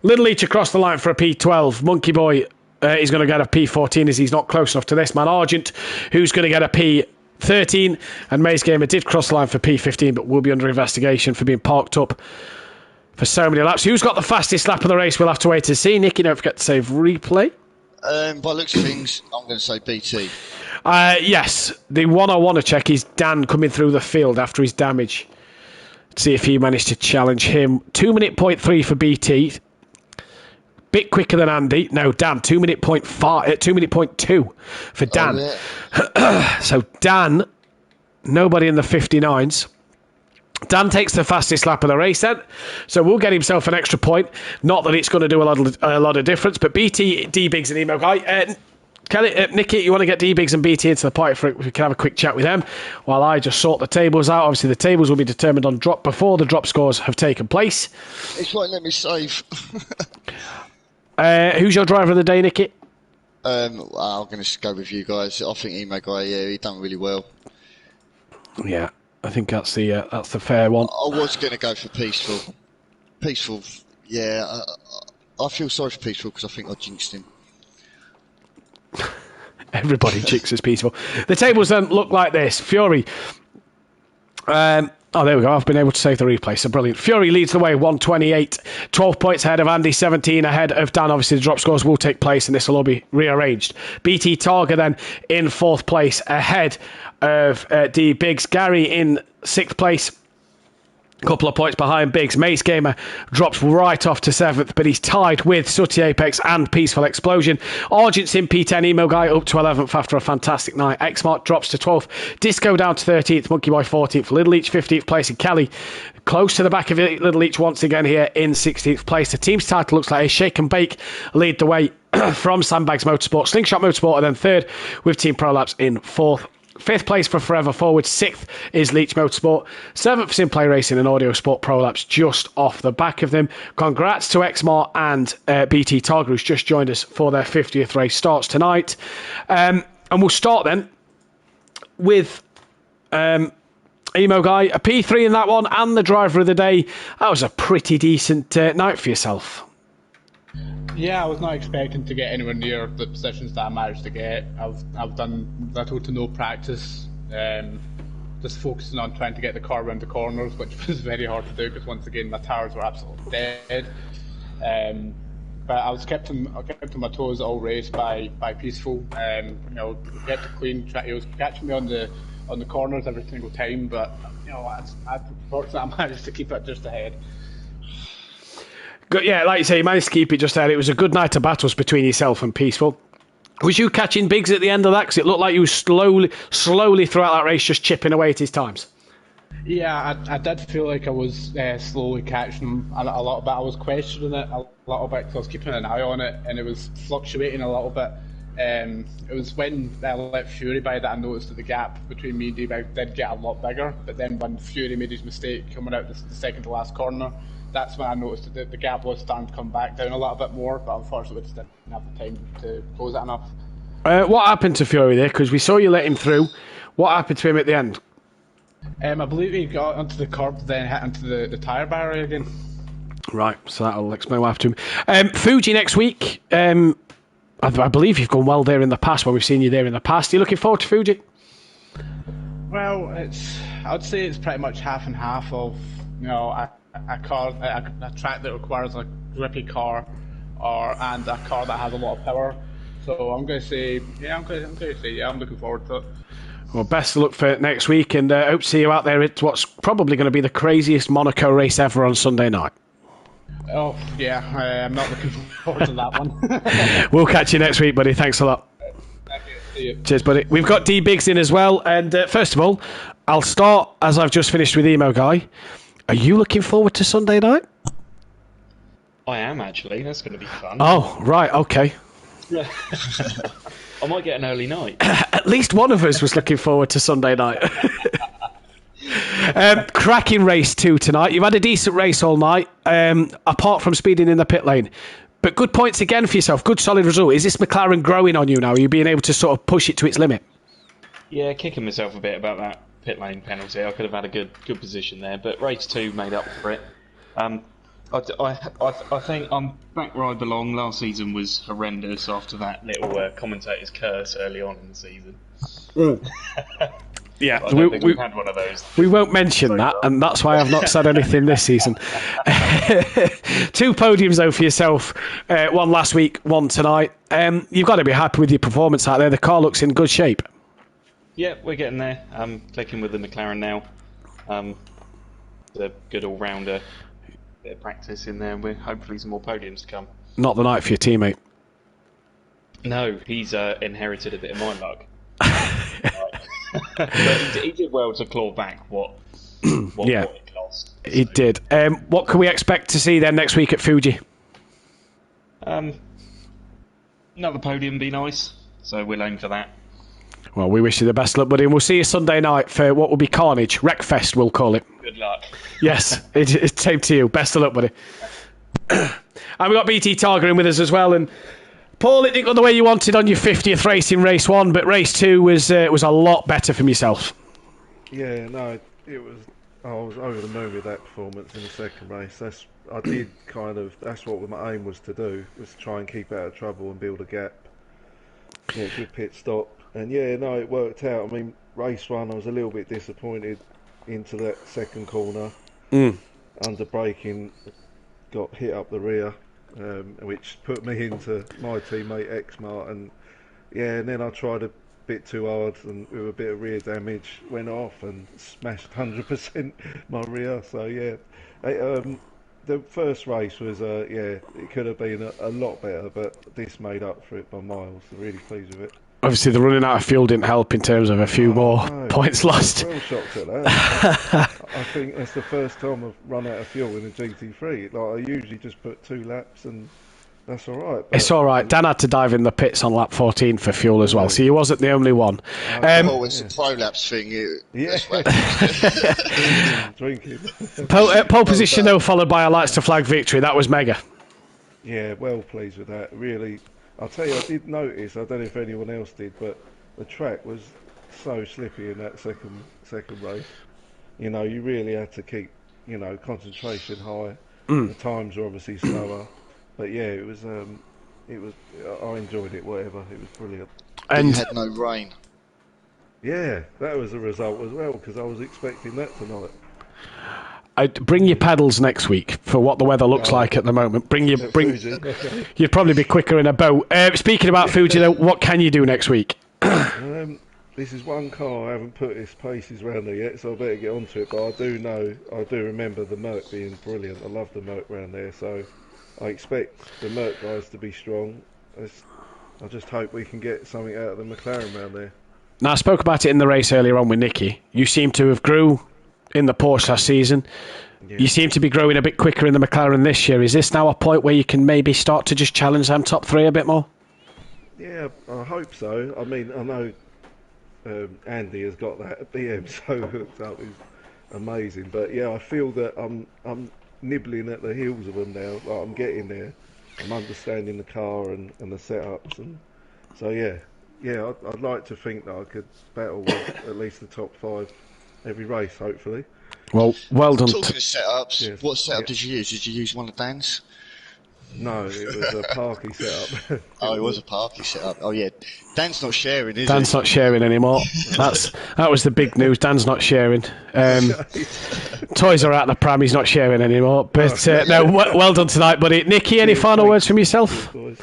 Little Leach across the line for a P12. Monkey Boy is going to get a P14 as he's not close enough to this man. Argent, who's going to get a P13. And Maze Gamer did cross the line for P15, but will be under investigation for being parked up for so many laps. Who's got the fastest lap of the race? We'll have to wait and see. Nicky, don't forget to save replay. By looks of things, I'm going to say BT. Yes, the one I want to check is Dan coming through the field after his damage. See if he managed to challenge him. 2:03 for BT. Bit quicker than Andy. No, Dan, 2:02 for Dan. Oh, yeah. So Dan, nobody in the 59s. Dan takes the fastest lap of the race then, so we'll get himself an extra point. Not that it's going to do a lot of difference, but BT, D-Biggs and Emo Guy. Kelly, Nicky, you want to get D-Biggs and BT into the party we can have a quick chat with them while I just sort the tables out. Obviously the tables will be determined on drop before the drop scores have taken place. It's won't let me save. Who's your driver of the day, Nicky? I'm going to go with you guys. I think Emo Guy, he done really well. Yeah, I think that's the fair one. I was going to go for Peaceful. Peaceful, yeah. I feel sorry for Peaceful because I think I jinxed him. Everybody jinxes Peaceful. The tables then look like this. Fury. There we go. I've been able to save the replay, so brilliant. Fury leads the way, 128, 12 points ahead of Andy, 17 ahead of Dan. Obviously, the drop scores will take place, and this will all be rearranged. BT Targa then in 4th place ahead of D Biggs. Gary in 6th place. Couple of points behind Biggs. Mace Gamer drops right off to 7th, but he's tied with Sooty Apex and Peaceful Explosion. Argent's in P10. Emo Guy up to 11th after a fantastic night. Xmart drops to 12th. Disco down to 13th. Monkey Boy 14th. Little Leech 15th place. And Kelly close to the back of it. Little Leech once again here in 16th place. The team's title looks like a shake and bake lead the way from Sandbags Motorsport, Slingshot Motorsport, and then 3rd with Team Prolapse in 4th. 5th place for Forever Forward. 6th is Leech Motorsport. 7th is Simplay Racing and Audio Sport Prolapse just off the back of them. Congrats to Xmart and BT Targa, who's just joined us for their 50th race. Starts tonight. And we'll start then with Emo Guy. A P3 in that one and the driver of the day. That was a pretty decent night for yourself. Yeah, I was not expecting to get anywhere near the positions that I managed to get. I've done little to no practice, just focusing on trying to get the car around the corners, which was very hard to do because once again my tires were absolutely dead. But I was kept on my toes all race by Peaceful. Get to clean. He was catching me on the corners every single time, but unfortunately I managed to keep it just ahead. Yeah, like you say, you managed to keep it just there. It was a good night of battles between yourself and Peaceful. Was you catching Biggs at the end of that? Because it looked like you were slowly throughout that race just chipping away at his times. Yeah, I did feel like I was slowly catching him a little bit. I was questioning it a little bit because I was keeping an eye on it and it was fluctuating a little bit. It was when I let Fury by that I noticed that the gap between me and D-Bag did get a lot bigger. But then when Fury made his mistake coming out the second to last corner, that's when I noticed that the gap was starting to come back down a little bit more, but unfortunately we just didn't have the time to close it enough. What happened to Fury there? Because we saw you let him through. What happened to him at the end? I believe he got onto the curb, then hit into the tyre barrier again. Right, so that'll explain what happened to him. Fuji next week. I believe you've gone well there in the past when we've seen you there in the past. Are you looking forward to Fuji? Well, I'd say it's pretty much half and half of, a track that requires a grippy car and a car that has a lot of power. So I'm going to say, I'm looking forward to it. Well, best of luck for next week, and hope to see you out there at what's probably going to be the craziest Monaco race ever on Sunday night. Oh, yeah, I'm not looking forward to that one. We'll catch you next week, buddy. Thanks a lot. Thank you. See you. Cheers, buddy. We've got D-Biggs in as well, and first of all, I'll start as I've just finished with Emo Guy. Are you looking forward to Sunday night? I am, actually. That's going to be fun. Oh, right, okay. I might get an early night. At least one of us was looking forward to Sunday night. Cracking race too tonight. You've had a decent race all night, apart from speeding in the pit lane. But good points again for yourself. Good solid result. Is this McLaren growing on you now? Are you being able to sort of push it to its limit? Yeah, kicking myself a bit about that pit lane penalty. I could have had a good position there, but race 2 made up for it. I think I'm back where I belong. Last season was horrendous after that little commentator's curse early on in the season. Yeah, I don't think we've had one of those. We won't mention that, and that's why I've not said anything this season. 2 podiums, though, for yourself. One last week, one tonight. You've got to be happy with your performance out there. The car looks in good shape. Yeah, we're getting there. I'm clicking with the McLaren now. The good all-rounder. Bit of practice in there, and we're hopefully some more podiums to come. Not the night for your teammate. No, he's inherited a bit of my luck. But he did well to claw back what it lost. So. He did. What can we expect to see then next week at Fuji? Another podium would be nice, so we'll aim for that. Well, we wish you the best luck, buddy, and we'll see you Sunday night for what will be Carnage. Wreckfest, we'll call it. Good luck. Yes, it's same to you. Best of luck, buddy. And we've got BT Targarin with us as well, and Paul, it didn't go the way you wanted on your 50th race in race 1, but race 2 was a lot better from yourself. Yeah, no, it was. I was over the moon with that performance in the second race. That's what my aim was to do, was to try and keep out of trouble and build a gap. Yeah, good pit stop, and yeah, no, it worked out. I mean, race 1, I was a little bit disappointed into that second corner. Under braking, got hit up the rear. Which put me into my teammate Exmart, and yeah, and then I tried a bit too hard and with a bit of rear damage went off and smashed 100% my rear. So yeah, the first race was it could have been a lot better, but this made up for it by miles. I'm really pleased with it. Obviously, the running out of fuel didn't help in terms of a few more points lost. I'm well shocked at that. I think that's the first time I've run out of fuel in a GT3. Like, I usually just put 2 laps and that's all right. It's all right. Dan had to dive in the pits on lap 14 for fuel as well, so he wasn't the only one. It's a prolapse thing. Drinking. Pole position, though, followed by a lights to flag victory. That was mega. Yeah, well pleased with that. Really. I'll tell you, I did notice, I don't know if anyone else did, but the track was so slippy in that second race. You know, you really had to keep, concentration high. The times were obviously slower, but yeah, it was. I enjoyed it. Whatever, it was brilliant. And you had no rain. Yeah, that was a result as well, because I was expecting that tonight. Bring your pedals next week for what the weather looks like at the moment. You'd probably be quicker in a boat. Speaking about Fuji, though, what can you do next week? This is one car I haven't put his paces round there yet, so I better get onto it. But I do remember the Merc being brilliant. I love the Merc round there, so I expect the Merc guys to be strong. I just hope we can get something out of the McLaren round there. Now, I spoke about it in the race earlier on with Nicky. You seem to have grew in the Porsche last season. Yeah. You seem to be growing a bit quicker in the McLaren this year. Is this now a point where you can maybe start to just challenge them top 3 a bit more? Yeah, I hope so. I mean, I know Andy has got that BM so hooked up, is amazing. But yeah, I feel that I'm nibbling at the heels of them now. Like, I'm getting there. I'm understanding the car and the setups, and so yeah, I'd like to think that I could battle with at least the top 5 every race, hopefully. Well done. Talking of setups, what setup did you use? Did you use one of Dan's? No, it was a Parky setup. Oh, it was a Parky setup. Oh yeah, Dan's not sharing, is he? Dan's not sharing anymore. That was the big news. Dan's not sharing. Toys are out the pram. He's not sharing anymore. But no, well done tonight, buddy. Nicky, any final words from yourself? No,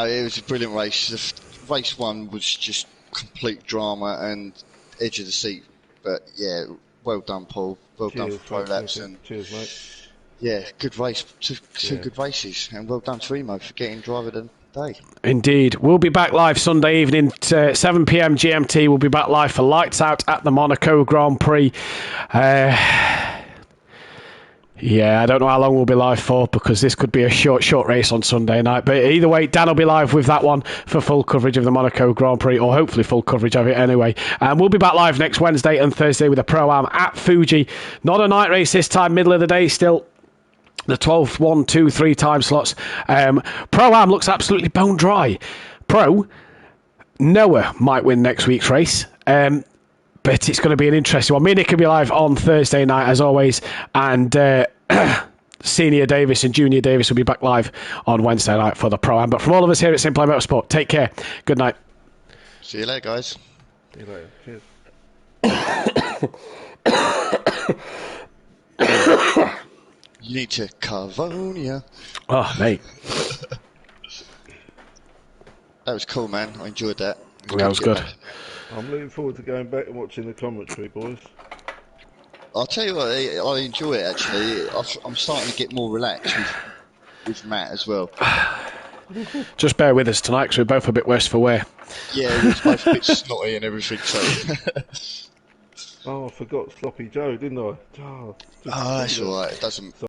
it was a brilliant race. Race 1 was just complete drama and edge of the seat. But yeah, well done, Paul. Well done for prolapse, and cheers, mate. Yeah, good race. Two good races, and well done to Emo for getting driver of the day. Indeed. We'll be back live Sunday evening at 7 p.m. GMT. We'll be back live for Lights Out at the Monaco Grand Prix. Yeah, I don't know how long we'll be live for, because this could be a short race on Sunday night. But either way, Dan will be live with that one for full coverage of the Monaco Grand Prix, or hopefully full coverage of it anyway. And we'll be back live next Wednesday and Thursday with a Pro-Am at Fuji. Not a night race this time, middle of the day still. The 12th, 1, 2, 3 time slots. Pro-Am looks absolutely bone dry. Noah might win next week's race. But it's going to be an interesting one. Me and Nick will be live on Thursday night, as always. And Senior Davis and Junior Davis will be back live on Wednesday night for the Pro-Am. But from all of us here at Simply Motorsport, take care. Good night. See you later, guys. See you later. Cheers. You need to Carvonia. Oh, mate. That was cool, man. I enjoyed that. That was good. I'm looking forward to going back and watching the commentary, boys. I'll tell you what, I enjoy it actually. I'm starting to get more relaxed with Matt as well. Just bear with us tonight because we're both a bit worse for wear. Yeah, we're both a bit snotty and everything, so... Oh, I forgot Sloppy Joe, didn't I? Oh, that's alright. It doesn't...